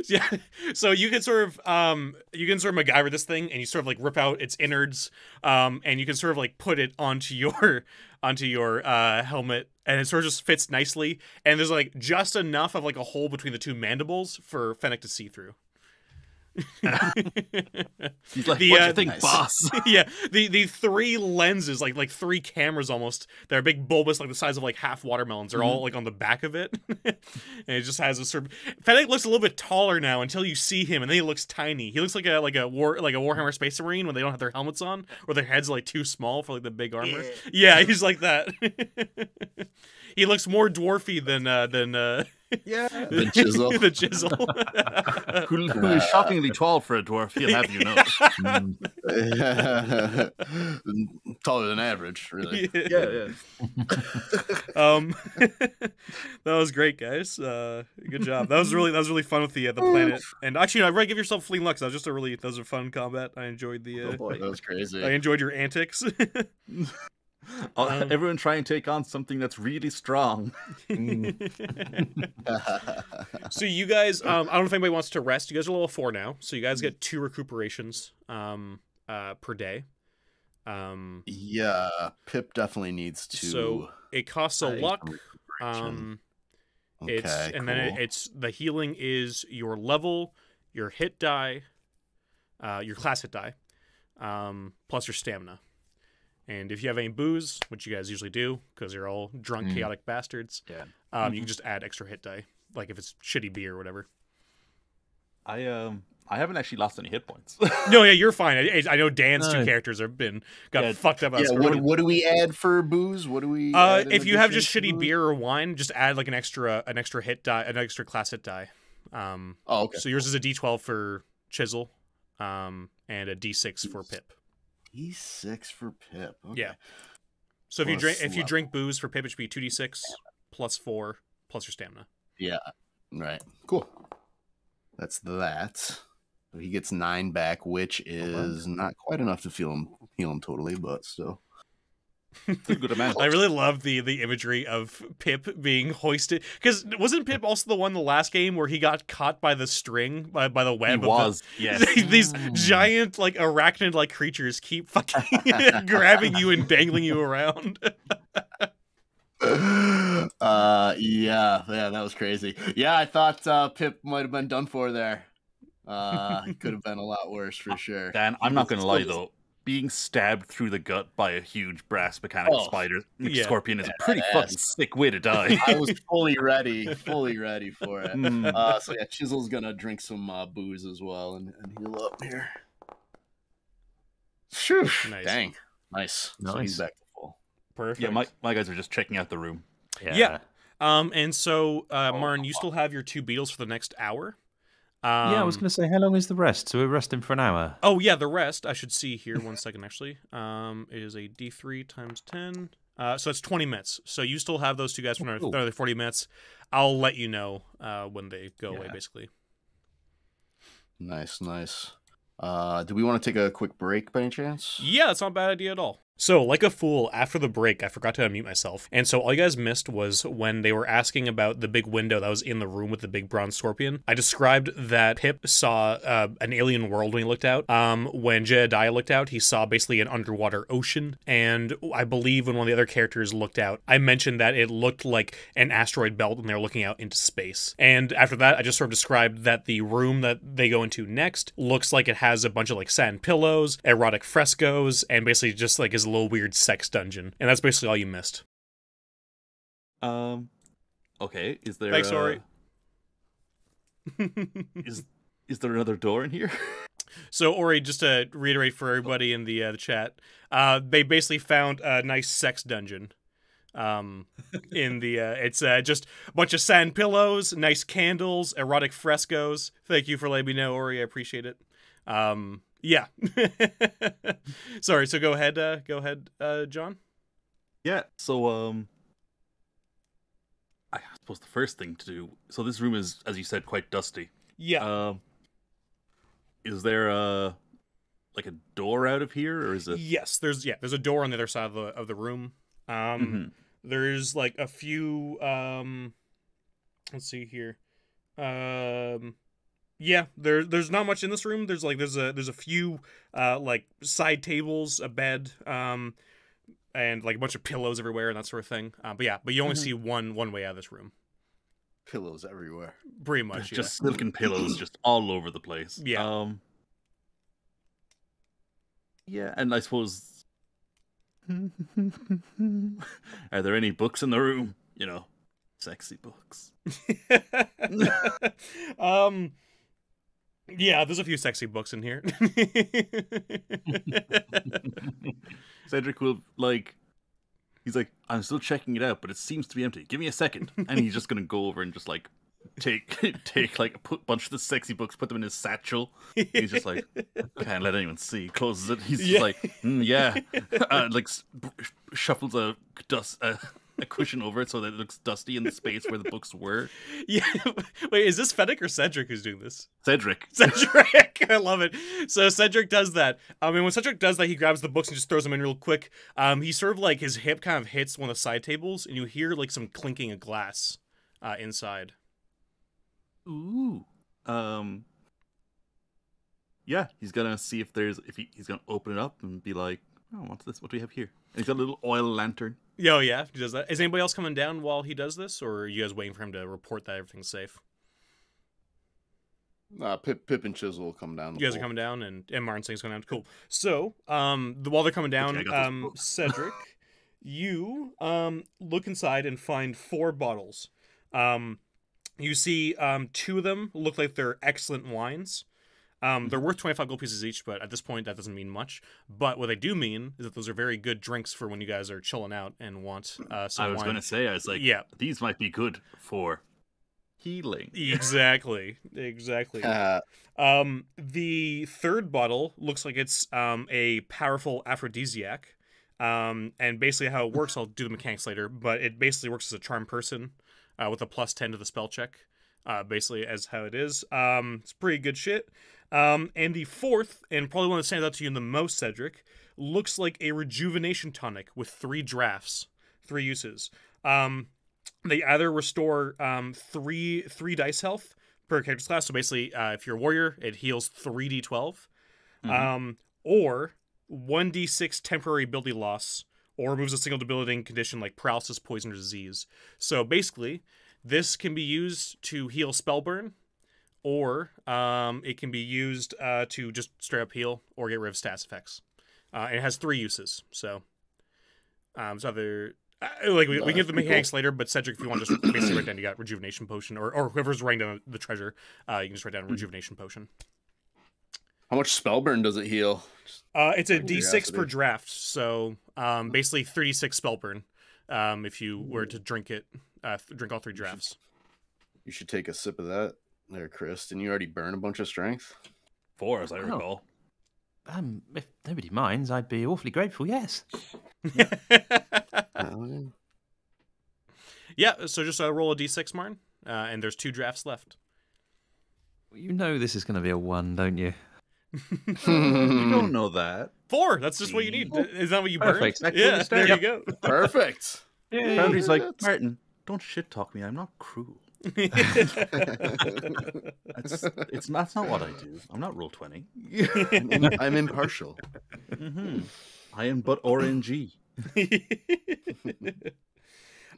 Yeah. So you can sort of MacGyver this thing, and you sort of like rip out its innards, and you can sort of like put it onto your helmet, and it sort of just fits nicely, and there's like just enough of like a hole between the two mandibles for Fennec to see through. He's like, what do you think, nice. boss? Yeah, the 3 lenses, like 3 cameras almost, they're big bulbous, like the size of like half watermelons, are all like on the back of it. And it just has a sort of Fennec looks a little bit taller now until you see him, and then he looks tiny. He looks like a Warhammer Space Marine when they don't have their helmets on, or their heads are like too small for like the big armor. Yeah, he's like that. He looks more dwarfy than The chisel. the chisel. who is shockingly tall for a dwarf, he'll have you know. Taller than average, really. Yeah. That was great, guys. Good job. That was really fun with the planet. And actually, I'd really give yourself fleeing luck. That was a fun combat. I enjoyed Oh boy, that was crazy. I enjoyed your antics. Everyone try and take on something that's really strong. So you guys, I don't know if anybody wants to rest. You guys are level 4 now, so you guys get 2 recuperations per day. Yeah, Pip definitely needs to. So it costs a luck. Okay, It's the healing is your level, your hit die, your class hit die, plus your stamina. And if you have any booze, which you guys usually do, because you're all drunk, chaotic bastards, you can just add extra hit die, like if it's shitty beer or whatever. I haven't actually lost any hit points. No, yeah, you're fine. I know Dan's 2 characters have got fucked up. Yeah, what do we add for booze? What do we? If you have just shitty beer or wine, just add like an extra hit die, an extra class hit die. Okay. So yours is a D12 for Chisel, and a D6 for Pip. D6 for Pip. Okay. Yeah. So if you drink booze for Pip, it should be 2d6 plus 4 plus your stamina. Yeah. Right. Cool. That's that. So he gets 9 back, which is not quite enough to heal him totally, but still. It's a good amount. I really love the imagery of Pip being hoisted, because wasn't Pip also the one in the last game where he got caught by the string, by the web? He was, yes. These giant like arachnid like creatures keep fucking grabbing you and dangling you around. Yeah, that was crazy. Yeah, I thought Pip might have been done for there. He could have been a lot worse for sure. Dan, I'm not gonna lie though. Being stabbed through the gut by a huge brass mechanical scorpion is a pretty fucking sick way to die. I was fully ready for it. So yeah, Chisel's gonna drink some booze as well and heal up here. Whew. Nice. Dang, nice. So he's back to full. Perfect. Yeah, my guys are just checking out the room. Yeah. And so, Marn, you still have your 2 beetles for the next hour. Yeah, I was going to say, how long is the rest? So we're resting for an hour. Oh, yeah, the rest, I should see here 1 second, actually, is a D3 times 10. So it's 20 minutes. So you still have those 2 guys for another 40 minutes. I'll let you know when they go away, basically. Nice. Do we want to take a quick break by any chance? Yeah, that's not a bad idea at all. So, like a fool, after the break, I forgot to unmute myself. And so all you guys missed was when they were asking about the big window that was in the room with the big bronze scorpion. I described that Pip saw an alien world when he looked out. When Jedediah looked out, he saw basically an underwater ocean. And I believe when one of the other characters looked out, I mentioned that it looked like an asteroid belt when they were looking out into space. And after that, I just sort of described that the room that they go into next looks like it has a bunch of like satin pillows, erotic frescoes, and basically just like is a little weird sex dungeon. And that's basically all you missed. Okay, is there Thanks, Ori. is there another door in here? So Ori, just to reiterate for everybody in the chat, they basically found a nice sex dungeon. In the it's just a bunch of sand pillows, nice candles, erotic frescoes. Thank you for letting me know, Ori. I appreciate it. Yeah. Sorry, so go ahead, John. Yeah, so I suppose the first thing to do, so this room is, as you said, quite dusty. Yeah. Is there like a door out of here, or is it? Yes, there's a door on the other side of the room. There's like a few let's see here. Yeah, there's not much in this room. There's a few like side tables, a bed, and like a bunch of pillows everywhere and that sort of thing. But you only see one way out of this room. Pillows everywhere. Pretty much, just silken pillows just all over the place. Yeah. Yeah, and I suppose are there any books in the room? You know, sexy books. Yeah, there's a few sexy books in here. Cedric will he's like, I'm still checking it out, but it seems to be empty. Give me a second. And he's just gonna go over and just like take like a bunch of the sexy books, put them in his satchel. He's just like, can't let anyone see. Closes it. He's just like, shuffles a cushion over it so that it looks dusty in the space where the books were. Yeah. Wait, is this Fennec or Cedric who's doing this? Cedric. I love it. So Cedric does that. And when Cedric does that, he grabs the books and just throws them in real quick. He sort of like his hip kind of hits one of the side tables, and you hear like some clinking of glass inside. Ooh. Yeah, he's gonna see if he's gonna open it up and be like, oh, what's this? What do we have here? And he's got a little oil lantern. Oh, yeah, he does that. Is anybody else coming down while he does this, or are you guys waiting for him to report that everything's safe? Pip and Chisel will come down. You guys are coming down, and Martin Sing's coming down. Cool. So, while they're coming down, Cedric, you look inside and find 4 bottles. You see 2 of them look like they're excellent wines. They're worth 25 gold pieces each, but at this point, that doesn't mean much. But what they do mean is that those are very good drinks for when you guys are chilling out and want some wine. I was going to say, yeah, these might be good for healing. Exactly. The 3rd bottle looks like it's a powerful aphrodisiac. And basically how it works, I'll do the mechanics later, but it basically works as a charm person with a +10 to the spell check. basically as how it is. It's pretty good shit. And the fourth, and probably one that stands out to you the most, Cedric, looks like a rejuvenation tonic with 3 drafts, 3 uses. They either restore 3 dice health per character's class. So basically, if you're a warrior, it heals 3d12. Or 1d6 temporary ability loss, or removes a single debilitating condition like paralysis, poison, or disease. So basically, this can be used to heal spellburn, or it can be used to just straight up heal or get rid of status effects. And it has 3 uses. So, it's either we can get the mechanics later. But Cedric, if you want to just basically write down, you got rejuvenation potion, or whoever's writing down the treasure, you can just write down rejuvenation potion. How much spellburn does it heal? It's a d6 per draft, so basically 36 spellburn. If you were to drink it, drink all 3 drafts. You should take a sip of that, there, Chris. Didn't you already burn a bunch of strength? 4, as I recall. If nobody minds, I'd be awfully grateful. Yes. Yeah. So just roll a d6, Martin, and there's 2 drafts left. You know this is going to be a 1, don't you? You don't know that. 4. That's just what you need. Is that what you burned? Perfect. Yeah. There you go. Perfect. Foundry's like, Martin, don't shit talk me. I'm not cruel. That's not what I do. I'm not Roll20. I'm impartial. I am but RNG.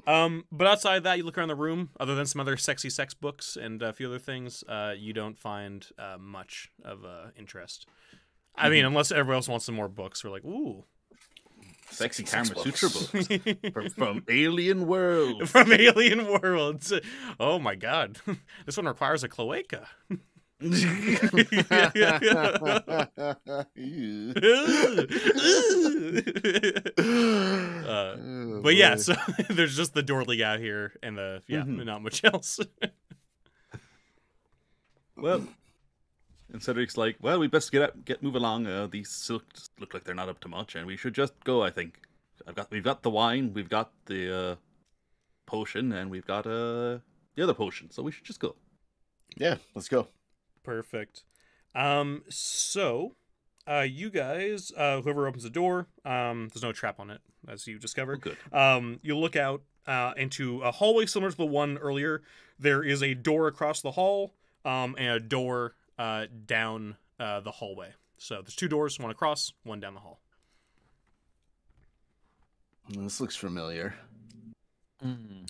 But outside of that, you look around the room. Other than some other sexy sex books and a few other things, you don't find much of interest. I mean, unless everybody else wants some more books. We're like, ooh, sexy Kama Sutra books from Alien World. From Alien Worlds. Oh my god, this one requires a cloaca. But yeah, so there's just the door league out here, and not much else. Well, and Cedric's like, well, we best move along. These silks look like they're not up to much, and we should just go. I think we've got the wine, we've got the potion, and we've got the other potion, so we should just go. Yeah, let's go. Perfect. So, you guys, whoever opens the door, there's no trap on it, as you discovered. Good. You look out into a hallway similar to the one earlier. There is a door across the hall, and a door down the hallway. So there's 2 doors, one across, one down the hall. This looks familiar.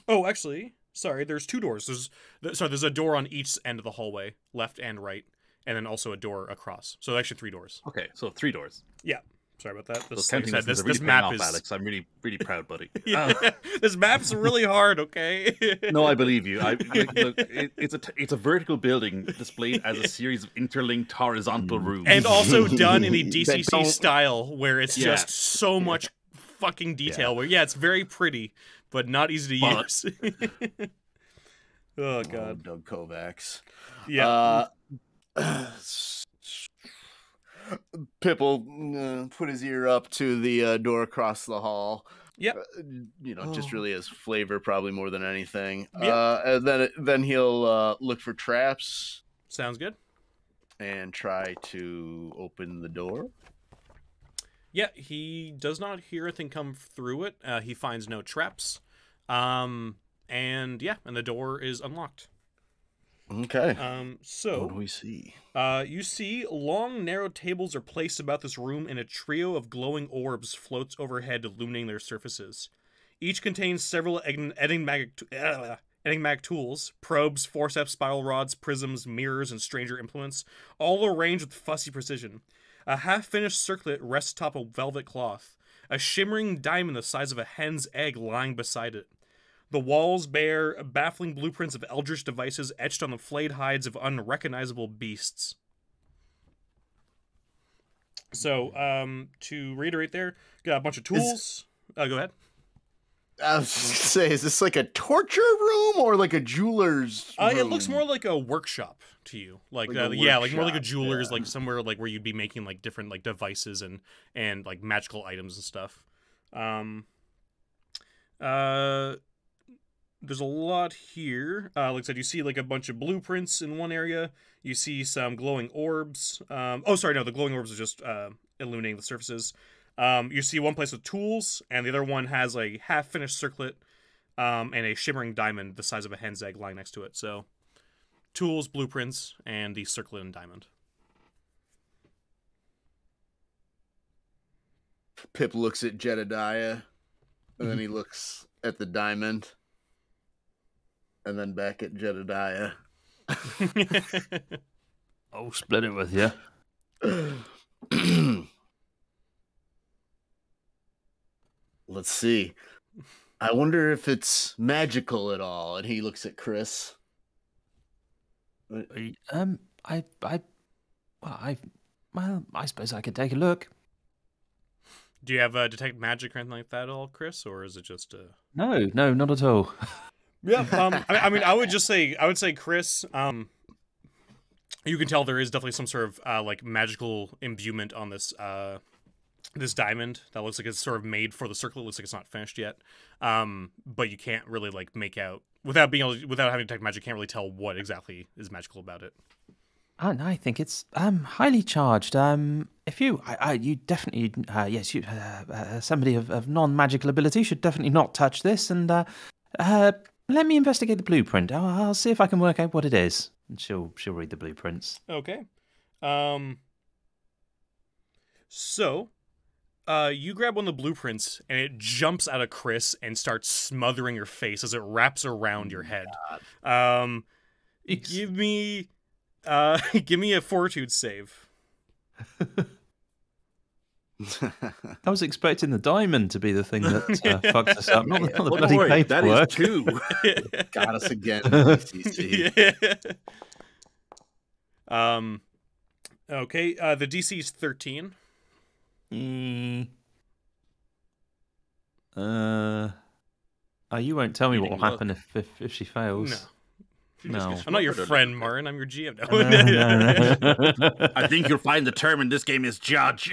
Oh, actually, sorry, there's 2 doors. There's a door on each end of the hallway, left and right, and then also a door across. So actually 3 doors. Okay, so 3 doors. Yeah. Sorry about that. This map is Alex. I'm really, really proud, buddy. This map's really hard. Okay. No, I believe you. Look, it's a vertical building displayed as a series of interlinked horizontal rooms, and also done in the DCC style, where it's just so much fucking detail. Where it's very pretty, but not easy to use. Oh god, Doug Kovacs. Yeah. Pip will put his ear up to the door across the hall. Yep. Just really as flavor, probably more than anything. Yep. And then he'll look for traps. Sounds good. And try to open the door. Yeah, he does not hear anything come through it. He finds no traps. And the door is unlocked. Okay. So what do we see? You see long, narrow tables are placed about this room, and a trio of glowing orbs floats overhead, illuminating their surfaces. Each contains several enigmatic tools: probes, forceps, spiral rods, prisms, mirrors, and stranger implements, all arranged with fussy precision. A half-finished circlet rests atop a velvet cloth, a shimmering diamond the size of a hen's egg lying beside it. The walls bear baffling blueprints of eldritch devices etched on the flayed hides of unrecognizable beasts. So, to reiterate there, got a bunch of tools. Go ahead. I was just gonna say, is this like a torture room or like a jeweler's room? It looks more like a workshop to you. Like more like a jeweler's, like somewhere like where you'd be making like different like devices and like magical items and stuff. there's a lot here. Like I said, you see like a bunch of blueprints in one area. You see some glowing orbs. Oh, sorry, no, the glowing orbs are just illuminating the surfaces. You see one place with tools, and the other one has a half-finished circlet and a shimmering diamond the size of a hen's egg lying next to it. So, tools, blueprints, and the circlet and diamond. Pip looks at Jedediah, and then he looks at the diamond, and then back at Jedediah. I'll split it with you. Let's see. I wonder if it's magical at all. And he looks at Chris. I suppose I could take a look. Do you have detect magic or anything like that at all, Chris, or is it just No, not at all. Yeah. I mean, I would say, Chris. You can tell there is definitely some sort of like magical imbuement on this this diamond that looks like it's sort of made for the circle. It looks like it's not finished yet. But you can't really like make out without having to detect magic. Can't really tell what exactly is magical about it. And I think it's highly charged. If you definitely yes, you somebody of non-magical ability should definitely not touch this. And let me investigate the blueprint. I'll see if I can work out what it is. And she'll read the blueprints. Okay. So, you grab one of the blueprints and it jumps out of Chris and starts smothering your face as it wraps around your head. Give me a fortitude save. I was expecting the diamond to be the thing that fucked us up, not the Well, bloody that paperwork. is 2. Got us again. DCC. Yeah. Okay. The DC is 13. You won't tell me what will Look. happen if she fails. No. I'm not your friend, Martin. I'm your GM now. No. I think you'll find the term in this game is judge.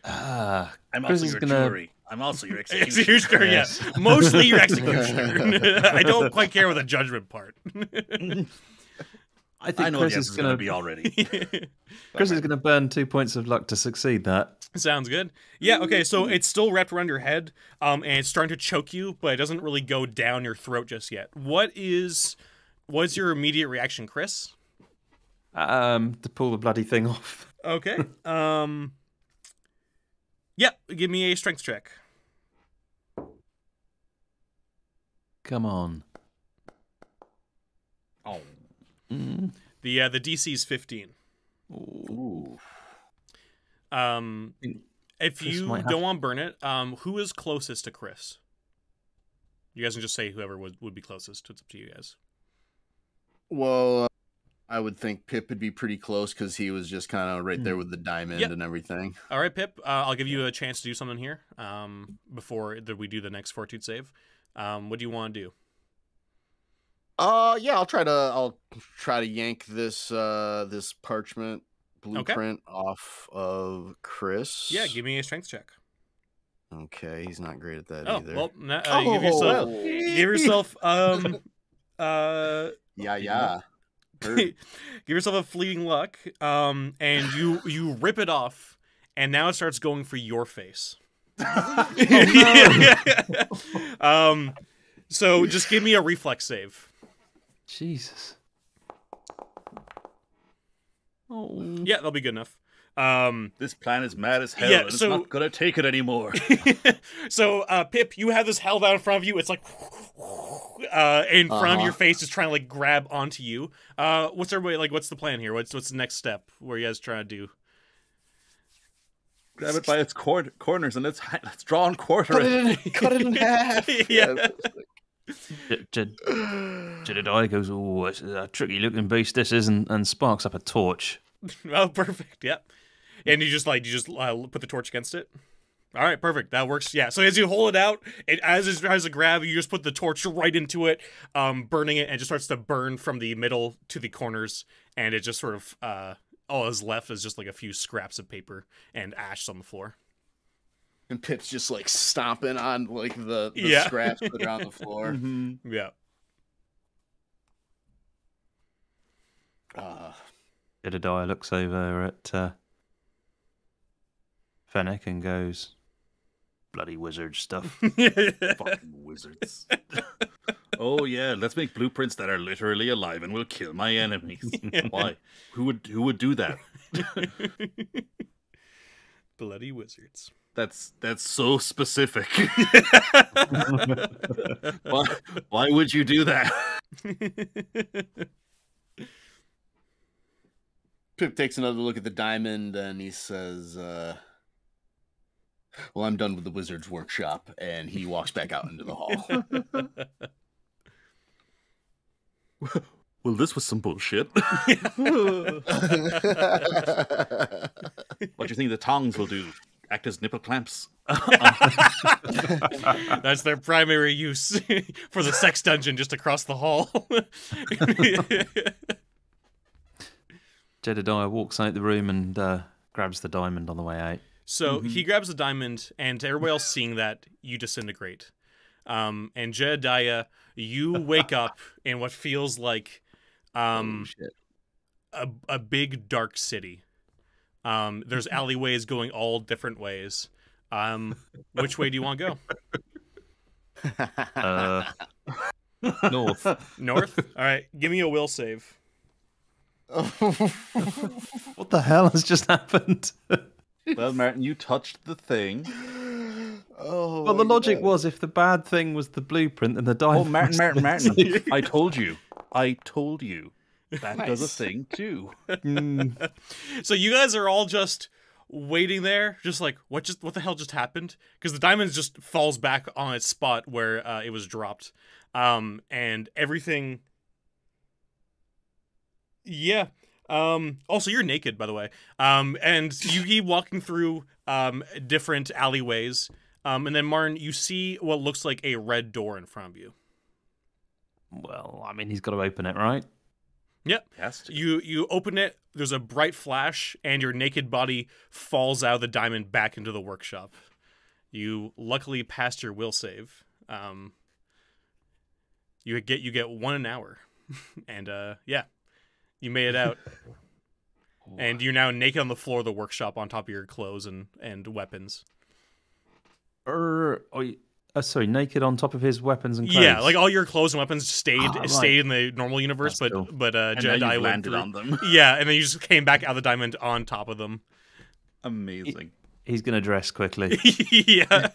I'm Chris also is your gonna- jury. I'm also your executioner. Executioner, Yes. yeah. Mostly your executioner. I don't quite care with the judgment part. I think I know Chris the is answer's going going to be already. Chris is going to burn 2 points of luck to succeed that. Sounds good. Yeah, okay, so it's still wrapped around your head, and it's starting to choke you, but it doesn't really go down your throat just yet. What's your immediate reaction, Chris? To pull the bloody thing off. Okay. Yeah, give me a strength check. Come on. Oh. Mm. The DC is 15. Ooh. If Chris you might have- don't want to burn it, who is closest to Chris? You guys can just say whoever would be closest. It's up to you guys. Well, I would think Pip would be pretty close because he was just kind of right there with the diamond Yep. and everything. All right, Pip. I'll give you a chance to do something here before we do the next fortitude save. What do you want to do? Yeah, I'll try to yank this this parchment blueprint off of Chris. Yeah, give me a strength check. Okay, he's not great at that Oh, either. well, give yourself Yeah. give yourself a fleeting luck, and you rip it off, and now it starts going for your face. So just give me a reflex save. Jesus. Oh. Yeah, that'll be good enough. This plan is mad as hell, Yeah, and it's so- not going to take it anymore. So, Pip, you have this held out in front of you. It's like in front of your face, just trying to like grab onto you. What's everybody like? What's the plan here? What's the next step? What are you guys trying to do? Grab it by its corners and let's draw and quarter it. Cut it in half. Yeah. Jedediah goes, oh, it's a tricky looking beast this is, and sparks up a torch. Oh, perfect. Yep. And you just put the torch against it. All right, perfect. That works. Yeah. So as you hold it out, as it tries to grab, you just put the torch right into it, burning it, and it just starts to burn from the middle to the corners, and it just sort of all is left is just like a few scraps of paper and ash on the floor. And Pip's just like stomping on like the scraps that are on the floor. Mm-hmm. Yeah. Jedediah looks over at Fennec and goes, "Bloody wizard stuff." Fucking wizards. Oh yeah, let's make blueprints that are literally alive and will kill my enemies. Why? Who would do that? Bloody wizards. That's so specific. Why would you do that? Pip takes another look at the diamond and he says, "Well, I'm done with the wizard's workshop," and he walks back out into the hall. Well, this was some bullshit. What do you think the tongs will do? Act as nipple clamps? That's their primary use for the sex dungeon just across the hall. Jedediah walks out the room and grabs the diamond on the way out. So he grabs the diamond, and to everybody else seeing that, you disintegrate. And Jedediah, you wake up in what feels like a big dark city. There's alleyways going all different ways. Which way do you want to go? North. North? All right, give me a will save. What the hell has just happened? Well, Martin, you touched the thing. Oh, well, the logic was if the bad thing was the blueprint and the diamond. Oh, Martin. I told you. That does a thing too. So you guys are all just waiting there, just like what the hell just happened? Because the diamond just falls back on its spot where it was dropped, and everything. Yeah. Also, you're naked, by the way. And you keep walking through different alleyways. And then, Martin, you see what looks like a red door in front of you. Well, I mean, he's got to open it, right? Yep. Has to. You open it, there's a bright flash, and your naked body falls out of the diamond back into the workshop. You luckily passed your will save. You get 1 an hour. And, yeah. You made it out. And you're now naked on the floor of the workshop on top of your clothes and weapons. Sorry, naked on top of his weapons and clothes? Yeah, like all your clothes and weapons stayed in the normal universe, That's but Jedediah landed on them. Yeah, and then you just came back out of the diamond on top of them. Amazing. He's going to dress quickly. Yeah.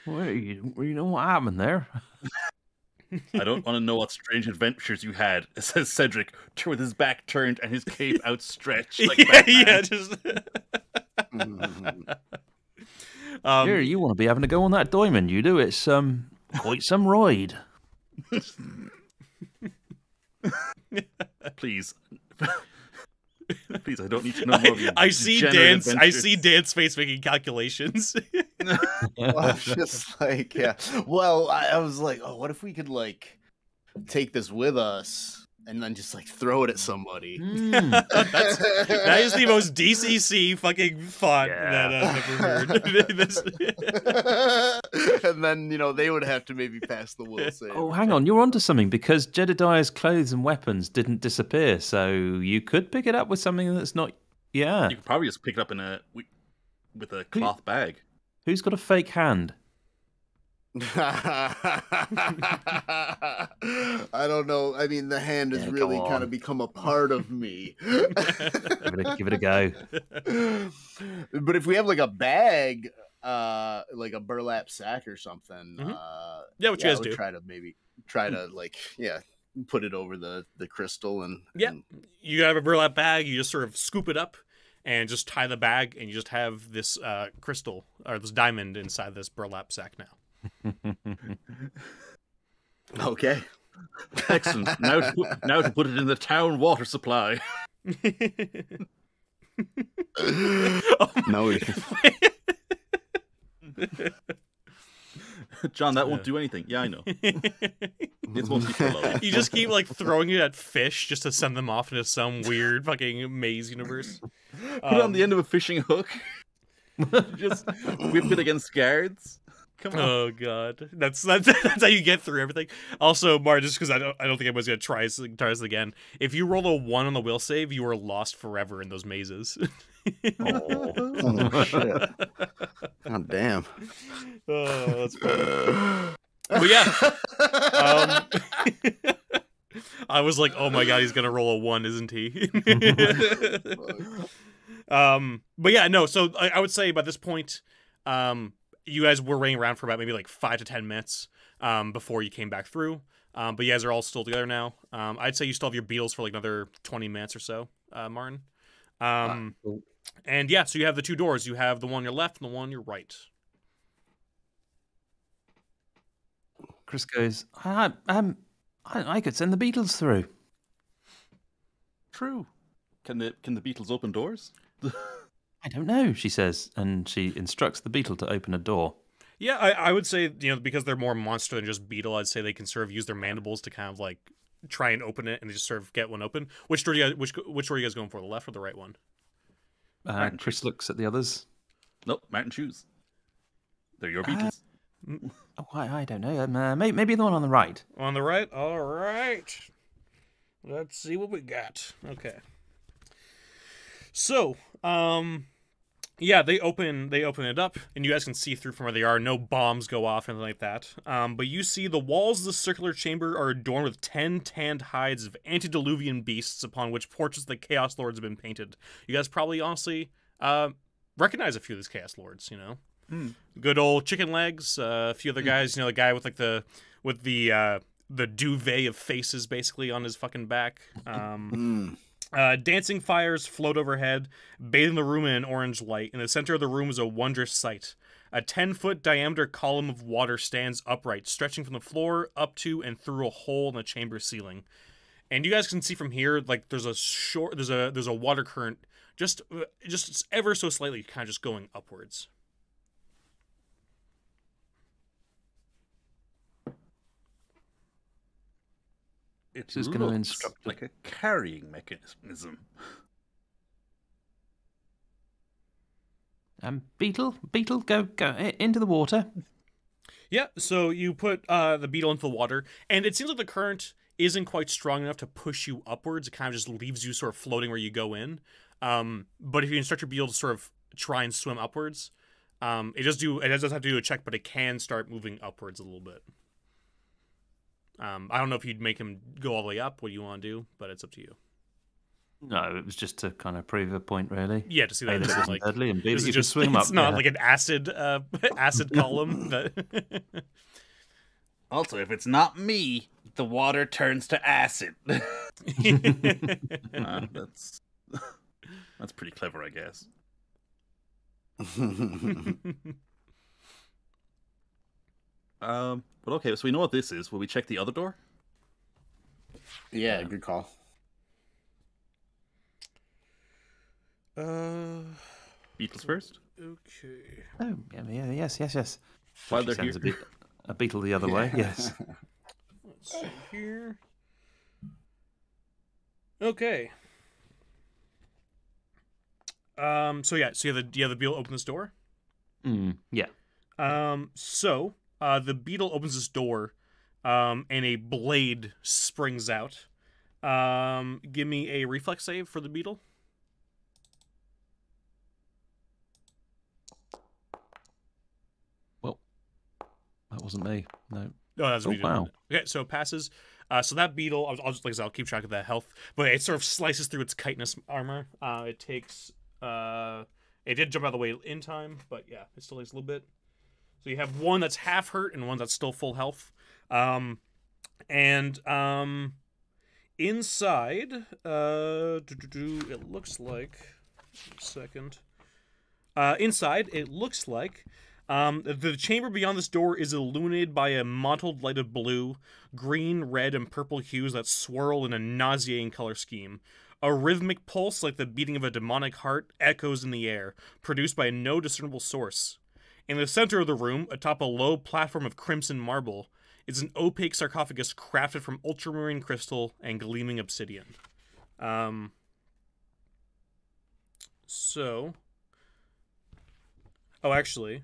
Well, you know what happened there? I don't want to know what strange adventures you had, says Cedric, with his back turned and his cape outstretched. Like yeah, just. Here, you want to be having to go on that diamond, you do. It's quite some ride. Please. Please, I don't need to know more of your I see Dan's face making calculations. Well, I was just like, yeah. Well, I was like, oh, what if we could like take this with us and then just like throw it at somebody? That is the most DCC fucking thought that I've ever heard. And then they would have to maybe pass the will save. Oh, hang on, you're onto something because Jedediah's clothes and weapons didn't disappear, so you could pick it up with something that's not. Yeah, you could probably just pick it up with a cloth bag. Who's got a fake hand? I don't know. I mean, the hand has really kind of become a part of me. Give it a go. But if we have like a bag, like a burlap sack or something, you guys do? Try to like put it over the crystal and you have a burlap bag. You just sort of scoop it up and just tie the bag, and you just have this crystal or this diamond inside this burlap sack now. Okay. Excellent. Now to put it in the town water supply. No. John, that won't do anything. Yeah, I know. It's mostly pillow. You just keep like throwing it at fish just to send them off into some weird fucking maze universe. Put it on the end of a fishing hook. Just whip it against guards. Come on. Oh god, that's how you get through everything. Also, Mar, just because I don't think anybody's gonna try this again. If you roll a 1 on the will save, you are lost forever in those mazes. Oh shit! God damn. Oh, that's funny. But yeah, I was like, oh my god, he's gonna roll a 1, isn't he? But yeah, no. So I would say by this point, you guys were running around for about maybe like 5 to 10 minutes before you came back through. But you guys are all still together now. I'd say you still have your beetles for like another 20 minutes or so, Martin. Cool. And yeah, so you have the 2 doors. You have the one on your left and the one on your right. Chris goes, I could send the beetles through. True. Can the beetles open doors? I don't know, she says, and she instructs the beetle to open a door. Yeah, I would say, because they're more monster than just beetle, I'd say they can sort of use their mandibles to kind of like try and open it, and they just sort of get one open. Which door which door are you guys going for, the left or the right one? Chris looks at the others. Nope, Martin choose. They're your beetles. I don't know. Maybe the one on the right. On the right? All right. Let's see what we got. Okay. So, yeah, they open it up, and you guys can see through from where they are. No bombs go off, anything like that. But you see the walls of the circular chamber are adorned with 10 tanned hides of antediluvian beasts upon which portraits of the Chaos Lords have been painted. You guys probably honestly recognize a few of these Chaos Lords, Good old chicken legs, a few other guys, the guy with like the duvet of faces basically on his fucking back. Dancing fires float overhead, bathing the room in an orange light. In the center of the room is a wondrous sight. A 10-foot diameter column of water stands upright, stretching from the floor up to and through a hole in the chamber ceiling. And you guys can see from here, like there's a water current, just ever so slightly, kind of just going upwards. It's just going to instruct like a carrying mechanism. Beetle, go into the water. Yeah, so you put the beetle into the water, and it seems like the current isn't quite strong enough to push you upwards. It kind of just leaves you sort of floating where you go in. But if you instruct your beetle to sort of try and swim upwards, it doesn't have to do a check, but it can start moving upwards a little bit. I don't know if you'd make him go all the way up, what you want to do, but it's up to you. No, it was just to kind of prove a point, really. Yeah, to see that this it's isn't like deadly, and this is you just swim up. It's not like an acid column. That Also, if it's not me, the water turns to acid. That's pretty clever, I guess. But okay, so we know what this is. Will we check the other door? Yeah, good call. Beetles first? Okay. Oh, yeah, yes. While She they're sends here. a beetle the other way, yes. Let's see here. Okay. So you have the beetle open this door? Yeah. So the beetle opens this door, and a blade springs out. Give me a reflex save for the beetle. Well, that wasn't me. No. Oh, that's what you did. Wow. Okay, so it passes. So that beetle, I'll keep track of that health, but it sort of slices through its chitinous armor. It takes, it did jump out of the way in time, but yeah, it still takes a little bit. So you have one that's half hurt and one that's still full health. Inside, it looks like, inside, it looks like the chamber beyond this door is illuminated by a mottled light of blue, green, red, and purple hues that swirl in a nauseating color scheme. A rhythmic pulse like the beating of a demonic heart echoes in the air, produced by no discernible source. In the center of the room, atop a low platform of crimson marble, is an opaque sarcophagus crafted from ultramarine crystal and gleaming obsidian. Oh, actually,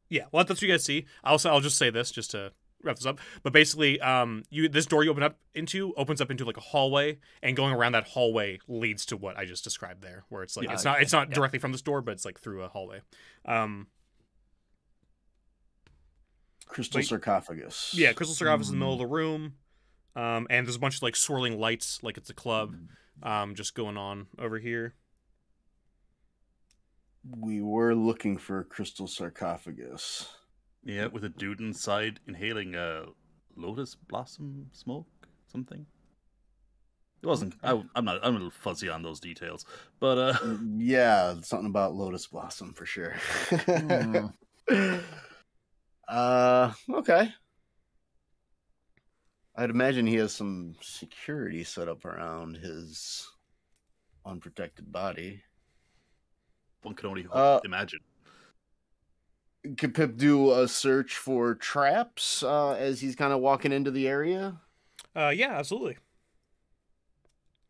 yeah. Well, that's what you guys see. I'll just say this just to wrap this up. But basically, this door you opens up into like a hallway, and going around that hallway leads to what I just described there, where it's like it's not directly from this door, but it's like through a hallway. Crystal sarcophagus. Yeah, crystal sarcophagus in the middle of the room, and there's a bunch of like swirling lights, like it's a club, just going on over here. We were looking for a crystal sarcophagus. Yeah, with a dude inside inhaling lotus blossom smoke, something. It wasn't. I'm a little fuzzy on those details, but yeah, something about lotus blossom for sure. Okay. I'd imagine he has some security set up around his unprotected body. One can only imagine. Could Pip do a search for traps as he's kind of walking into the area? Yeah, absolutely.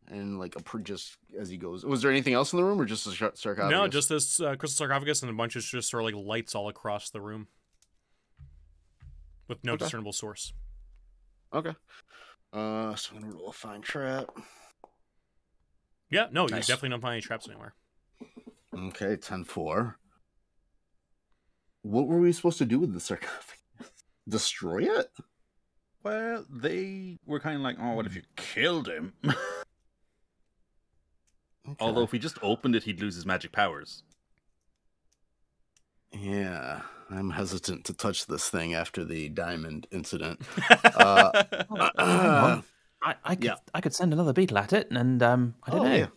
And like just as he goes, was there anything else in the room, or just a sarcophagus? No, just this crystal sarcophagus and a bunch of just sort of like lights all across the room, with no discernible source. Okay. So I'm gonna roll a find trap. Yeah, no, nice. You definitely don't find any traps anywhere. Okay, 10-4. What were we supposed to do with the sarcophagus? Destroy it? Well, they were kind of like, oh, what if you killed him? Okay. Although if we just opened it, he'd lose his magic powers. Yeah, I'm hesitant to touch this thing after the diamond incident. I could send another beetle at it, and I don't know.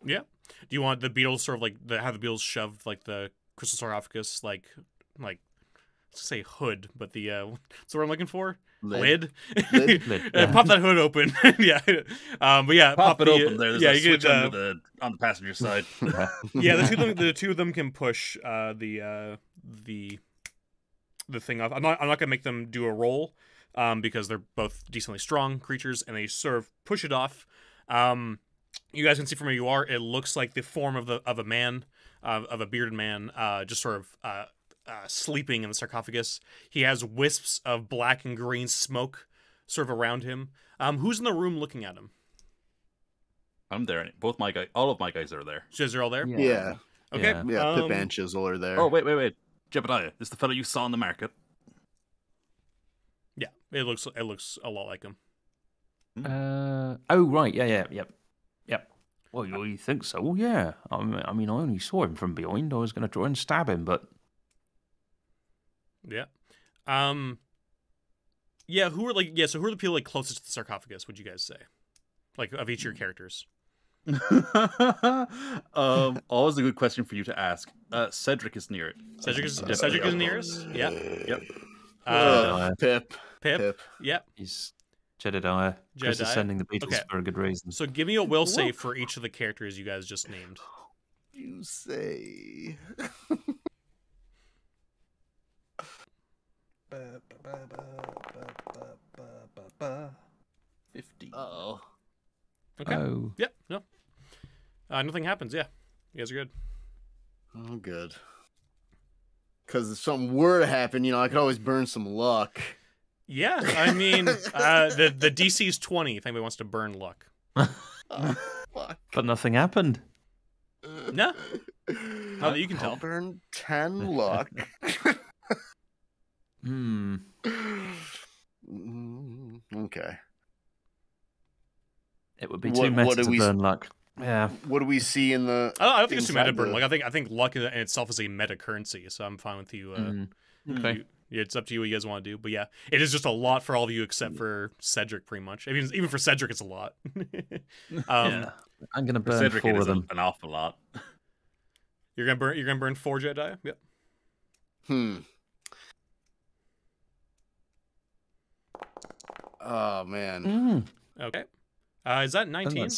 Yeah. Do you want the beetles sort of like have the beetles shoved like the crystal sarcophagus like let's say hood, but the what's the word I'm looking for? Lid. Yeah. Pop that hood open. Yeah. But yeah, pop it open there. There's a switch on the passenger side. Yeah, the two of them can push the thing off. I'm not gonna make them do a roll, because they're both decently strong creatures, and they sort of push it off. You guys can see from where you are, it looks like the form of a man, of a bearded man, just sort of sleeping in the sarcophagus. He has wisps of black and green smoke sort of around him. Who's in the room looking at him? I'm there. All of my guys are there. So they're all there? Yeah. Okay. Yeah, Pip and Chisel are there. Oh, wait. Jebediah, this is the fellow you saw in the market. Yeah, it looks a lot like him. Oh, right. Yep. Well, you think so? Yeah. I mean, I only saw him from behind. I was going to try and stab him, but yeah. Yeah. Who are the people like closest to the sarcophagus? Would you guys say, like, of each of your characters? Always a good question for you to ask. Cedric is near it. Cedric is nearest. Yeah. Yep. Pip. Yep. He's Jedediah. Chris is sending the beetles for a good reason. So give me a will save for each of the characters you guys just named. You say. 50. Uh-oh. Okay. Oh. Yep. No. Nothing happens. Yeah. You guys are good. Oh, good. Because if something were to happen, I could always burn some luck. Yeah, I mean, the DC is 20 if anybody wants to burn luck. Fuck. But nothing happened. No. How that you can tell. I'll burn 10 luck. Okay. It would be too meta to burn luck. Yeah. What do we see in the? I don't think it's too meta to burn luck. I think luck in itself is a meta currency, so I'm fine with you. Okay. It's up to you what you guys want to do, but yeah, it is just a lot for all of you except for Cedric, pretty much. I mean, even for Cedric, it's a lot. Yeah. I'm gonna burn Cedric, 4 of them. An awful lot. You're gonna burn 4 Jedi. Yep. Oh man. Okay. Is that 19?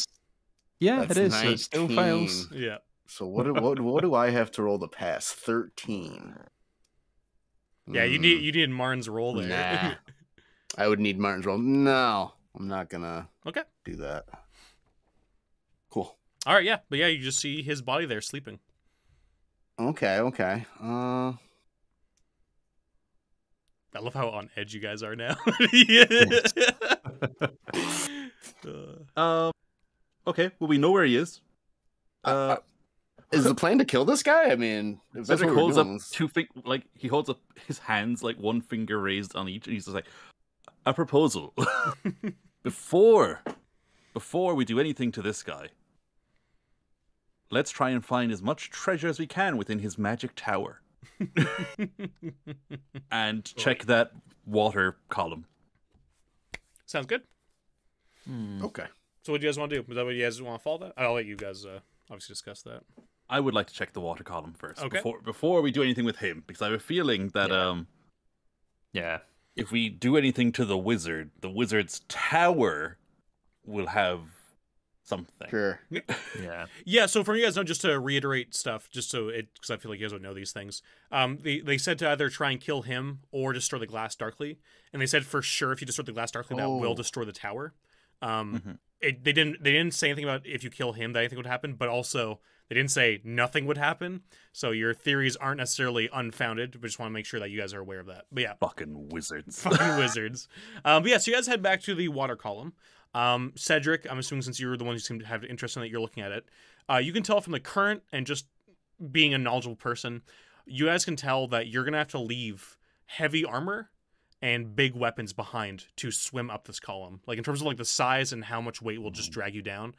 Yeah, That's it is. 19. So it still fails. Yeah. So what do I have to roll to pass? 13. Yeah, you need Martin's roll there. Nah. I would need Martin's roll. No, I'm not gonna do that. Cool. All right, yeah. But yeah, you just see his body there sleeping. Okay. I love how on edge you guys are now. Okay, well, we know where he is. Is the plan to kill this guy? I mean, if that's Cedric what we're holds up doing, he holds up his hands, like one finger raised on each, and he's just like, a proposal. Before we do anything to this guy, let's try and find as much treasure as we can within his magic tower. And check that water column. Sounds good. Okay. So what do you guys want to do? Is that what you guys want to follow that? I'll let you guys obviously discuss that. I would like to check the water column first. Okay. Before we do anything with him, because I have a feeling that if we do anything to the wizard's tower will have something. Sure. Yeah, so for you guys, just to reiterate stuff, just so because I feel like you guys would know these things. They said to either try and kill him or destroy the glass darkly, and they said for sure if you destroy the glass darkly, that will destroy the tower. They didn't say anything about if you kill him that anything would happen, but also they didn't say nothing would happen. So your theories aren't necessarily unfounded. We just want to make sure that you guys are aware of that. But yeah, fucking wizards. Fucking wizards. But yeah, so you guys head back to the water column. Cedric, I'm assuming since you're the one who seem to have interest in it, you're looking at it. You can tell from the current and just being a knowledgeable person, you guys can tell that you're gonna have to leave heavy armor and big weapons behind to swim up this column. Like in terms of like the size and how much weight will just drag you down.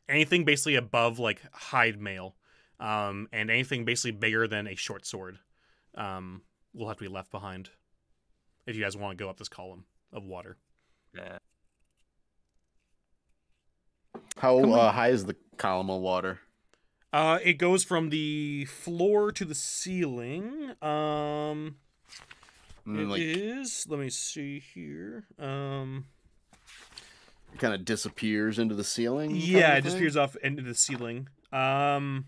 Anything basically above like hide mail, and anything basically bigger than a short sword, will have to be left behind if you guys want to go up this column of water. Yeah. How high is the column of water? It goes from the floor to the ceiling. Is, let me see here. It kind of disappears into the ceiling. Yeah, it disappears off into the ceiling. Let's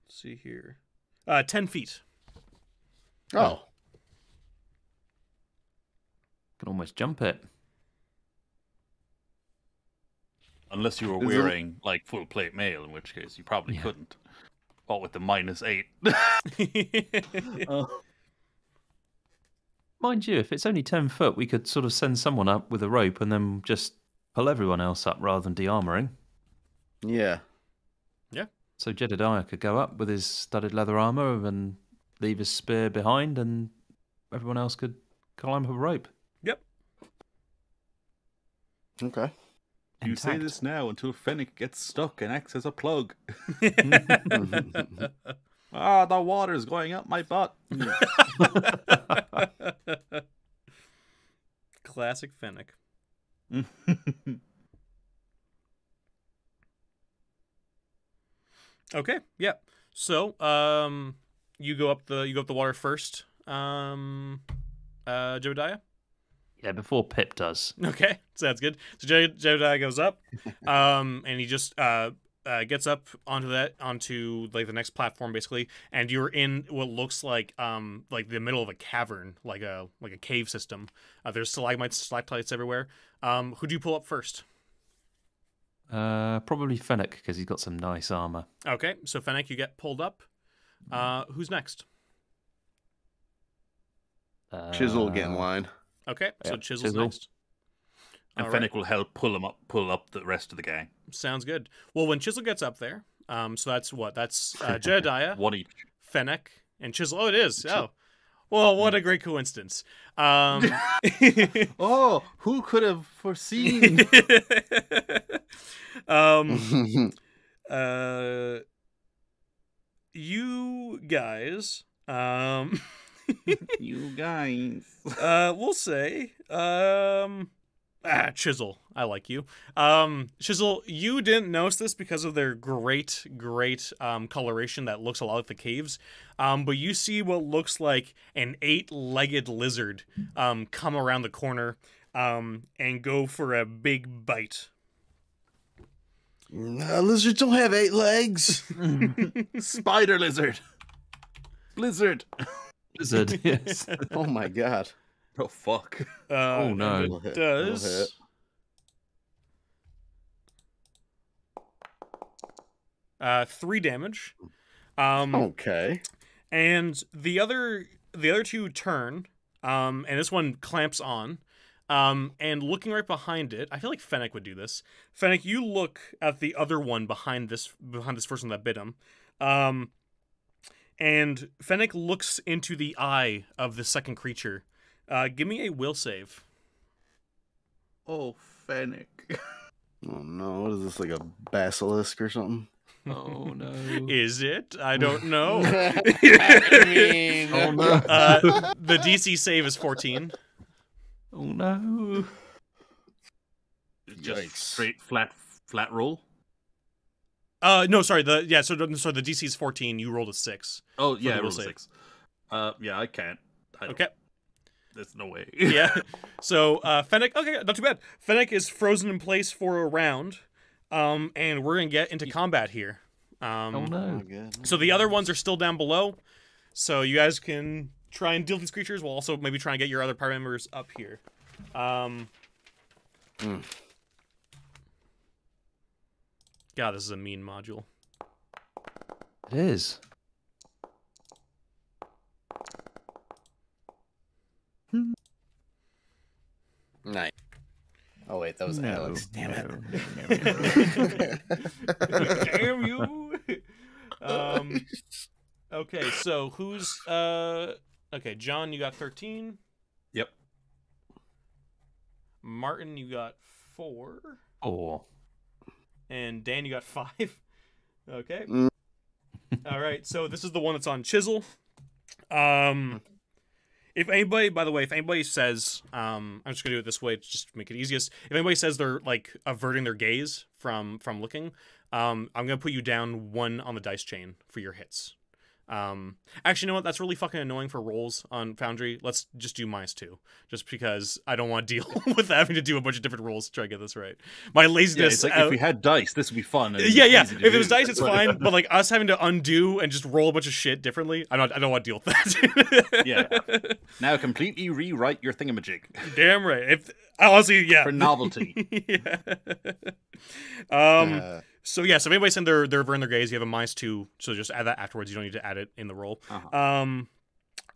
see here. 10 feet. Oh. Can almost jump it. Unless you were wearing like full plate mail, in which case you probably couldn't. What with the -8? Mind you, if it's only 10 foot, we could sort of send someone up with a rope and then just pull everyone else up rather than de-armoring. Yeah. Yeah. So Jedediah could go up with his studded leather armor and leave his spear behind, and everyone else could climb up a rope. Yep. Okay. You say this now until Fennec gets stuck and acts as a plug. The water's going up my butt. Classic Fennec. Okay, yeah. So, you go up the water first, Jebediah? Yeah, before Pip does. Okay, so that's good. So Jebediah goes up, and he just gets up onto like the next platform basically, and you're in what looks like the middle of a cavern, like a cave system. There's stalactites everywhere. Who do you pull up first? Probably Fennec, because he's got some nice armor. Okay, so Fennec, you get pulled up. Who's next? Chisel will get in line. Okay, so Chisel's next. And Fennec will help pull up the rest of the gang. Sounds good. Well, when Chisel gets up there, so that's what? That's Jedediah, One each. Fennec, and Chisel. Oh, it is. Oh. Well, what a great coincidence. Oh, who could have foreseen? You guys, You guys. We'll say, Chisel, I like you. Chisel, you didn't notice this because of their great coloration that looks a lot like the caves. But you see what looks like an 8-legged lizard come around the corner and go for a big bite. Lizards don't have 8 legs. Spider lizard. Blizzard. Blizzard, yes. Oh my god. Oh fuck. Oh, no. And it does. 3 damage. Okay. And the other two turn, and this one clamps on. And looking right behind it, I feel like Fennec would do this. Fennec, you look at the other one behind this first one that bit him. And Fennec looks into the eye of the second creature. Give me a will save. Oh, Fennec. Oh no, what is this, like a basilisk or something? Oh no. Is it? I don't know. I mean, Oh no. The DC save is 14. Oh no. Just Yikes. straight flat roll. No, sorry. So the DC is 14. You rolled a 6. Oh yeah, the I rolled will a save. 6. Yeah, I can't. Okay. There's no way. Yeah. So Fennec. Okay, not too bad. Fennec is frozen in place for a round. And we're gonna get into combat here. Oh oh no. my god. So the other ones are still down below. So you guys can try and deal with these creatures. We'll also maybe try and get your other party members up here. God, this is a mean module. It is. Nice. Oh wait, that was No, Alex. Damn it. Damn you. Okay, so who's okay, John, you got 13. Yep. Martin, you got 4. Oh. And Dan, you got 5. Okay. Mm. All right, so this is the one that's on Chisel. If anybody, by the way, if anybody says, I'm just gonna do it this way to just make it easiest. If anybody says they're like averting their gaze from looking, I'm gonna put you down 1 on the dice chain for your hits. Actually, you know what? That's really fucking annoying for rolls on Foundry. Let's just do -2, just because I don't want to deal with having to do a bunch of different rolls to try to get this right. My Yeah, laziness. it's like if we had dice, this would be fun. and Yeah. easy to If it do. was dice, it's fine. But like us having to undo and just roll a bunch of shit differently, I don't want to deal with that. Yeah. Now completely rewrite your thingamajig Damn right. If honestly, yeah. for novelty. Yeah. So yeah. So if anybody's saying they're averting their gaze, you have a -2. So just add that afterwards. You don't need to add it in the roll. Uh-huh.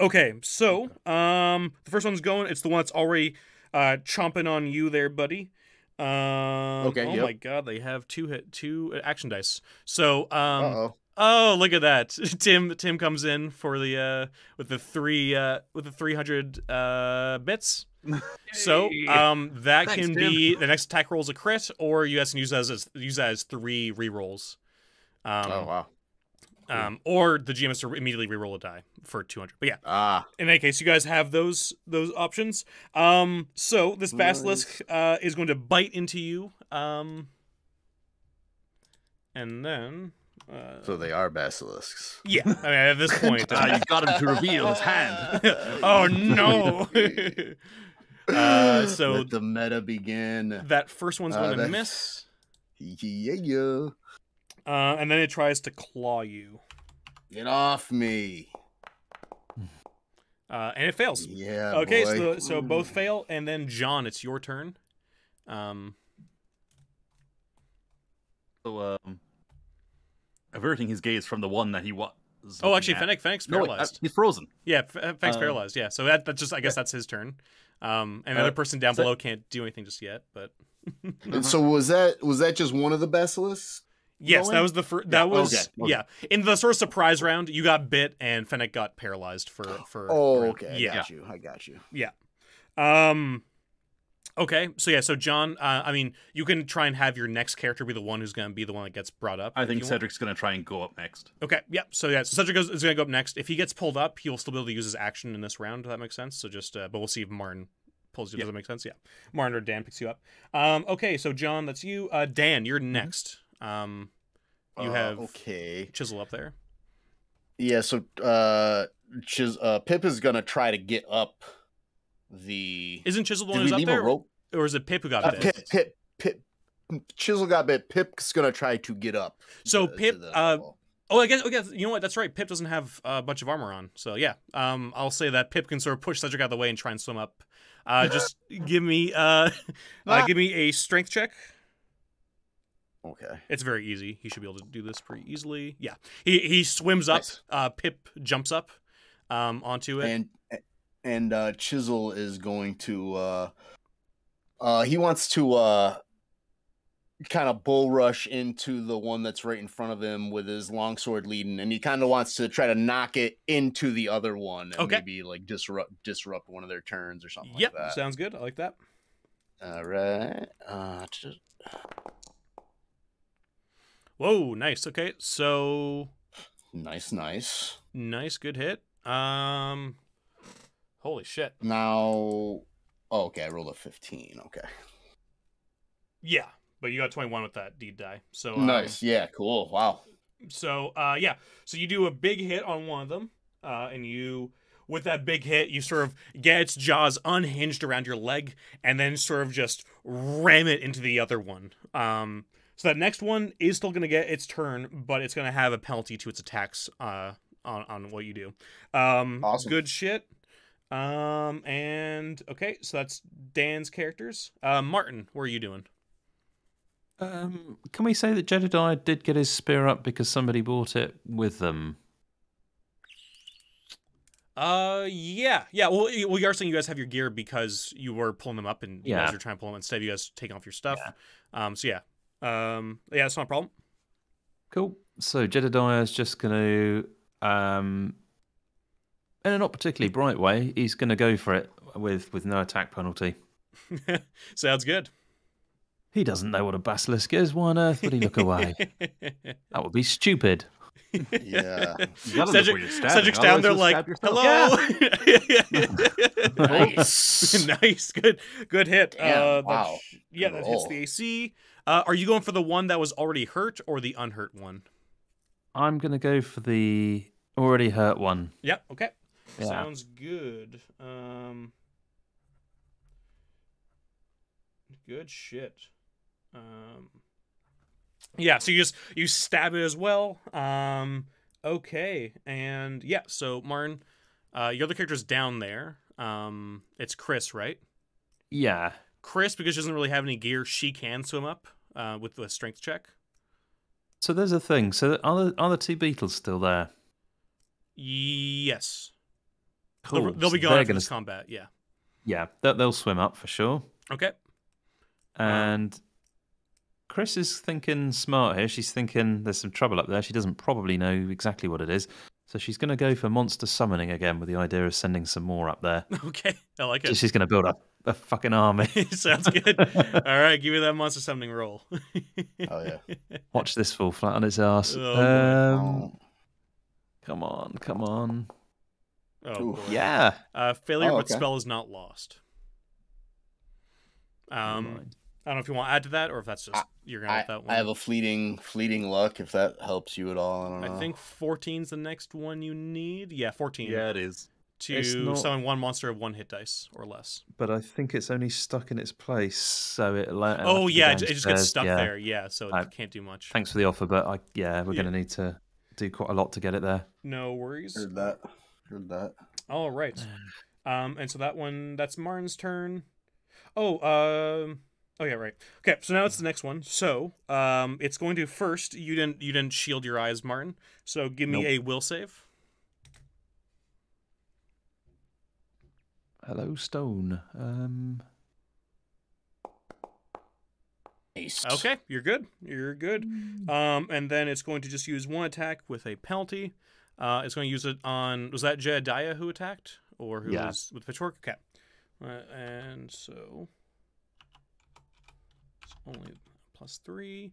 Okay. So the first one's going. It's the one that's already chomping on you there, buddy. Okay, Oh yep. my god, they have 2 action dice. So Uh-oh. oh, look at that. Tim comes in for the with the 300 bits. So that Thanks, can Tim. be the next attack roll is a crit, or you guys can use that as 3 rerolls. Oh wow. Or the GM has to immediately reroll a die for 200. But yeah, Ah. in any case, you guys have those options. So this basilisk is going to bite into you. And then So they are basilisks. yeah, I mean, at this point, You got him to reveal his hand. oh no. So Let the meta begin. that first one's going to that's- miss. Yeah. And then it tries to claw you. Get off me. And it fails. Yeah. Okay, boy. so both fail, and then John, it's your turn. So, averting his gaze from the one that he was. Oh, actually, looking at. Fennec's No, wait, paralyzed. he's frozen. Yeah, Fennec's paralyzed. Yeah, so that's just I guess that's his turn. And the other person down below can't do anything just yet, but And so was that just one of the basilisks? yes, Going? that was the first. That was okay. yeah. In the sort of surprise round, you got bit, and Fennec got paralyzed for. Oh, a round. okay. Yeah. I got you. Yeah. Okay. So yeah. So John, I mean, you can try and have your next character be the one who's going to be the one that gets brought up. I if think you want. Cedric's going to try and go up next. Okay. Yeah. So yeah. So Cedric is going to go up next. If he gets pulled up, he will still be able to use his action in this round. If that makes sense. So just, but we'll see if Martin pulls you. Does that make sense? Yeah. Martin or Dan picks you up. Okay. So John, that's you. Dan, you're next. You have okay. Chisel up there. Yeah, so Pip is gonna try to get up the. Isn't Chisel the one Did who's we up leave there, a rope? or is it Pip who got bit? Pip. Chisel got bit. Pip's gonna try to get up. So to Pip, the level. Oh, I guess you know what? That's right. Pip doesn't have a bunch of armor on, so yeah. I'll say that Pip can sort of push Cedric out of the way and try and swim up. Just give me a strength check. Okay. It's very easy. He should be able to do this pretty easily. Yeah. He swims up. Nice. Pip jumps up onto it. And Chisel is going to he wants to kind of bull rush into the one that's right in front of him with his longsword leading, and he kind of wants to try to knock it into the other one and maybe like disrupt one of their turns or something like that. Sounds good. I like that. All right. Whoa, nice. Okay, so nice. Good hit. Holy shit. Now, okay, I rolled a 15. Okay. Yeah, but you got 21 with that deed die. So nice. Yeah, cool. Wow. So so you do a big hit on one of them, and you, with that big hit, you sort of get its jaws unhinged around your leg, and then sort of just ram it into the other one. So that next one is still going to get its turn, but it's going to have a penalty to its attacks on what you do. Awesome. Good shit. And okay, so that's Dan's characters. Martin, what are you doing? Can we say that Jedediah did get his spear up because somebody bought it with them? Yeah. Well, you are saying you guys have your gear because you were pulling them up, and you guys are trying to pull them instead of you guys taking off your stuff. Yeah. So yeah. Yeah, it's not a problem. Cool. So Jedediah is just going to, in a not particularly bright way, he's going to go for it with no attack penalty. Sounds good. He doesn't know what a basilisk is. Why on earth would he look away? That would be stupid. Yeah. Cedric's down there like, hello. Nice. Good hit. Wow. That hits the AC. Are you going for the one that was already hurt or the unhurt one? I'm going to go for the already hurt one. Yeah, okay. Yeah. Sounds good. Good shit. Yeah, so you stab it as well. Okay, and yeah, so Martin, your other character's down there. It's Chris, right? Yeah. Chris, because she doesn't really have any gear, she can swim up with the strength check. So there's a thing. So are the two beetles still there? Yes. Cool. They'll be gone after this combat, yeah. Yeah, they'll swim up for sure. Okay. And Chris is thinking smart here. She's thinking there's some trouble up there. She doesn't probably know exactly what it is. So she's going to go for monster summoning again with the idea of sending some more up there. Okay, I like it. So she's going to build up a fucking army. Sounds good. All right, give me that monster summoning roll. Oh, yeah. Watch this fall flat on its ass. Oh, come on. Oh, boy. Yeah. Failure, but okay. spell is not lost. I don't know if you want to add to that or if that's just you're going with that one. I have a fleeting luck if that helps you at all. I don't know. I think 14's the next one you need. Yeah, 14. Yeah, it is. To summon one monster of 1 hit dice or less. But I think it's only stuck in its place, so it just gets stuck there. Yeah, so it can't do much. Thanks for the offer, but we're going to need to do quite a lot to get it there. No worries. Heard that. All right. And so that's Martin's turn. Oh yeah, right. Okay, so now it's the next one. So, it's going to first. You didn't shield your eyes, Martin. So give me a will save. Hello, Stone. Ace. Okay, you're good. And then it's going to just use one attack with a penalty. It's going to use it on. Was that Jedediah who attacked, or who was with Pitchfork? Okay. And so it's only +3.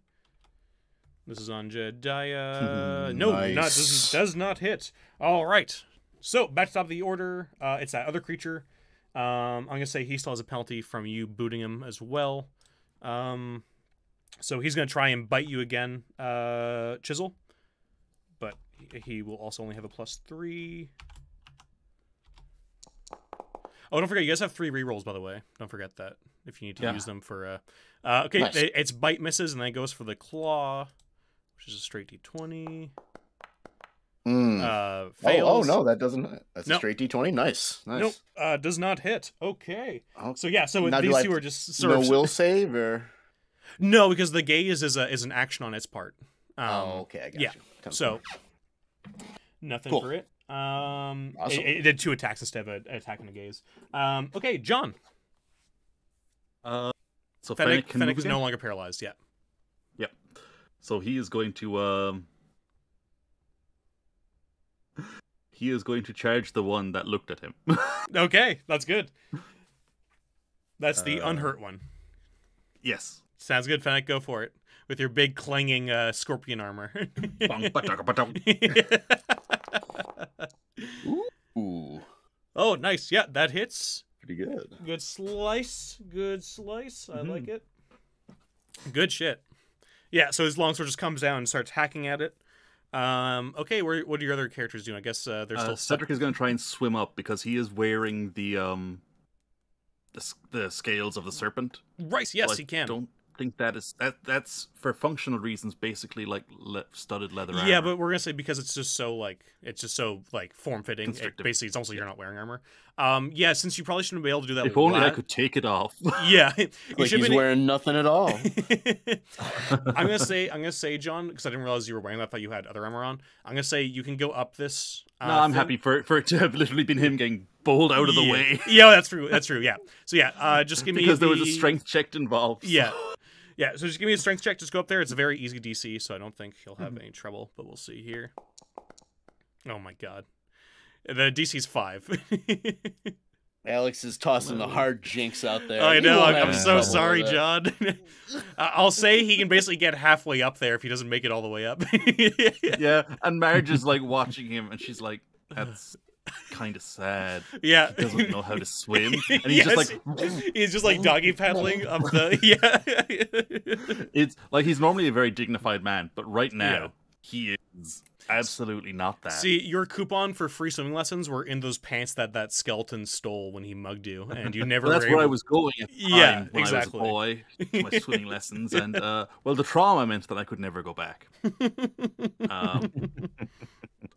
This is on Jedediah. No, Nice. does not hit. All right. So back to the top of the order. It's that other creature. I'm gonna say he still has a penalty from you booting him as well. So he's gonna try and bite you again, Chisel. But he will also only have a +3. Oh, don't forget, you guys have 3 rerolls, by the way. Don't forget that if you need to use them for. Okay, nice. It's bite misses, and then it goes for the claw, which is a straight D20. Fails. Oh no, that doesn't. That's Nope. a straight D20. Nice. Nope. Does not hit. Okay. Oh, So yeah. So now these two are just sort of no will save or. No, because the gaze is an action on its part. Okay, I got yeah. you. So nothing Cool. for it. Awesome. It did 2 attacks instead of attacking the gaze. Okay, John. So Fennec can move is again? no longer paralyzed. Yeah. Yep. So he is going to charge the one that looked at him. Okay, that's good. That's the unhurt one. Yes. Sounds good, Fennec. Go for it with your big clanging scorpion armor. Ooh, Oh, nice. Yeah, that hits. pretty good. Good slice. Good slice. I like it. Good shit. Yeah, so his longsword just comes down and starts hacking at it. Okay, what are your other characters doing? I guess they're still stuck. Cedric is going to try and swim up because he is wearing the scales of the serpent. Right, yes, So I he can. don't think that's for functional reasons, basically like studded leather armor. Yeah, but we're gonna say because it's just so form fitting. Constrictive. Basically, it's almost like you're not wearing armor. Yeah, since you probably shouldn't be able to do that. If only I last- could take it off. Yeah, you Like should he's be- wearing nothing at all. I'm gonna say, John, because I didn't realize you were wearing that. I thought you had other armor on. I'm gonna say you can go up this. No, I'm thing. happy for it to have literally been him getting bowled out of the way. Yeah, that's true. That's true. Yeah. So yeah, just give me Because there was a strength check involved. Yeah. Yeah, so just give me a strength check. Just go up there. It's a very easy DC, so I don't think he'll have any trouble, but we'll see here. Oh my god. The DC's 5. Alex is tossing the hard jinx out there. I You know. won't I'm have so trouble sorry, with it. John. I'll say he can basically get halfway up there if he doesn't make it all the way up. Yeah, and Marge is like watching him, and she's like, "That's kind of sad. Yeah. He doesn't know how to swim, and he's just like, he's just like doggy paddling up the it's like he's normally a very dignified man, but right now Yeah. he is absolutely not that. See, your coupon for free swimming lessons were in those pants that skeleton stole when he mugged you, and you never. Well, that's were where I able- was going at the time Yeah, when exactly. I was a boy, to my swimming lessons, and well, the trauma meant that I could never go back.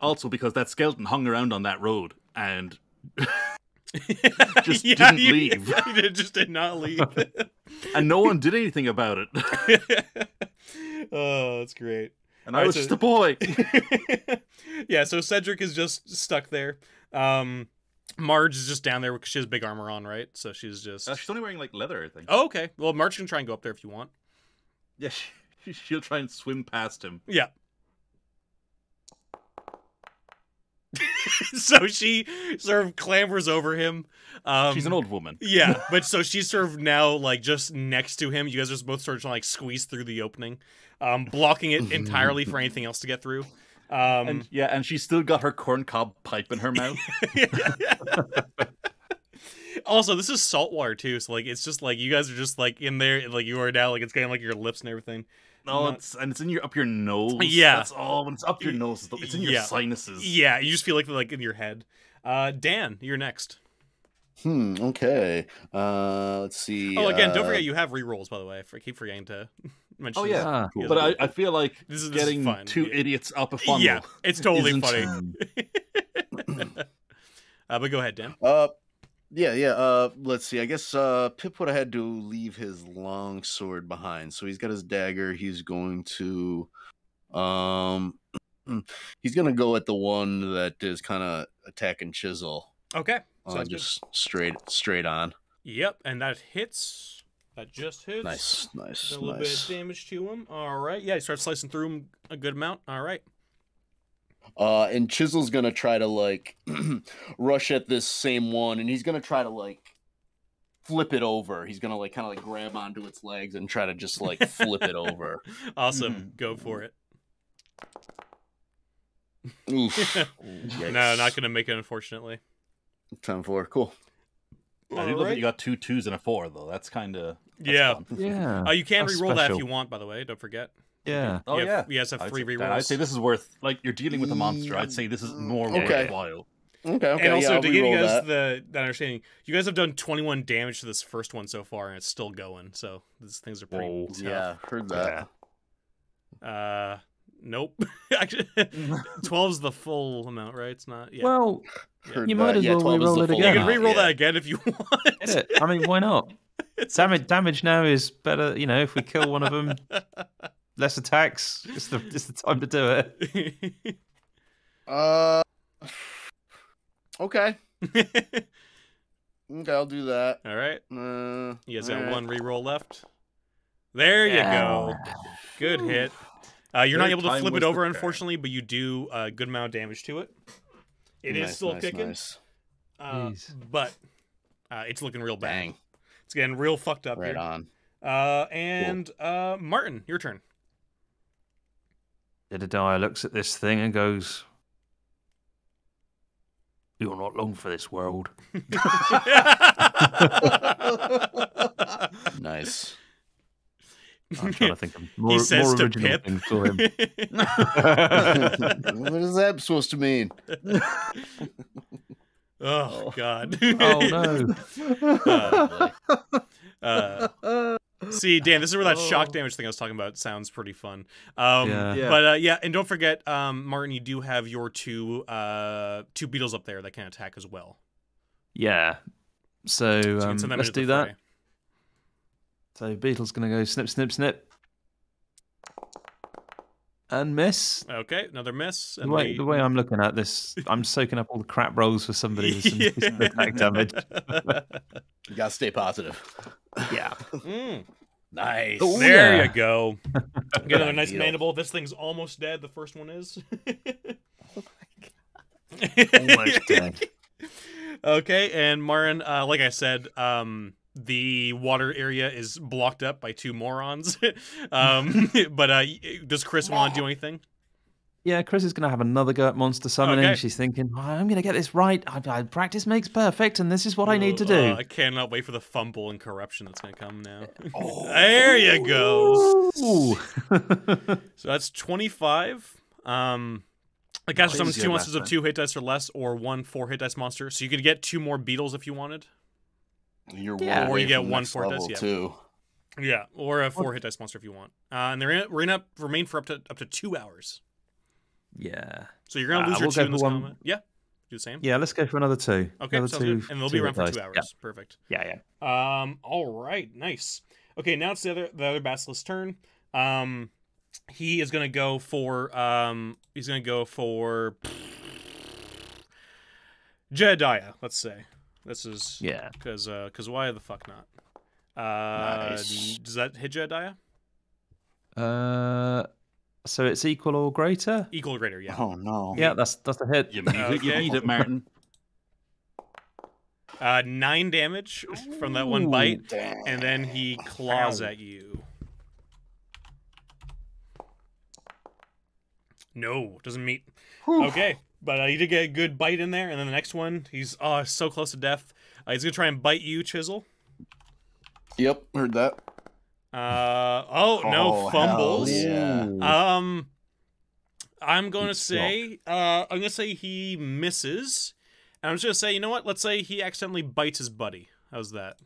Also, because that skeleton hung around on that road and just didn't leave, It just did not leave. and no one did anything about it. Oh, that's great. And All I right, was so- just a boy. Yeah, so Cedric is just stuck there. Marge is just down there because she has big armor on, right? So she's just. She's only wearing like leather, I think. Oh, okay. Well, Marge can try and go up there if you want. Yeah, she'll try and swim past him. Yeah. So she sort of clambers over him. She's an old woman. Yeah, but so she's sort of now like just next to him. You guys are just both sort of trying to like squeeze through the opening, blocking it entirely for anything else to get through. And she's still got her corncob pipe in her mouth. Also, this is saltwater too, so like it's just like you guys are just like in there, like you are now, like it's getting like your lips and everything. No, Not- it's in up your nose. Yeah. That's all. When it's up your nose, it's in your Yeah. sinuses. Yeah, you just feel like in your head. Dan, you're next. Okay. Let's see. Oh, again, don't forget you have rerolls, by the way. I keep forgetting to mention. Oh, yeah. Ah, Yes. But I feel like This is getting fun. two Yeah. idiots up a funnel. Yeah, it's totally isn't- funny. But go ahead, Dan. Yeah. Let's see. I guess Pip would have had to leave his long sword behind. So he's got his dagger. He's going to he's gonna go at the one that is kind of attacking Chisel. Okay, sounds good. Just straight on. Yep, and that hits. That just hits. Nice. A little bit of damage to him. All right. Yeah, he starts slicing through him a good amount. All right. And Chisel's gonna try to like rush at this same one, and he's gonna try to like flip it over. He's gonna like kind of like grab onto its legs and try to just like flip it over. Awesome. Go for it. Oof. No, not gonna make it, unfortunately. 10-4. Cool. I do love that you got 2 2s and a 4, though. That's kind of Yeah. yeah. You can That's re-roll that if special. you want, by the way. Don't forget. Yeah. Oh, You yeah. have- You guys have I'd 3 say- rerolls. I'd say this is worth, like, you're dealing with a monster. I'd say this is more Okay. worthwhile. Okay. And also, yeah, I'll to give you re-roll guys that. the understanding, you guys have done 21 damage to this first one so far, and it's still going. So these things are pretty Whoa. tough. Yeah, heard that. Nope. I Actually, 12's the full amount, right? It's not. Yeah. Well, Heard you that. might as well 12 is re-roll the it full You again. can amount, re-roll yeah. that again if you want. Get it? I mean, why not? It's Damage now is better. You know, if we kill one of them, less attacks. It's the time to do it. Okay. Okay, I'll do that. All right. You guys got alright. one re-roll left. There you go. Good hit. You're not Third able to time flip was it over, the charm. unfortunately, but you do a good amount of damage to it. It is Nice, still nice, kicking, nice. but it's looking real bad. Dang. It's getting real fucked up Right here. on. Martin, your turn. Jedediah looks at this thing and goes, "You're not long for this world." Nice. I'm trying to think of more, He says more to original Pip. things for him. What is that supposed to mean? Oh, God. Oh no! See, Dan, this is where that shock damage thing I was talking about sounds pretty fun. Yeah. But yeah, and don't forget, Martin, you do have your two beetles up there that can attack as well. Yeah. So, So you can send them let's into do the that. fray. So Beetle's gonna go snip, snip, snip, and miss. Okay, another miss. The And way I'm looking at this, I'm soaking up all the crap rolls for somebody with some decent attack damage. You gotta stay positive. Yeah. Nice. Oh, There yeah. you go. Get another nice Beetle. mandible. This thing's almost dead. The first one is. Almost dead. Okay, and Marin, like I said, the water area is blocked up by two morons. But does Chris want to do anything? Yeah, Chris is going to have another go at monster summoning. Okay. She's thinking, I'm going to get this right. Practice makes perfect, and this is what I need to do. I cannot wait for the fumble and corruption that's going to come now. There you go. Ooh. So that's 25. I guess Nice. summons Yeah, two last monsters of time. 2 hit dice or less, or 1 4 hit dice monster. So you could get 2 more beetles if you wanted. You're Yeah. way Or you away get from one next for it, level, yeah. too. Yeah, or a 4 hit dice monster if you want. And we're gonna remain for up to 2 hours. Yeah. So you're gonna lose we'll your 2 go in this for one- combat. Yeah, do the same. Yeah, let's go for another 2. Okay, another sounds 2, good. And they'll be around for hit 2 dice. hours. Perfect. Yeah. All right, nice. Okay, now it's the other basilisk's turn. He is gonna go for Jedediah. Let's say this is Yeah. because why the fuck not? Nice. Does that hit Jedediah? So it's equal or greater? Equal or greater? Yeah. Oh, no. Yeah, that's a hit. You need it, you Okay. need it, Martin. 9 damage from that one bite, Dang. and then he claws at you. No, doesn't meet. Okay, but you did get a good bite in there, and then the next one, he's so close to death. He's gonna try and bite you, Chisel. Yep, heard that. No Oh, fumbles. hell yeah. I'm gonna say he misses, and I'm just gonna say, you know what? Let's say he accidentally bites his buddy. How's that?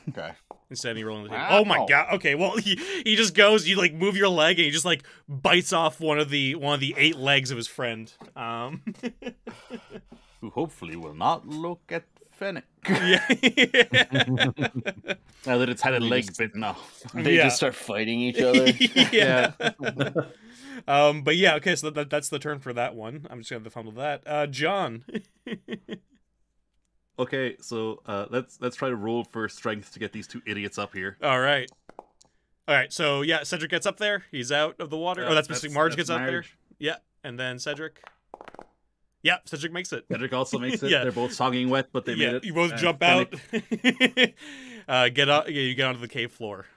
Okay. Instead of me rolling the table. Wow. Oh my god. Okay, well he just goes, you like move your leg and he just like bites off one of the 8 legs of his friend. Who hopefully will not look at Fennec. Yeah. Now that it's had a They leg just- bitten off. They Yeah. just start fighting each other. Yeah. But yeah, okay, so that's the turn for that one. I'm just gonna have to fumble that. John. Okay, so let's try to roll for strength to get these 2 idiots up here. All right. So yeah, Cedric gets up there. He's out of the water. That's basically Marge gets up there. Marge. Yeah, and then Cedric. Yeah, Cedric makes it. Cedric also makes it. Yeah. They're both sogging wet, but they made it. You both And jump Fennec- out. Get out. You get onto the cave floor.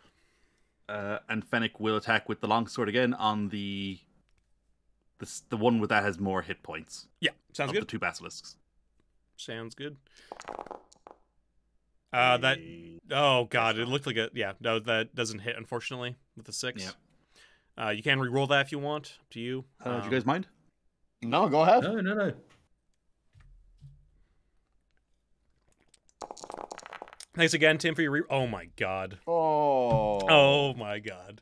And Fennec will attack with the longsword again on the one with that has more hit points. Yeah, sounds of good. the 2 basilisks. Sounds good. That. Oh god, it looked like no, that doesn't hit unfortunately with the 6. Yeah. You can re-roll that if you want. Up to you. Do you guys mind? No, go ahead. No. Thanks again, Tim, for your Oh my god. Oh. Oh my god.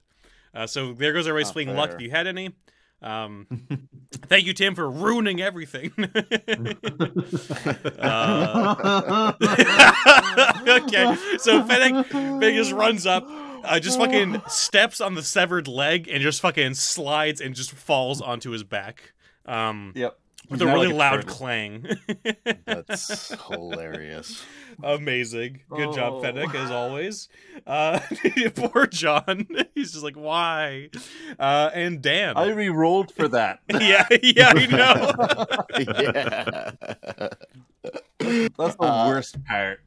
So there goes everybody's Not fleeting luck fair. if you had any. Thank you, Tim, for ruining everything. Okay, so Fennec just runs up, just fucking steps on the severed leg and just fucking slides and just falls onto his back. Yep. With a really loud clang. That's hilarious. Amazing. Good job, Fennec, as always. Poor John. He's just like, why? And Dan. I re-rolled for that. yeah, I know. Yeah. That's the worst part.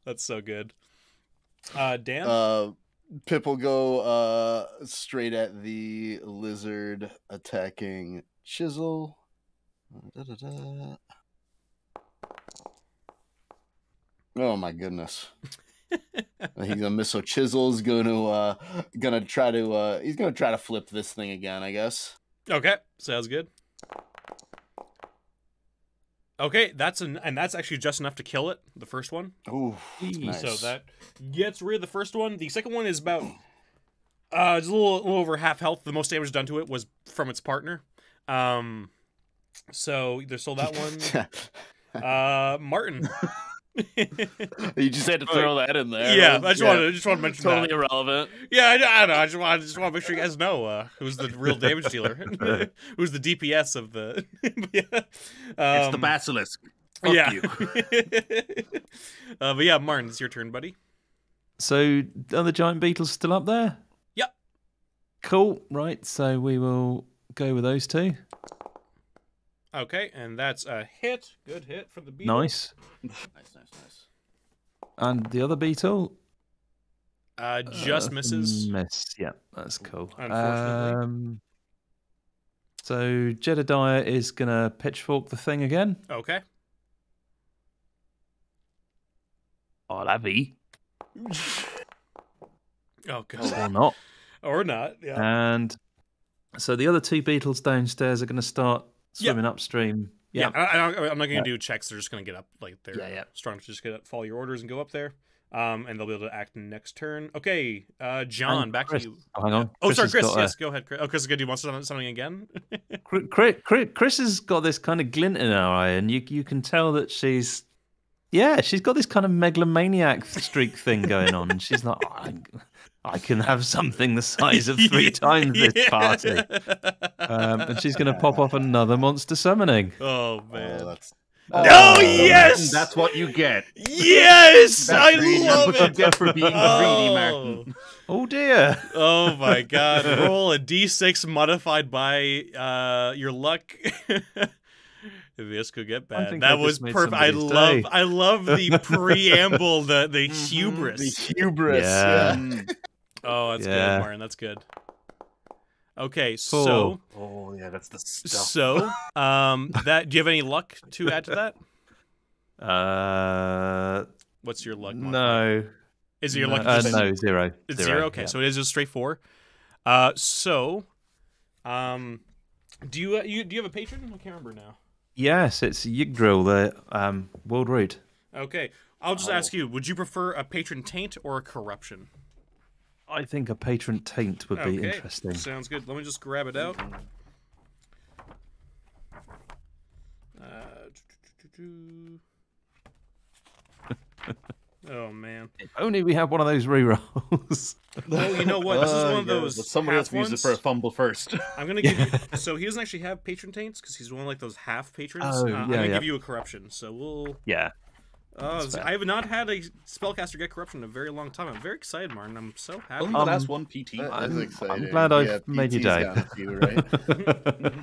That's so good. Dan? Pip will go straight at the lizard attacking Chisel. Oh my goodness. He's gonna miss. So Chisel's gonna try to flip this thing again, I guess. Okay, sounds good. Okay, that's actually just enough to kill it, the first one. Ooh, nice. So that gets rid of the first one. The second one is about it's a little over half health. The most damage done to it was from its partner. So there's still that one. Martin. You just had to throw that in there. Yeah, I just want to mention Totally that. irrelevant. Yeah, I don't know. I just want to make sure you guys know who's the real damage dealer, who's the DPS of the. It's the basilisk. Fuck yeah. you. But yeah, Martin, it's your turn, buddy. So are the giant beetles still up there? Yep. Cool. Right. So we will go with those two. Okay, and that's a hit. Good hit for the beetle. Nice. Nice. And the other beetle? Just misses. Miss. Yeah, that's cool. Unfortunately. So Jedediah is going to pitchfork the thing again. Okay. I'll have he. Oh, God. Or not. Or not, yeah. And so the other two beetles downstairs are going to start swimming upstream. Yeah, I'm not going to do checks. They're just going to get up. Like, they're strong to just follow your orders and go up there. And they'll be able to act next turn. Okay, John, back to you. Oh, hang on. Oh, sorry, Chris. Yes, go ahead, Chris. Oh, Chris is going to do something again? Chris has got this kind of glint in her eye, and you can tell that she's got this kind of megalomaniac streak thing going on. And she's like, I can have something the size of 3 times this party. And she's going to pop off another monster summoning. Oh, man. Oh, yes! That's what you get. Yes! That's I greedy. love That's what it! you get for being greedy, Martin. Oh, dear. Oh, my God. Roll a d6 modified by your luck. This could get bad. That was perfect. I love the preamble, the hubris. The hubris. Yeah. Oh, that's good, Martin. That's good. Okay, so that's the stuff. So, do you have any luck to add to that? What's your luck modifier? No. Is it your luck? No, 0. It's 0. Okay, so it is just straight 4. So, do you have a patron? I can't remember now. Yes, it's Yggdrasil, the world root. Okay, I'll just ask you: would you prefer a patron taint or a corruption? I think a patron taint would be interesting. Sounds good. Let me just grab it out. Oh man! If only we had one of those rerolls. Oh, you know what? This is one of those. Somebody else used it for a fumble first. I'm gonna give you. So he doesn't actually have patron taints because he's one of like those half patrons. I'm gonna give you a corruption. So we'll. Yeah. I have not had a spellcaster get corruption in a very long time. I'm very excited, Martin. I'm so happy. That's one PT. That's exciting. I'm glad I've made your day. Right?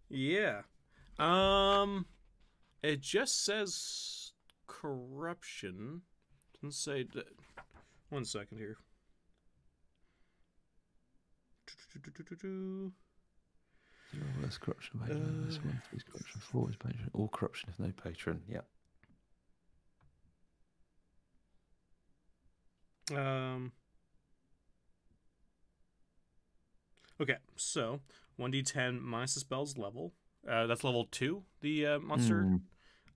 Yeah. It just says corruption. Doesn't say. One second here. Less corruption patron. This one is corruption. 4 is patron. All corruption if no patron. Yeah. Okay, so 1d10 minus the spell's level. That's level 2, the monster.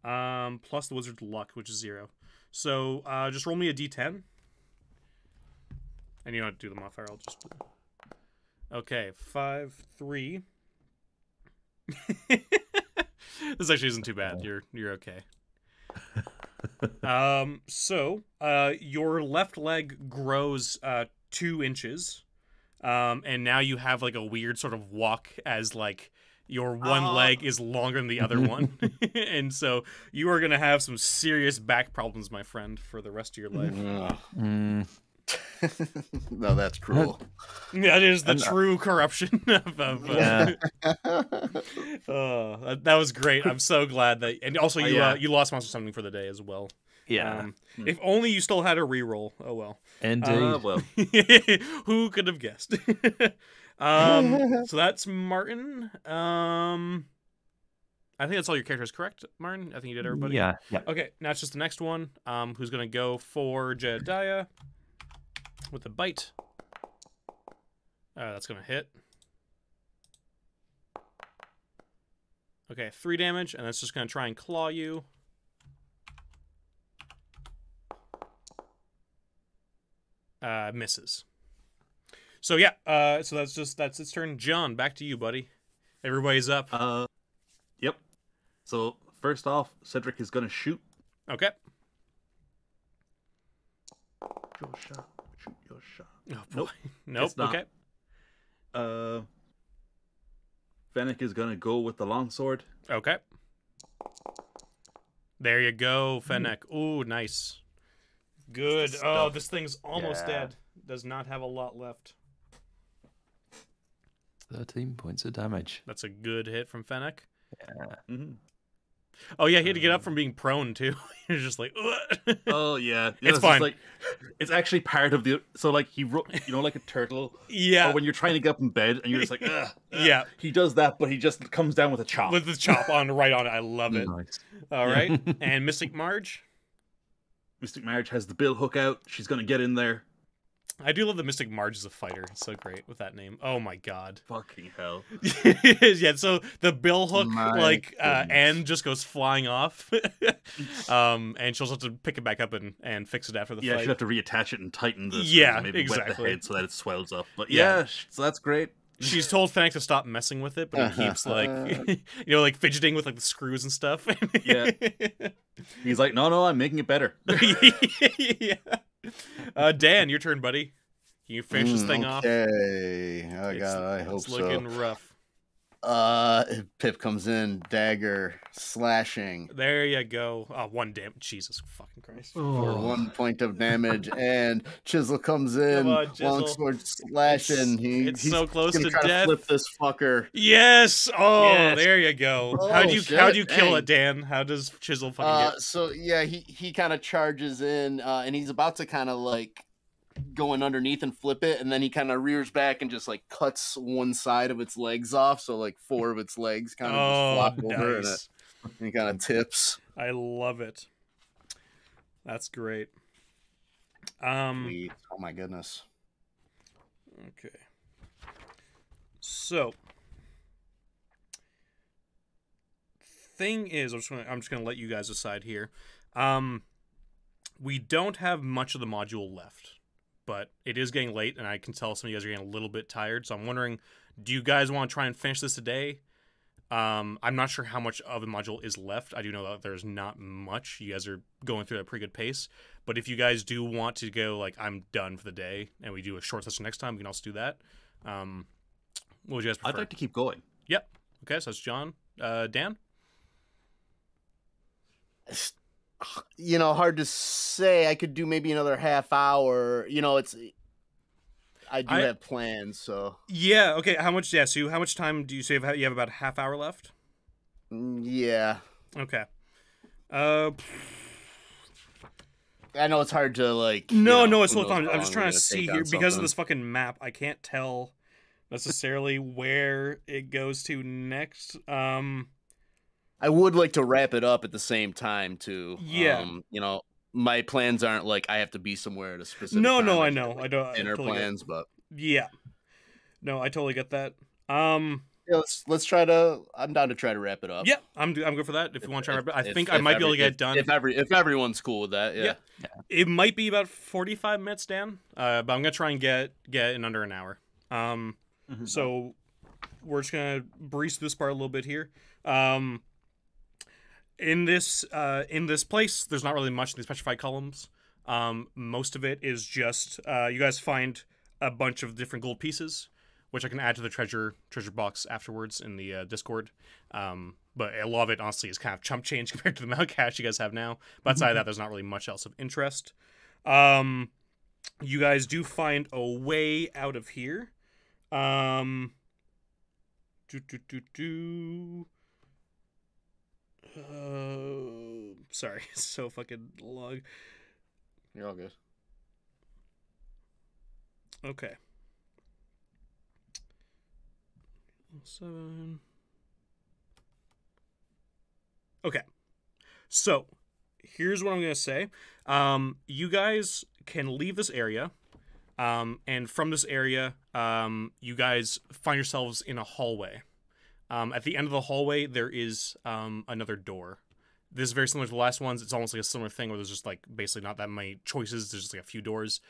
Plus the wizard's luck, which is 0. So just roll me a d10. And you don't have to do the modifier, I'll just... Okay, 5, 3, This actually isn't too bad. You're okay. So your left leg grows 2 inches, and now you have like a weird sort of walk as like your one leg is longer than the other one, and so you are gonna have some serious back problems, my friend, for the rest of your life. No, that's cruel. That is the true corruption of that was great. I'm so glad that, and also you lost Monster Summoning for the day as well. Yeah. If only you still had a reroll. Oh well. Indeed. Well, Who could have guessed? So that's Martin. I think that's all your characters, correct, Martin? I think you did everybody. Yeah. Okay, now it's just the next one. Who's gonna go for Jedediah with a bite? That's gonna hit. Okay, 3 damage, and that's just gonna try and claw you. Misses. So yeah, so that's its turn. John, back to you, buddy. Everybody's up. Yep. So first off, Cedric is gonna shoot. Okay. Your shot. Shoot your shot. Oh boy. Nope. It's not. Okay. Fennec is gonna go with the longsword. Okay. There you go, Fennec. Ooh, nice. Good. Oh, this thing's almost dead. Does not have a lot left. 13 points of damage. That's a good hit from Fennec. Yeah. Mm-hmm. Oh yeah, he had to get up from being prone too. You're just like, ugh. Oh yeah, It's fine. Like, it's actually part of the. So like like a turtle. Yeah. Or when you're trying to get up in bed and you're just like, ugh, ugh. Yeah. He does that, but he just comes down with a chop. With the chop on right on it. I love it. Nice. All right. And Mystic Marge. Mystic Marge has the bill hook out. She's gonna get in there. I do love that Mystic Marge is a fighter. It's so great with that name. Oh my god. Fucking hell. Yeah, so the bill hook end just goes flying off. And she'll have to pick it back up and fix it after the Yeah, fight. she'll have to reattach it and tighten the Yeah, maybe wet the exactly. head so that it swells up. But Yeah. yeah, so that's great. She's told Fennec to stop messing with it, but he keeps like like fidgeting with like the screws and stuff. Yeah. He's like, no, I'm making it better. Yeah. Dan, your turn, buddy. Can you finish this thing off? Okay. Oh god, I hope it's looking so. rough. Pip comes in, dagger, slashing. There you go. 1 damage. Jesus fucking Christ. For 1 point of damage, and Chisel comes in, Come on, Chisel. longsword slashing. It's so close he's to gonna try death. flip this fucker. Yes. Oh, Yes. there you go. Oh, How'd you shit. kill Dang. it, Dan? How does Chisel fucking get? So yeah, he kind of charges in, and he's about to kind of like going underneath and flip it, and then he kind of rears back and just like cuts one side of its legs off, so like 4 of its legs kind of just flop over, and nice. it kind of tips. I love it. That's great. Sweet. Oh my goodness. Okay. So, thing is, I'm just gonna let you guys decide here. We don't have much of the module left, but it is getting late, and I can tell some of you guys are getting a little bit tired. So I'm wondering, do you guys want to try and finish this today? I'm not sure how much of the module is left. I do know that there's not much. You guys are going through at a pretty good pace. But if you guys do want to go, like, I'm done for the day, and we do a short session next time, we can also do that. What would you guys prefer? I'd like to keep going. Yep. Okay, so that's John. Dan? Hard to say. I could do maybe another half hour. I do have plans, so Yeah. Okay. How much? Yeah. So how much time do you say you have? About a half hour left. yeah. Okay. I know it's hard to like. No, who it's knows totally fine. how I'm just long trying we're to gonna see take here on because of something. this fucking map. I can't tell necessarily where it goes to next. I would like to wrap it up at the same time too. Yeah. My plans aren't like I have to be somewhere at a specific. No, time. I know. I don't. I Dinner totally get it. plans, but Yeah. No, I totally get that. yeah, let's try to. I'm down to try to wrap it up. Yeah, I'm good for that. If you want to try, I think I might be able to get it done. If everyone's cool with that, yeah. It might be about 45 minutes, Dan. But I'm gonna try and get in under an hour. So we're just gonna breeze through this part a little bit here. In this place, there's not really much in these petrified columns. Most of it is just you guys find a bunch of different gold pieces, which I can add to the treasure box afterwards in the Discord. But a lot of it, honestly, is kind of chump change compared to the amount of cash you guys have now. But outside of that, there's not really much else of interest. You guys do find a way out of here. Sorry, it's so fucking long. You're all good. Okay. 7. Okay. So, here's what I'm going to say. You guys can leave this area. And from this area, you guys find yourselves in a hallway. At the end of the hallway, there is another door. This is very similar to the last ones. It's almost like a similar thing where there's just like basically not that many choices. There's just like a few doors.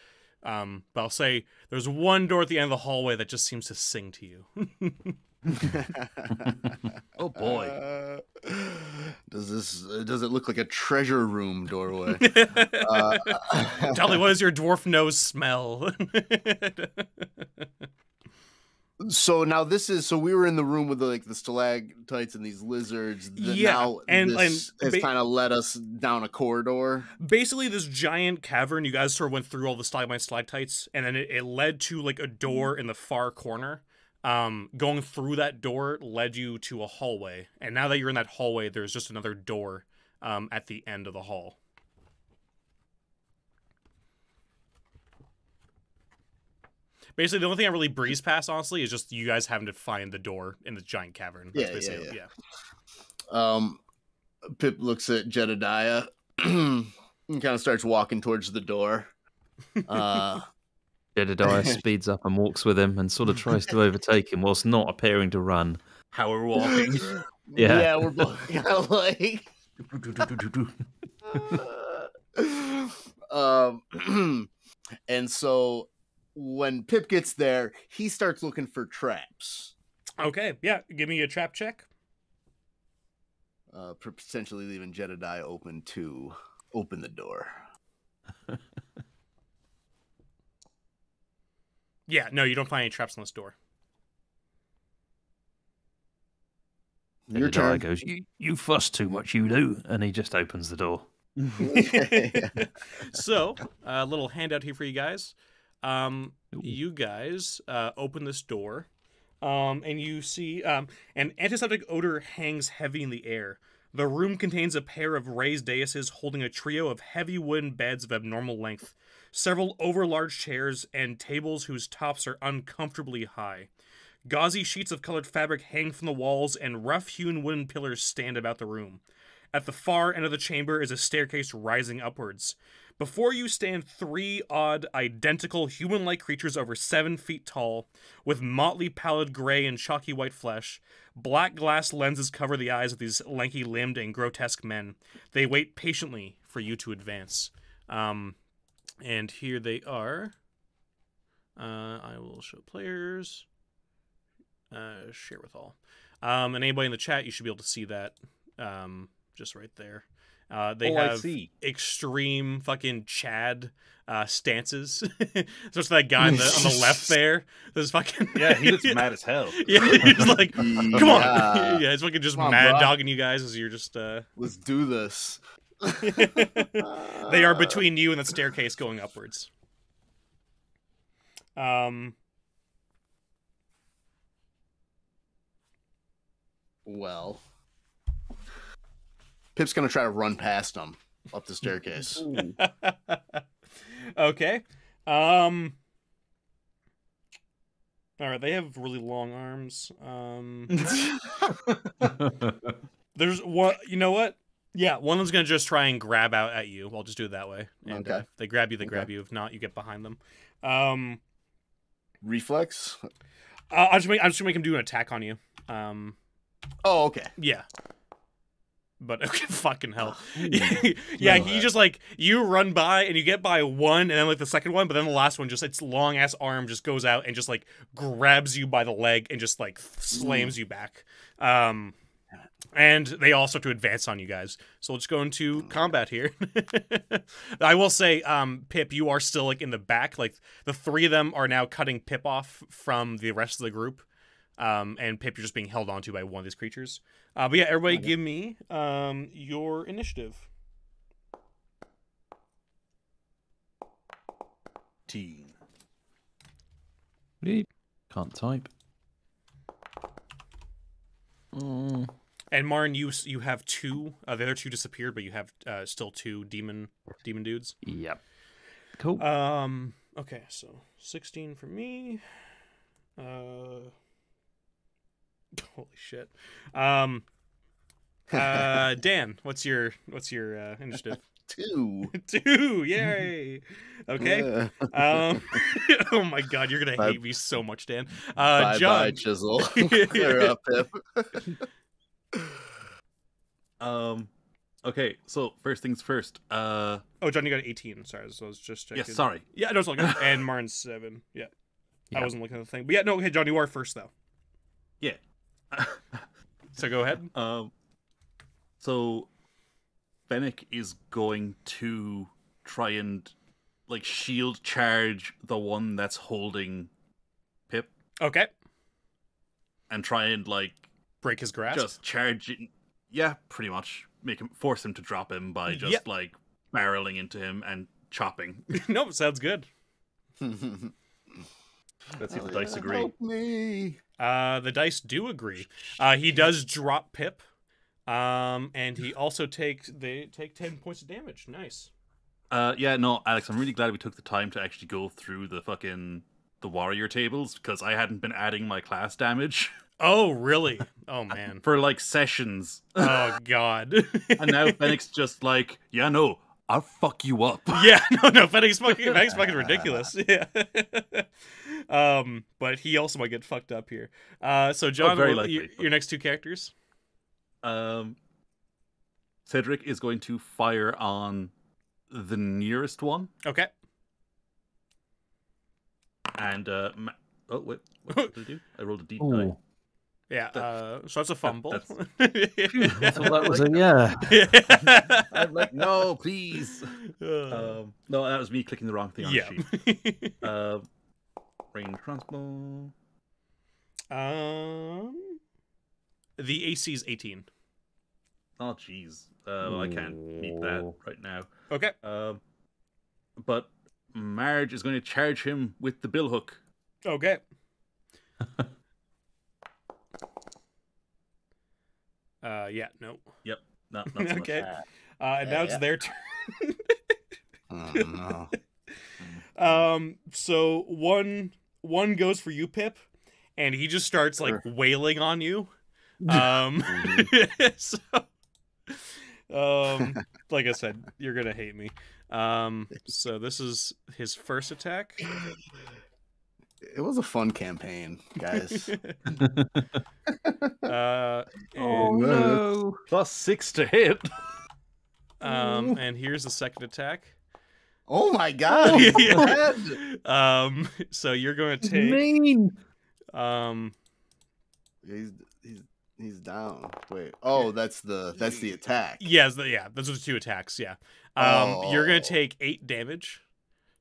But I'll say there's one door at the end of the hallway that just seems to sing to you. Oh boy. Does it look like a treasure room doorway? Dolly, what does your dwarf nose smell? So now so we were in the room with the stalactites and these lizards. Now this has kind of led us down a corridor. Basically, this giant cavern, you guys sort of went through all the stalagmites, and then it led to like a door in the far corner. Going through that door led you to a hallway, and now that you're in that hallway, there's just another door at the end of the hall. Basically, the only thing I really breeze past, honestly, is just you guys having to find the door in the giant cavern. Yeah. Pip looks at Jedediah and kind of starts walking towards the door. Jedediah speeds up and walks with him and sort of tries to overtake him whilst not appearing to run. How we're walking. Yeah, we're both kind of like... And so when Pip gets there, he starts looking for traps. Okay, yeah. Give me a trap check. Potentially leaving Jedediah open to open the door. Yeah, no, you don't find any traps on this door. Your turn. Goes, you fuss too much, you do. And he just opens the door. So, a little handout here for you guys. You guys open this door, and you see an antiseptic odor hangs heavy in the air. The room contains a pair of raised daises holding a trio of heavy wooden beds of abnormal length, several overlarge chairs, and tables whose tops are uncomfortably high. Gauzy sheets of colored fabric hang from the walls, and rough-hewn wooden pillars stand about the room. At the far end of the chamber is a staircase rising upwards. Before you stand 3 odd, identical human-like creatures over 7 feet tall, with motley pallid gray and chalky white flesh. Black glass lenses cover the eyes of these lanky-limbed and grotesque men. They wait patiently for you to advance. And here they are. I will show players. Share with all. And anybody in the chat, you should be able to see that. Just right there. They have extreme fucking Chad stances. So it's that guy on the left there. There's fucking he looks mad as hell. Yeah, he's like, come on. Yeah, he's fucking just mad dogging you guys as you're just let's do this. They are between you and the staircase going upwards. Well, Pip's gonna try to run past them up the staircase. Okay. All right, they have really long arms. There's one. You know what? Yeah, one of them's gonna just try and grab out at you. I'll just do it that way. And, okay. If they grab you, they grab you. If not, you get behind them. Reflex. I'm just gonna make him do an attack on you. Oh, okay. Yeah. But okay, fucking hell. Yeah, he just like, you run by and you get by one and then like the second one, but then the last one just, its long ass arm just goes out and just like grabs you by the leg and just like slams you back. And they all start to advance on you guys. So let's go into combat here. I will say, Pip, you are still like in the back. Like the three of them are now cutting Pip off from the rest of the group. And Pip, you're just being held onto by one of these creatures. But yeah, everybody give me your initiative. Teen. Can't type. And Marn, you have two. The other two disappeared, but you have still two demon dudes. Yep. Cool. Okay, so 16 for me. Holy shit. Dan, what's your initiative? 2. 2, yay. Okay. Yeah. Oh my god, you're gonna hate me so much, Dan. Bye, John. bye, Chisel. Clear up, Pip. Okay, so first things first. Oh, John, you got 18. Sorry, so I was just checking. Yes, sorry. Yeah, no, it's all good. And Martin's 7. Yeah. I wasn't looking at the thing. But yeah, no, hey, John, you are first, though. Yeah. So go ahead. So Fennec is going to try and like shield charge the one that's holding Pip Okay. and try and like Break his grasp. just charge it. Yeah, pretty much force him to drop him by just like barreling into him and chopping. Nope, sounds good. Let's see if the dice agree. Help me. The dice do agree. He does drop Pip. And he also take 10 points of damage. Nice. Yeah, no, Alex, I'm really glad we took the time to actually go through the warrior tables because I hadn't been adding my class damage. Oh, really? Oh, man. For like sessions. Oh, God. And now Fennec's just like, yeah, no, I'll fuck you up. Yeah, no, Fennec's fucking ridiculous. Yeah. But he also might get fucked up here. So John, very likely, your next two characters? Cedric is going to fire on the nearest one. Okay. And oh wait, what did I do? I rolled a deep die. Yeah, so that's a fumble. I thought that was a yeah. I'm like, no, please. No, that was me clicking the wrong thing on the sheet. Range crossbow. The AC is 18. Oh, jeez. Well, I can't meet that right now. Okay. But Marge is going to charge him with the billhook. Okay. Yeah, no. Yep. Not so okay. much. And now it's their turn. Oh, no. So one goes for you, Pip, and he just starts like wailing on you. So, like I said, you're gonna hate me. So this is his first attack. It was a fun campaign, guys. Oh no! +6 to hit. And here's the second attack. Oh my god! So you're going to take. Mean. He's down. Wait. Oh, that's the attack. Yes, those are the two attacks. Yeah. You're gonna take 8 damage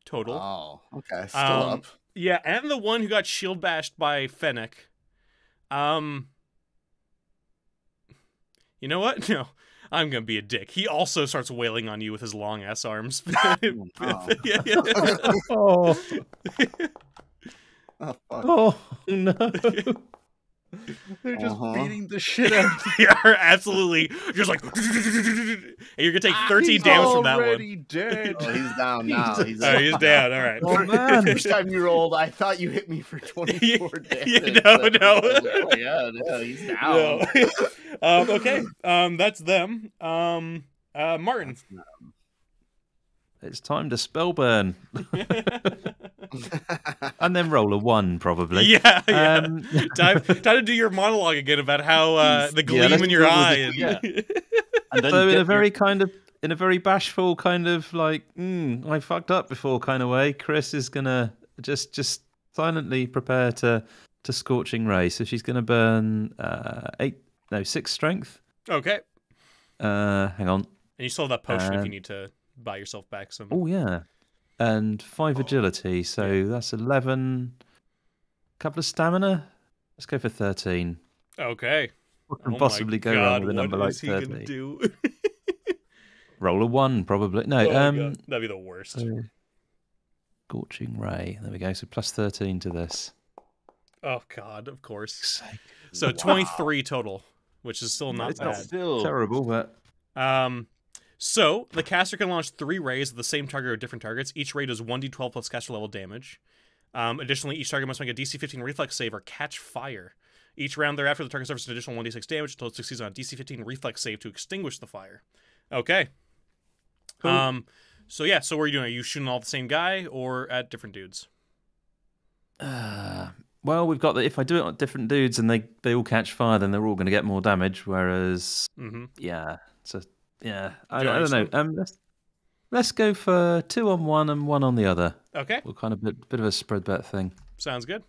total. Oh, okay. Still up. Yeah, and the one who got shield bashed by Fennec. You know what? No, I'm gonna be a dick. He also starts wailing on you with his long ass arms. Oh. Oh. Oh, fuck. Oh no! They're just beating the shit out of They are absolutely just like, and you're gonna take 13 damage from that one. Dead. Oh, he's down now. He's He's down. All right. Oh man! First time you rolled, I thought you hit me for 24 damage. No. Oh, yeah, he's down. No. Okay. That's them. Martin. It's time to spell burn. And then roll a 1, probably. Yeah. Time to do your monologue again about how the gleam in your eye. And... And then So get in a very bashful kind of like, I fucked up before kind of way, Chris is gonna just silently prepare to scorching ray. So she's gonna burn 6 strength. Okay. Hang on. And you still have that potion if you need to buy yourself back some. Oh yeah. And 5 agility, so that's 11. Couple of stamina. Let's go for 13. Okay. What can possibly go wrong with a number like 13? What is he gonna do? Roll a 1, probably. No, God. That'd be the worst. Scorching ray. There we go. So plus 13 to this. Oh God, of course. So 23 total, which is still not bad. Still Terrible, but so the caster can launch 3 rays at the same target or different targets. Each ray does 1d12 plus caster level damage. Additionally, each target must make a DC 15 reflex save or catch fire. Each round thereafter, the target suffers an additional 1d6 damage until it succeeds on a DC 15 reflex save to extinguish the fire. Okay. Cool. So yeah, so what are you doing? Are you shooting all the same guy or at different dudes? well, we've got that. If I do it on different dudes and they all catch fire, then they're all going to get more damage. Whereas, I don't know. Let's go for 2 on one and 1 on the other. Okay. We'll kind of bit of a spread bet thing. Sounds good.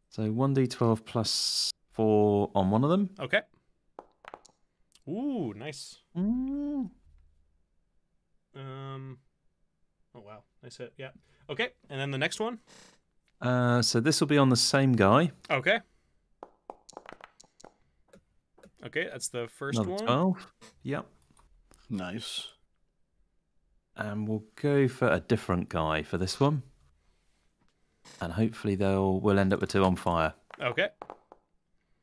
So 1d12 plus 4 on one of them. Okay. Ooh, nice. Oh wow, nice hit. Yeah. Okay, and then the next one. So this will be on the same guy. Okay. Okay, that's the first Another one. 12. Yep. Nice. And we'll go for a different guy for this one. And hopefully we'll end up with 2 on fire. Okay.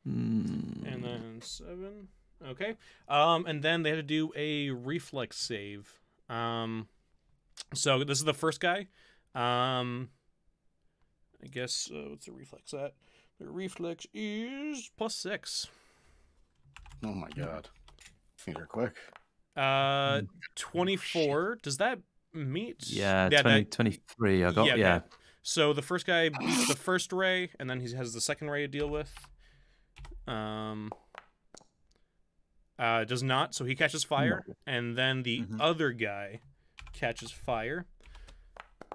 And then 7. Okay. And then they had to do a reflex save. So this is the first guy. I guess what's the reflex at? The reflex is +6. Oh my God. Things are quick. 24. Does that meet? Yeah, 23 I got, yeah. Okay. So the first guy beats the first ray, and then he has the second ray to deal with. Does not, so he catches fire, and then the other guy catches fire.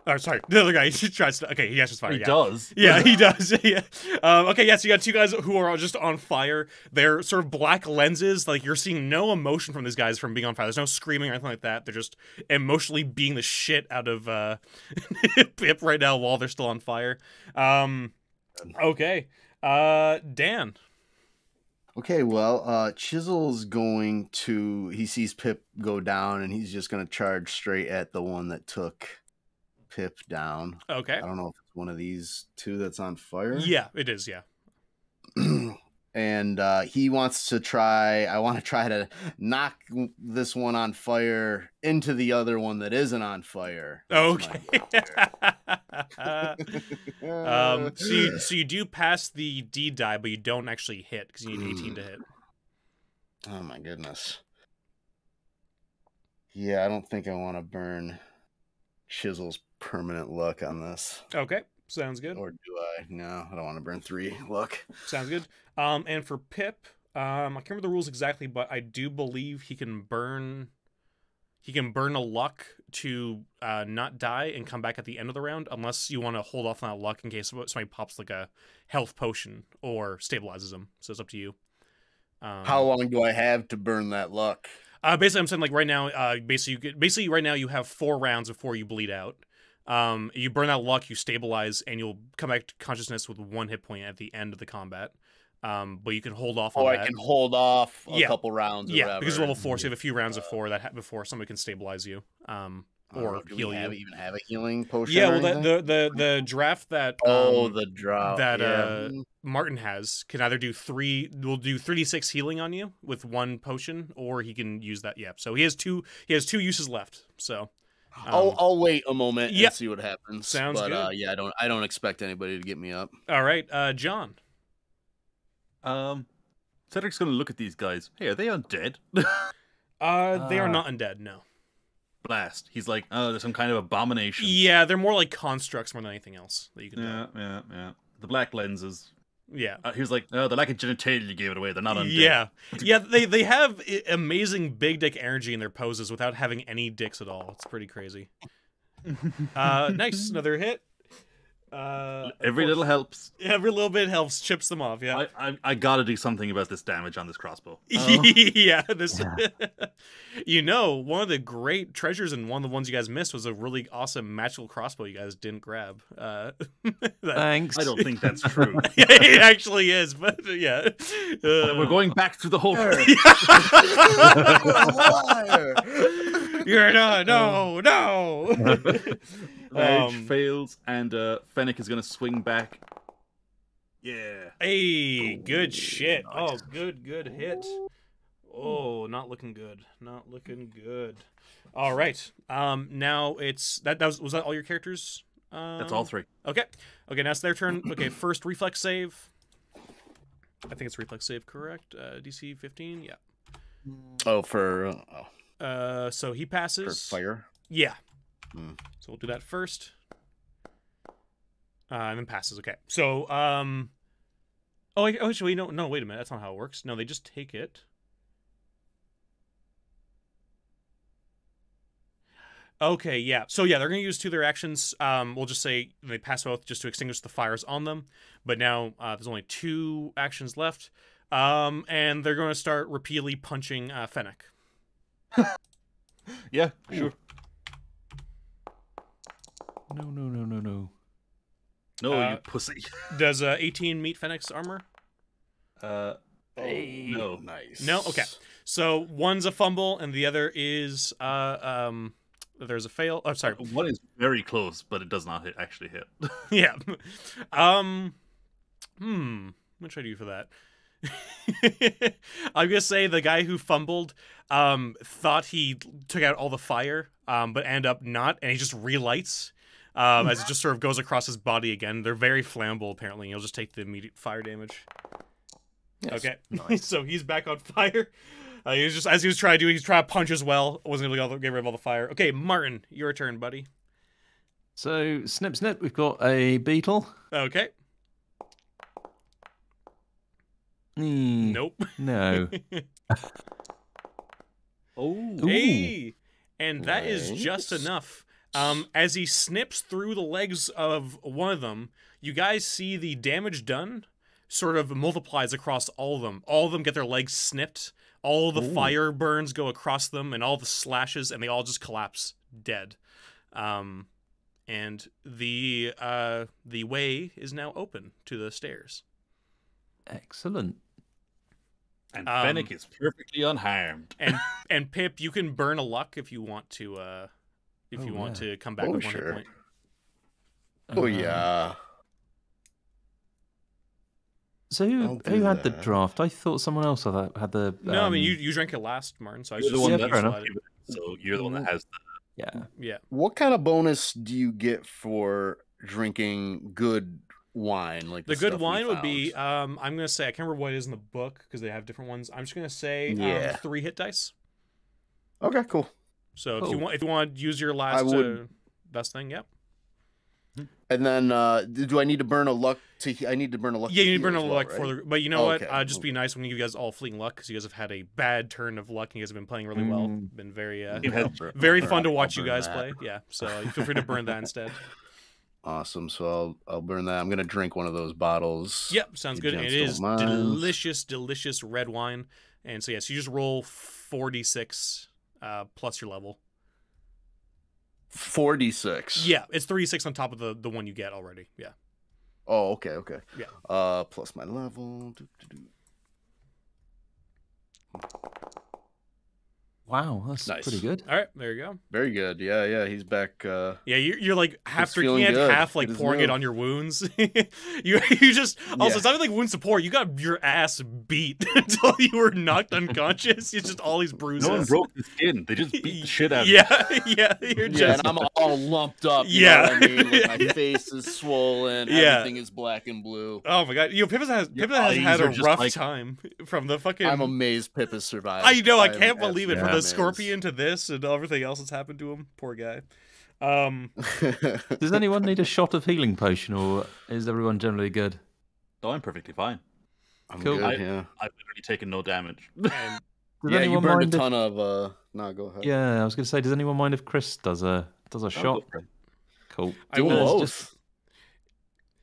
Oh, sorry, the other guy he tries to. Okay, he catches fire. He does. Yeah, he does. Yeah. Okay, yeah. So you got 2 guys who are just on fire. They're sort of black lenses. Like you're seeing no emotion from these guys from being on fire. There's no screaming or anything like that. They're just emotionally beating the shit out of Pip right now while they're still on fire. Okay. Dan. Okay, well, Chisel's going to. He sees Pip go down, and he's just going to charge straight at the one that took Pip down. Okay. I don't know if it's one of these 2 that's on fire. Yeah, it is. Yeah. And he wants to try. I want to try to knock this one on fire into the other one that isn't on fire. Okay. So you do pass the D die, but you don't actually hit because you need 18 to hit. Oh my goodness. Yeah, I don't think I want to burn Chisel's permanent luck on this. Okay, sounds good. Or do I? No, I don't want to burn 3 luck. Sounds good. And for Pip, I can't remember the rules exactly, but I do believe he can burn a luck to not die and come back at the end of the round, unless you want to hold off on that luck in case somebody pops like a health potion or stabilizes him. So it's up to you. How long do I have to burn that luck? Basically, I'm saying like right now, basically right now you have 4 rounds before you bleed out. You burn that luck, you stabilize, and you'll come back to consciousness with 1 hit point at the end of the combat. But you can hold off on that. I can hold off a couple rounds or whatever. Because you're level 4, so you have a few rounds before somebody can stabilize you. Or do heal we you. even have a healing potion? Yeah, well, the draft that the draft that Martin has can either do 3d6 healing on you with 1 potion, or he can use that. Yeah, so he has 2 uses left. So I'll wait a moment and see what happens. Sounds good. Yeah, I don't expect anybody to get me up. All right, John. Cedric's gonna look at these guys. Hey, are they undead? They are not undead. No. Blast. He's like, oh, there's some kind of abomination. Yeah, they're more like constructs more than anything else that you can do. Yeah. The black lenses. Yeah. He was like, "Oh, they're like a genitalia. You gave it away. They're not undead." Yeah. Yeah, they have amazing big dick energy in their poses without having any dicks at all. It's pretty crazy. Nice. Another hit. Every little helps. Every little bit helps, chips them off. Yeah, I gotta do something about this damage on this crossbow. yeah. This, you know, one of the great treasures and one of the ones you guys missed was a really awesome magical crossbow you guys didn't grab. Thanks. I don't think that's true. It actually is, but yeah, We're going back through the whole. You're not. No. Edge fails, and Fennec is gonna swing back. Yeah. Hey, good shit. Oh, good hit. Oh, not looking good. Not looking good. All right. Now it's was that all your characters? That's all 3. Okay. Okay, now it's their turn. Okay, first reflex save. I think it's reflex save, correct? DC 15. Yeah. Oh, for so he passes. for fire. Yeah. So we'll do that first. And then passes. Okay. So, actually, no, wait a minute. That's not how it works. No, they just take it. Okay, yeah. So, yeah, they're going to use 2 of their actions. We'll just say they pass both just to extinguish the fires on them. But now there's only 2 actions left. And they're going to start repeatedly punching Fennec. Yeah, sure. No. No, you pussy. Does 18 meet Fennec's armor? No. Nice. No? Okay. So one's a fumble and the other is there's a fail. Oh, sorry. One is very close, but it does not actually hit. Yeah. What should I do for that? I'm gonna say the guy who fumbled thought he took out all the fire, but end up not, and he just relights as it just sort of goes across his body again. They're very flammable apparently, and you'll just take the immediate fire damage. Yes. Okay. Nice. So he's back on fire. He was just, as he was trying to do, he's trying to punch as well. Wasn't able to get rid of all the fire. Okay, Martin, your turn, buddy. So, snip, we've got a beetle. Okay. Nope. No. Oh. Hey! And that is just enough. As he snips through the legs of one of them, you guys see the damage done sort of multiplies across all of them. All of them get their legs snipped. All the fire burns go across them, and all the slashes, and they all just collapse dead. And the way is now open to the stairs. Excellent. And Fennec is perfectly unharmed. And Pip, you can burn a luck if you want to want to come back with 1 hit point. Oh yeah. So who had the draft? I thought someone else had the. No, I mean you drank it last, Martin. So I was you're just the one that so you're the one that has the. Yeah. What kind of bonus do you get for drinking good wine? Like the good wine would be I'm gonna say, I can't remember what it is in the book because they have different ones. I'm just gonna say 3 hit dice. Okay, cool. So if you want to use your last best thing, yep. And then do I need to burn a luck I need to burn a luck? Yeah, you need to burn a luck right? for the. But you know what? Just be nice when you guys all fleeting luck because you guys have had a bad turn of luck. And you guys have been playing really well. Been very very fun to watch you guys play. Yeah, so feel free to burn that instead. Awesome. So I'll burn that. I'm gonna drink one of those bottles. Yep, sounds good. And it is delicious red wine. And so yes, you just roll 4d6 plus your level. 4d6. Yeah, it's 3d6 on top of the one you get already. Yeah. Oh, okay. Yeah. Plus my level. Wow, that's pretty good. All right, there you go. Very good. Yeah, he's back. Yeah, you're like half drinking it, good. half like pouring it on your wounds. you just also it's not like wound support. You got your ass beat until you were knocked unconscious. It's just all these bruises. No one broke the skin. They just beat the shit out of you. Yeah, you're just. And I'm all lumped up. You know what I mean? Like my face is swollen. Everything is black and blue. Oh my god, Pip has had a rough time from the fucking. I'm amazed Pip has survived. I know. I can't believe it. From the scorpion to this and everything else that's happened to him. Poor guy. Does anyone need a shot of healing potion, or is everyone generally good? No, I'm perfectly fine. I'm Cool. good, yeah. I've literally taken no damage. Does Yeah, you anyone burned a mind if- ton of... No, go ahead. Yeah, I was going to say, does anyone mind if Chris does a I'll shot? go for it. Cool. I Do them will both.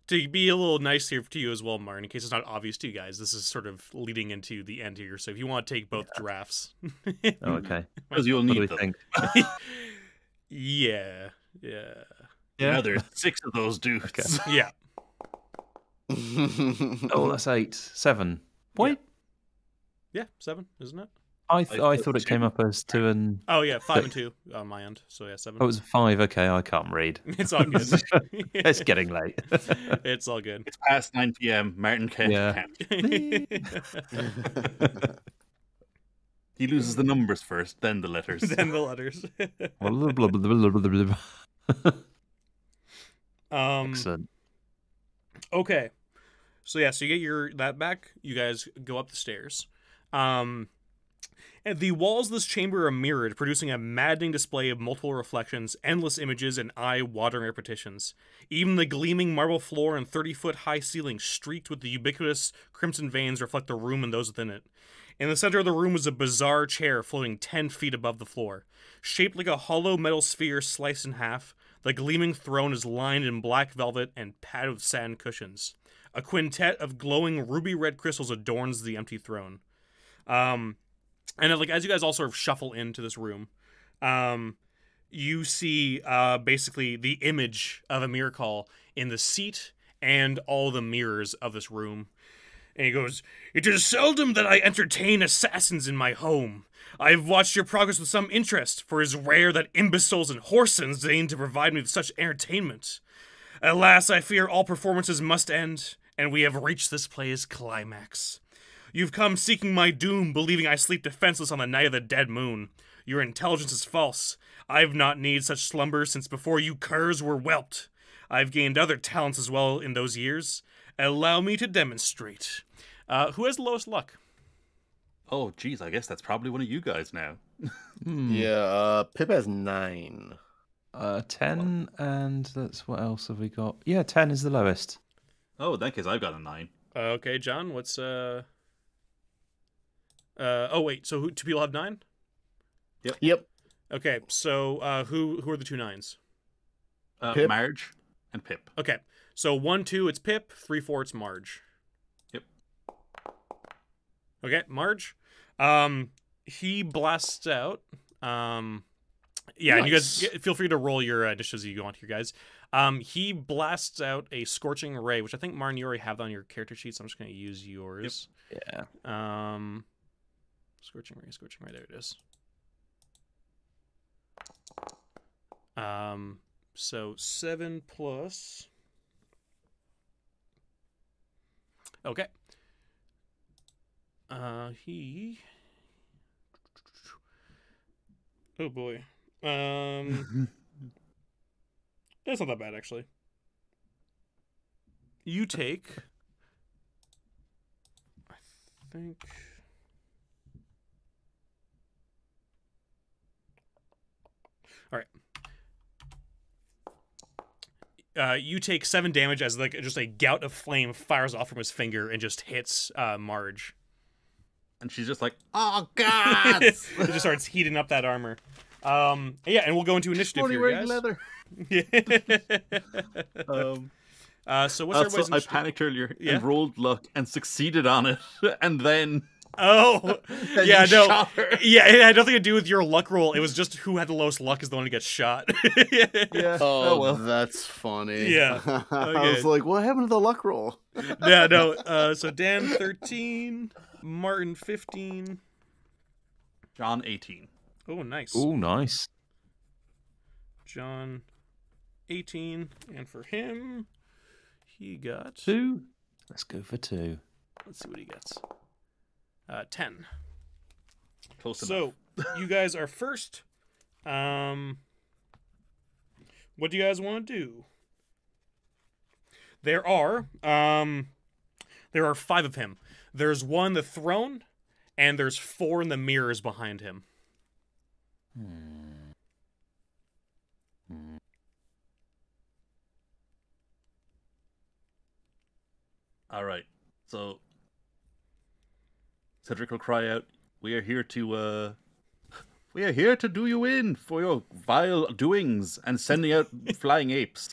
to be a little nice here to you as well, Martin, in case it's not obvious to you guys. This is sort of leading into the end here, so if you want to take both drafts, Oh, okay. Because you'll What do we need them. think? yeah. Yeah, there's 6 of those dudes. Okay. Yeah. Oh, that's 8. 7. Wait, Yeah, 7, isn't it? I thought thought it 2. came up as 2 and... Oh yeah, 5 and 2 on my end. So yeah, 7. Oh, it was 5. Okay, I can't read. It's all good. It's getting late. It's all good. It's past 9 p.m. Martin can't. Yeah. He loses the numbers first, then the letters. Then the letters. Excellent. Okay. So yeah, so you get that back. You guys go up the stairs. And the walls of this chamber are mirrored, producing a maddening display of multiple reflections, endless images, and eye-watering repetitions. Even the gleaming marble floor and 30-foot-high ceiling, streaked with the ubiquitous crimson veins, reflect the room and those within it. In the center of the room was a bizarre chair floating 10 feet above the floor. Shaped like a hollow metal sphere sliced in half, the gleaming throne is lined in black velvet and padded with satin cushions. A quintet of glowing ruby-red crystals adorns the empty throne. And like as you guys all sort of shuffle into this room, you see basically the image of Emirikol in the seat and all the mirrors of this room. And he goes, "It is seldom that I entertain assassins in my home. I have watched your progress with some interest, for it is rare that imbeciles and whoresons deign to provide me with such entertainment. Alas, I fear all performances must end, and we have reached this play's climax. You've come seeking my doom, believing I sleep defenseless on the night of the dead moon. Your intelligence is false. I've not needed such slumber since before you curs were whelped. I've gained other talents as well in those years. Allow me to demonstrate. Who has the lowest luck? Oh, geez, I guess that's probably one of you guys now. Yeah, Pip has 9. 10, and that's what else have we got? Yeah, 10 is the lowest. Oh, in that case, I've got a 9. Okay, John, what's oh wait, so two people have 9? Yep. Okay, so who are the 2 9s? Pip. Marge and Pip. Okay, so 1 2 it's Pip, 3 4 it's Marge. Yep. Okay, Marge. He blasts out. Yeah, and you guys feel free to roll your initiatives as you go on here, guys. He blasts out a scorching ray, which I think Martin you already have on your character sheet, so I'm just going to use yours. Yeah. Scorching ray, there it is. So 7 plus. Okay. He. Oh boy. That's not that bad actually. You take. I think. All right. You take 7 damage as like just a gout of flame fires off from his finger and just hits Marge. And she's just like, "Oh God!" It just starts heating up that armor. Yeah, and we'll go into initiative here, guys. leather. So what's everybody's I initiative? panicked earlier Yeah? and rolled luck and succeeded on it, and then Oh, and yeah, you no, shot her. yeah, it had nothing to do with your luck roll. It was just who had the lowest luck is the one who gets shot. Yeah. Oh, well. that's funny. Yeah. I Okay. was like, what happened to the luck roll? Yeah, no. So Dan 13, Martin 15. John 18. Oh, nice. Oh, nice. John 18, and for him, he got 2. Let's go for 2. Let's see what he gets. 10. Close So enough. you guys are first. What do you guys want to do? There are 5 of him. There's 1 in the throne, and there's 4 in the mirrors behind him. All right. So Cedric will cry out, we are here to do you in for your vile doings and sending out flying apes.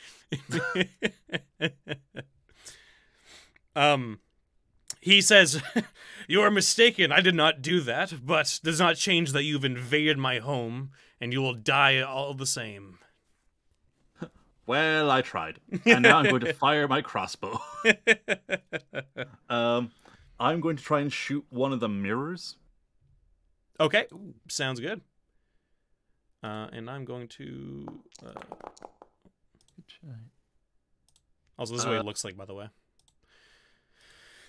He says, "You are mistaken. I did not do that, but does not change that you've invaded my home, and you will die all the same." Well, I tried. And now I'm going to fire my crossbow. I'm going to try and shoot one of the mirrors. Okay, sounds good. And I'm going to... Also, this is what it looks like, by the way.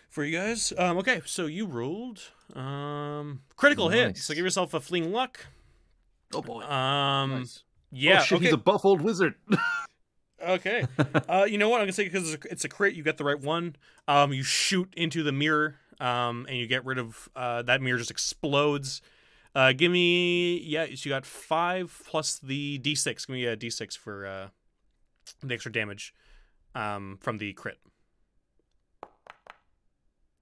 For you guys. Okay, so you rolled critical hit. So give yourself a fleeing luck. Oh, boy. Nice. Yeah, oh, shit, okay. He's a buff old wizard. Okay. You know what? I'm going to say because it's a crit, you get the right one. You shoot into the mirror, and you get rid of... that mirror just explodes. Give me... Yeah, so you got 5 plus the d6. Give me a d6 for the extra damage from the crit.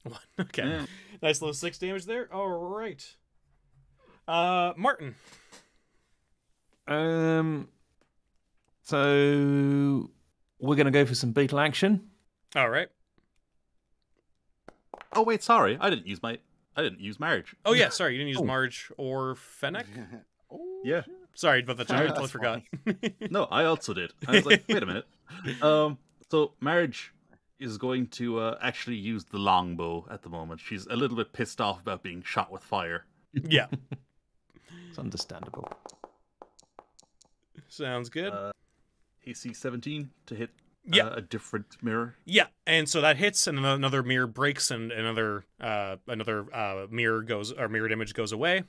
1. Okay. Yeah. Nice little 6 damage there. All right. Martin. So we're going to go for some beetle action. All right. Oh, wait, sorry. I didn't use Marge. Oh, yeah, sorry. You didn't use Marge or Fennec? Yeah. Sorry about that. I totally That's forgot. No, I also did. I was like, wait a minute. So Marge is going to actually use the longbow at the moment. She's a little bit pissed off about being shot with fire. Yeah. It's understandable. Sounds good. AC 17 to hit Yeah. a different mirror. Yeah, and so that hits, and another mirror breaks, and another mirror goes, or mirrored image goes away.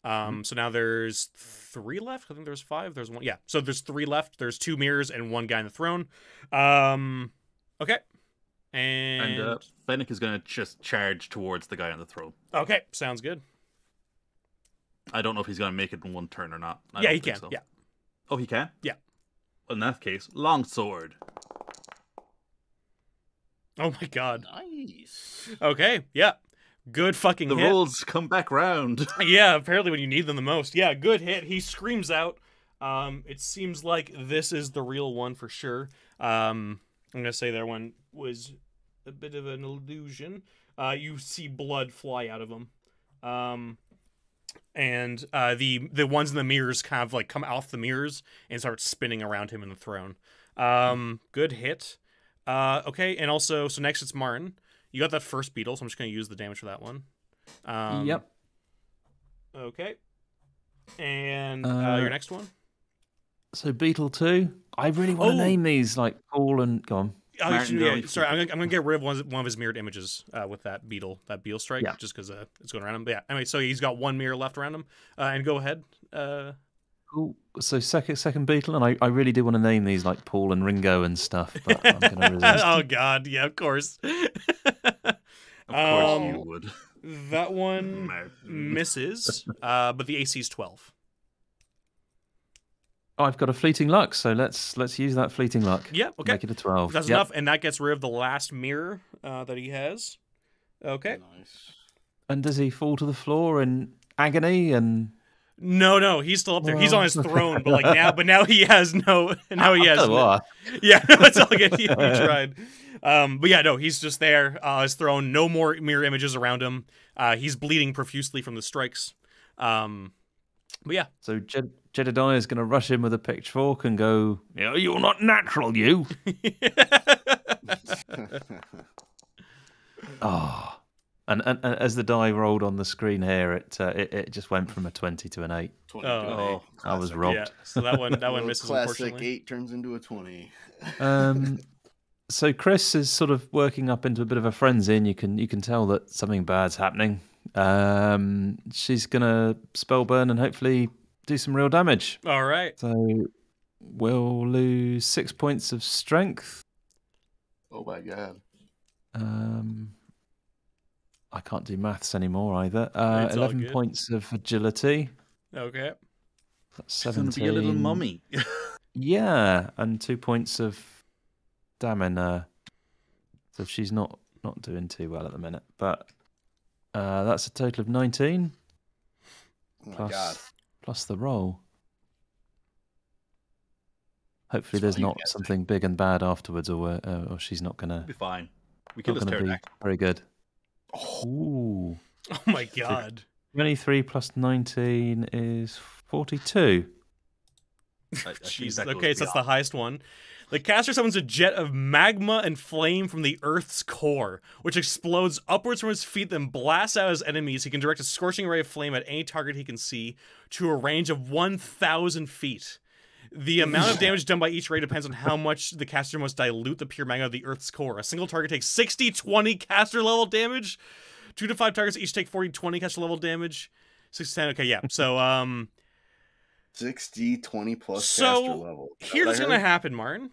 So now there's 3 left. I think there's 5. There's 1. Yeah, so there's 3 left. There's 2 mirrors and 1 guy in the throne. Okay, and Fennec is going to just charge towards the guy on the throne. okay, sounds good. I don't know if he's going to make it in one turn or not. I Yeah, don't he think can. so. Yeah, Oh, he can? Yeah. In that case, longsword. oh my god. Nice. Okay, yeah, good fucking The hit. rolls come back round. Yeah, apparently when you need them the most. Yeah, good hit. He screams out. It seems like this is the real one for sure. I'm gonna say that one was a bit of an illusion. You see blood fly out of him. And the ones in the mirrors kind of like come off the mirrors and start spinning around him in the throne. Good hit. Okay, and also, so next it's Martin. You got that first beetle, so I'm just going to use the damage for that one. Yep. Okay. And your next one? So Beetle 2. I really want to name these like Paul and... Go on. Yeah, sorry, I'm gonna get rid of one of his mirrored images with that beetle strike, Yeah. just because it's going around him. But yeah, anyway, so he's got 1 mirror left around him. And go ahead. Cool. So second Beetle, and I really do want to name these like Paul and Ringo and stuff, but I'm going to resist. Oh god, yeah, of course. Of course you would. That one misses, but the AC is 12. I've got a fleeting luck, so let's use that fleeting luck. Yeah, okay. Make it a 12. That's enough, and that gets rid of the last mirror that he has. Okay. Nice. And does he fall to the floor in agony? And No, he's still up there. He's on his throne, but now he has no. Now he has. Yeah, that's all good. You tried. But yeah, no, he's just there. His throne. No more mirror images around him. He's bleeding profusely from the strikes. But yeah. So Jedediah is going to rush in with a pitchfork and go, "You're not natural, you." Oh. And as the die rolled on the screen here, it just went from a 20 to an 8. 20 Oh. to an 8. I was Classic. robbed. Yeah. So that one Little misses, classic unfortunately. 8 turns into a 20. So Chris is sort of working up into a bit of a frenzy, and you can tell that something bad's happening. She's gonna spell burn and hopefully do some real damage. All right. So we'll lose 6 points of strength. Oh my god. I can't do maths anymore either. It's all 11 good. points of agility. Okay. That's She's going 17. to be a little mummy. Yeah, and 2 points of stamina. So she's not not doing too well at the minute. But that's a total of 19. Oh my god. Plus the roll. Hopefully, That's there's what you not get. something big and bad afterwards, or she's not gonna Be fine. We not killed this gonna be pterodactyl. very good. Oh, Ooh, Oh my god. 23 plus 19 is 42. Jesus. Okay, so that's the highest one. The caster summons a jet of magma and flame from the Earth's core, which explodes upwards from his feet, then blasts out his enemies. He can direct a scorching ray of flame at any target he can see to a range of 1,000 feet. The amount of damage done by each ray depends on how much the caster must dilute the pure magma of the Earth's core. A single target takes 60-20 caster level damage. 2 to 5 targets each take 40-20 caster level damage. 6 to 10. Okay, yeah. So 60, 20 plus So, caster level. Is that here's what what's I gonna heard? happen, Martin.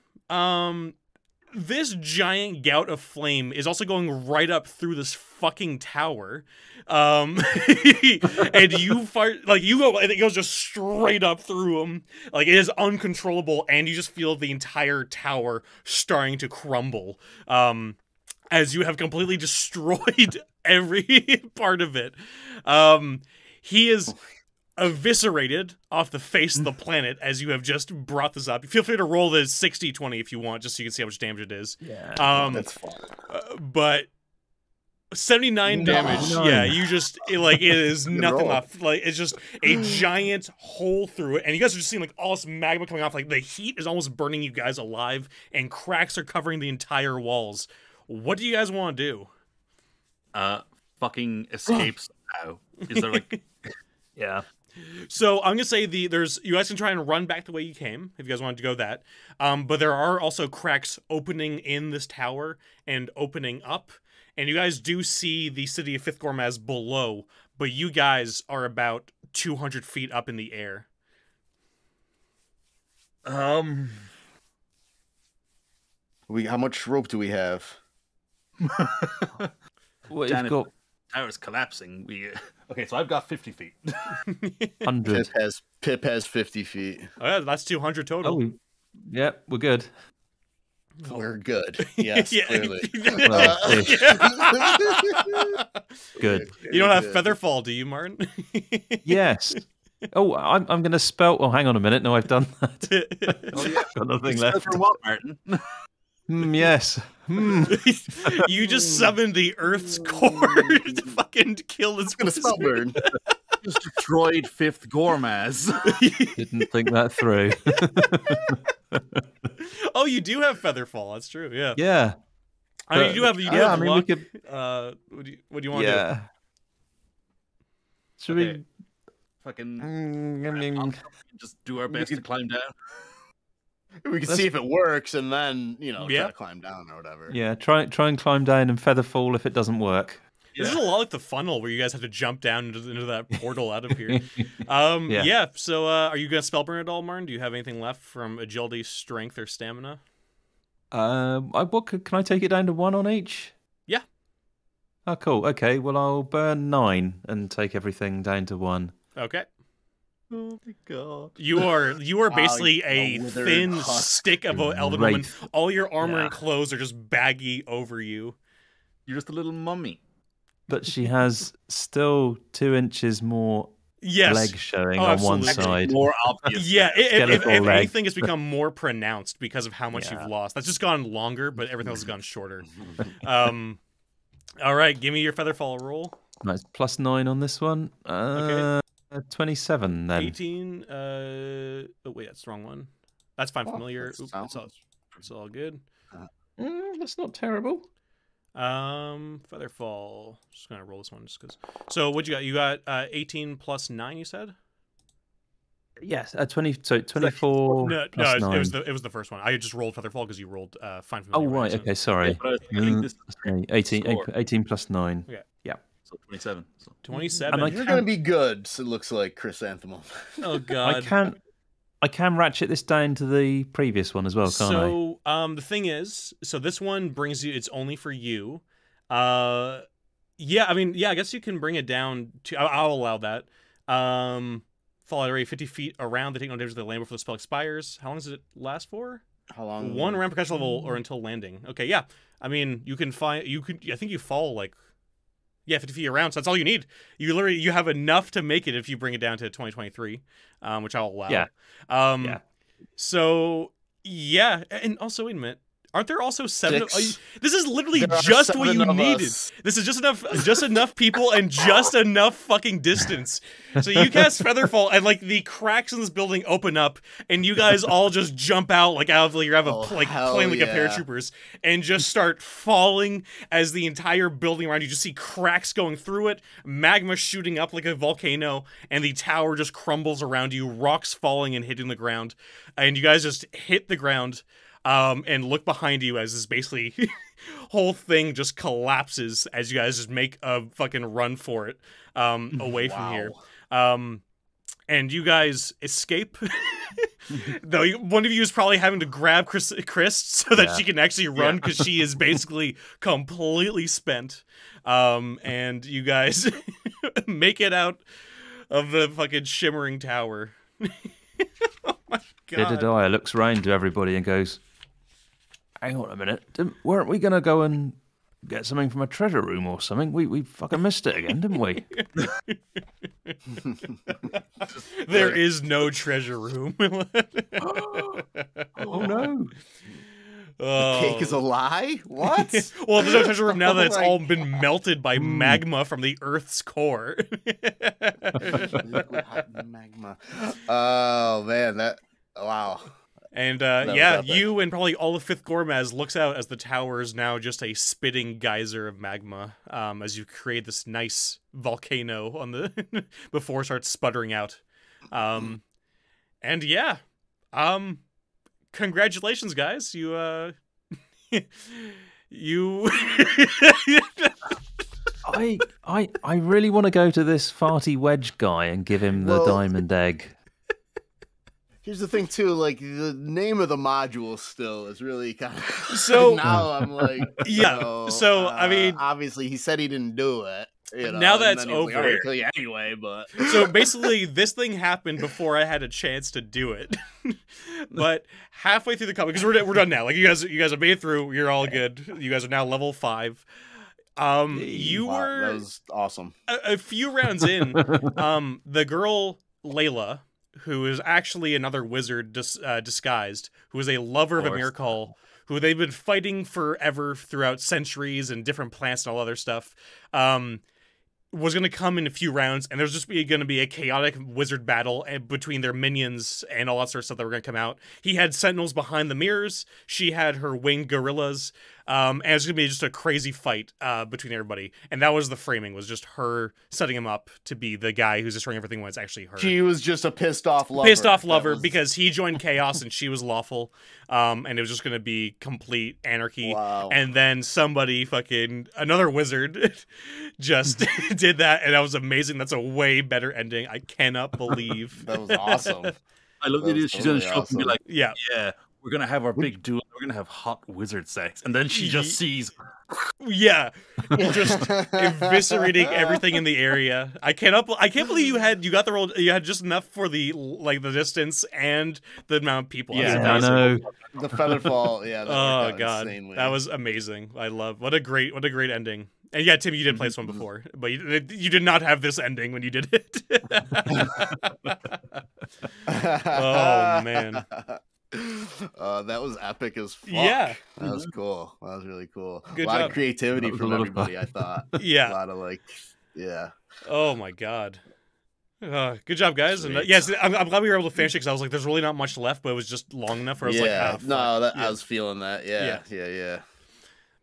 This giant gout of flame is also going right up through this fucking tower. And you fart like you go, and it goes just straight up through him. Like, it is uncontrollable, and you just feel the entire tower starting to crumble. As you have completely destroyed every part of it. He is eviscerated off the face of the planet as you have just brought this up. Feel free to roll the 60-20 if you want, just so you can see how much damage it is. Yeah. That's fine. But 79 No. damage. No. Yeah, you just it is Good nothing roll. left. Like, it's just a giant hole through it, and you guys are just seeing like all this magma coming off. Like, the heat is almost burning you guys alive, and cracks are covering the entire walls. What do you guys want to do? Fucking escape somehow. Is there like... Yeah. So I'm gonna say you guys can try and run back the way you came if you guys wanted to go that. But there are also cracks opening in this tower and opening up, and you guys do see the city of Fifth Gormaz below, but you guys are about 200 feet up in the air. How much rope do we have? Well, Janet, you've got tower's collapsing. Okay, so I've got 50 feet. 100. Pip has 50 feet. Oh, yeah, that's 200 total. Oh, yeah, we're good. We're good. Yes, Yeah. clearly. Well, ish. Good. You don't have Good. Featherfall, do you, Martin? Yes. Oh, I'm going to spell. Oh, hang on a minute. No, I've done that. Oh, yeah. Got nothing Except left. for what, Martin? Yes. You just summoned the Earth's core to fucking kill this Gonna wizard. spell burn. Just destroyed Fifth Gormaz. Didn't think that through. Oh, you do have Featherfall. That's true. Yeah. Yeah. I mean, you do have. You do Yeah, have I mean, we luck. could. What do you want to Yeah. Should Okay. Fucking we? just do our best to climb down. We can Let's- see if it works, and then Yeah. try to climb down or whatever. Yeah. Try and climb down and feather fall if it doesn't work. This is a lot like the funnel where you guys have to jump down into that portal out of here. Yeah. Yeah. So, are you gonna spellburn at all, Martin? Do you have anything left from agility, strength, or stamina? Can I take it down to 1 on each? Yeah. Oh, cool. Okay. Well, I'll burn 9 and take everything down to 1. Okay. Oh my god. You are Wow, basically a a withered thin husk. stick of an elven woman. Wraith. All your armor Yeah. and clothes are just baggy over you. You're just a little mummy. But she has still 2 inches more Yes. leg showing Oh, on one absolutely. side. More obvious. Yeah, if Skeletal leg. anything, it's become more pronounced because of how much Yeah. you've lost. That's just gone longer, but everything else has gone shorter. All right, give me your Featherfall roll. Nice. Plus 9 on this one. Okay. 27 then. 18. Oh wait, that's the wrong one. That's fine. Oh, Familiar. that Oop, sounds- it's all good. That's not terrible. Featherfall. Just gonna roll this one just because. So what you got? You got 18 plus 9. You said. Yes, 20. So 24 No, plus 9. it was the first one. I just rolled Featherfall because you rolled fine. Oh Familiar by right, accident. okay, sorry. But I was thinking this is Okay, 18, score. 18 plus 9. so 27. So. 27. And I You're can't- gonna be good. So it looks like Chrysanthemum. Oh god. I can ratchet this down to the previous one as well, can't I? So, the thing is, this one brings you. It's only for you. Yeah, I mean, yeah, I guess you can bring it down to. I'll allow that. Fallout area 50 feet around. They take no damage to the land before the spell expires. How long does it last for? How long? 1 round per catch level or until landing. Okay, yeah. I mean, you can find I think you fall like 50 feet around, so that's all you need. You have enough to make it if you bring it down to 2023, which I'll allow. Yeah. So yeah, and also wait a minute. Aren't there also 7 of, this is literally There are just what 7 you of needed. us. This is just enough people and just enough fucking distance. So you cast Featherfall and like the cracks in this building open up and you guys all just jump out like out of like, you have a plane like a paratroopers and just start falling as the entire building around you just see cracks going through it, magma shooting up like a volcano, and the tower just crumbles around you, rocks falling and hitting the ground, and you guys just hit the ground. And look behind you as this basically whole thing just collapses as you guys just make a fucking run for it away from here. And you guys escape. Though one of you is probably having to grab Chris so that she can actually run because she is basically completely spent. And you guys make it out of the fucking shimmering tower. Oh my god. Jedediah looks round to everybody and goes, hang on a minute, weren't we going to go and get something from a treasure room or something? We fucking missed it again, didn't we? There is no treasure room. Oh no. The cake is a lie? What? Well, there's no treasure room now that it's all been melted by magma from the Earth's core. Liquid hot magma. Oh man, wow. And you and probably all of Fifth Gormaz looks out as the tower is now just a spitting geyser of magma as you create this nice volcano on the before it starts sputtering out. And yeah, congratulations, guys! You you. I really want to go to this farty wedge guy and give him the diamond egg. Here's the thing too, like the name of the module still is really kind of so now I'm like I mean obviously he said he didn't do it. Now that's over. Like, I'll kill you anyway, but so basically this thing happened before I had a chance to do it. But halfway through the comic, because we're done now. Like you guys have made it through. You're all good. You guys are now level 5. You were that was awesome. A few rounds in. The girl Layla, who is actually another wizard disguised, who is a lover of Emirikol, who they've been fighting forever throughout centuries and different plants and all other stuff, was going to come in a few rounds, and there's just going to be a chaotic wizard battle between their minions and all that sort of stuff that were going to come out. He had sentinels behind the mirrors, she had her winged gorillas, and it's going to be just a crazy fight between everybody. And that was the framing, was just her setting him up to be the guy who's destroying everything when it's actually her. She was just a pissed off lover. Because he joined Chaos and she was lawful. And it was just going to be complete anarchy. Wow. And then somebody another wizard just did that, and that was amazing. That's a way better ending. I cannot believe. That was awesome. I love the idea she's going to show up and be like, yeah, we're going to have our big duel. We're going to have hot wizard sex. And then she just sees... Yeah, just eviscerating everything in the area. I can't believe you got the roll. You had just enough for the distance and the amount of people. Yeah, I know. The featherfall. Yeah. Oh god, that was amazing. I love what a great ending. And yeah, Tim, you did play this one before, but you did not have this ending when you did it. Oh man. That was epic as fuck. Yeah, that was cool. That was really cool. Good a lot job. of creativity from everybody. I thought. Yeah, a lot of yeah. Oh my god. Good job, guys. Sweet. And yes, I'm glad we were able to finish it because I was like, there's really not much left, but it was just long enough where I was like, I was feeling that. Yeah.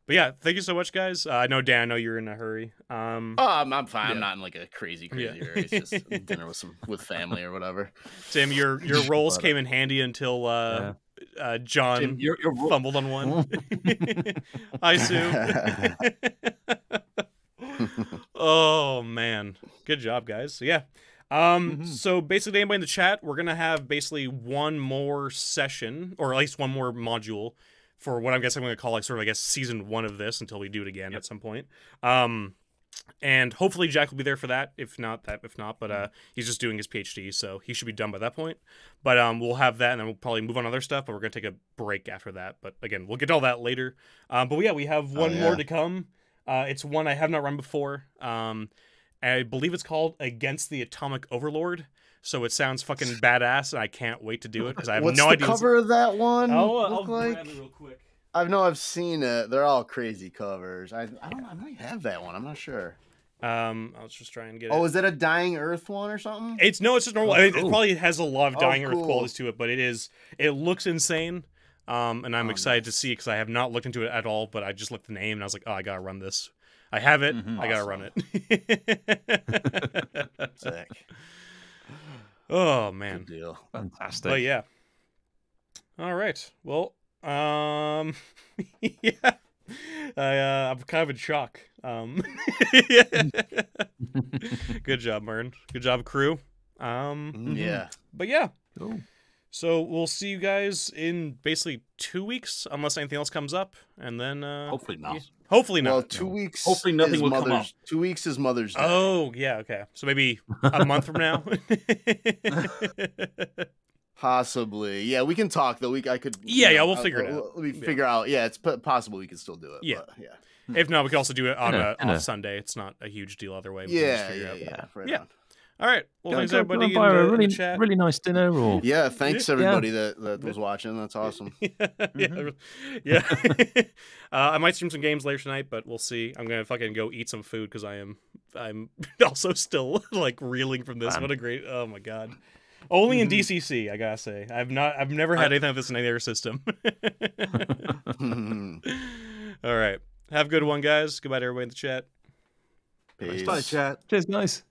But yeah, thank you so much, guys. I know, Dan, I know you're in a hurry. I'm fine. I'm not in like a crazy hurry. It's just dinner with family or whatever. Tim, your rolls came in handy until John Tim, you're fumbled on one. Hi, Sue. Oh man, good job, guys. So yeah. So basically, anybody in the chat, we're gonna have basically one more session, or at least one more module, for what I'm going to call like sort of, I guess, season 1 of this until we do it again at some point. And hopefully Jack will be there for that. If not, but he's just doing his PhD, so he should be done by that point. But we'll have that, and then we'll probably move on to other stuff. But we're gonna take a break after that. But again, we'll get to all that later. But yeah, we have one more to come. It's one I have not run before. I believe it's called Against the Atomic Overlord. So it sounds fucking badass, and I can't wait to do it because I have no idea. What's the cover of that one? I'll grab it real quick. I've seen it. They're all crazy covers. I might have that one. I'm not sure. I'll just try and get it. Oh, is that a Dying Earth one or something? It's just normal. Oh, I mean, cool. it probably has a lot of Dying Earth cool. qualities to it, but it looks insane. And I'm excited to see because I have not looked into it at all, but I just looked at the name and I was like, oh, I gotta run this. I have it. I gotta run it. Sick. Oh man. Good deal. Fantastic. But yeah. All right. Well, yeah. I'm kind of in shock. Good job, Mern. Good job, crew. Yeah. But yeah. Cool. So we'll see you guys in basically 2 weeks, unless anything else comes up, and then Hopefully not. yeah. Hopefully not. Well, 2 weeks. Hopefully nothing is will come up. 2 weeks is Mother's Day. Oh yeah, okay. So maybe a month from now. Possibly. Yeah, we can talk though. I could. Yeah, we'll figure it out. Let me figure out. Yeah, it's possible we can still do it. Yeah. But, yeah. If not, we can also do it on I know. off Sunday. It's not a huge deal other way. We can just figure it out. Right Yeah. on. All right. Well, thanks Go everybody and buy her a in really, the chat. really nice dinner, or Yeah, thanks everybody that was watching. That's awesome. yeah. I might stream some games later tonight, but we'll see. I'm gonna fucking go eat some food because I'm also still like reeling from this. Man. What a great! Oh my god. Only in DCC, I gotta say. I've never had anything like this in any other system. All right. Have a good one, guys. Goodbye to everybody in the chat. Peace. Bye, chat. cheers, guys.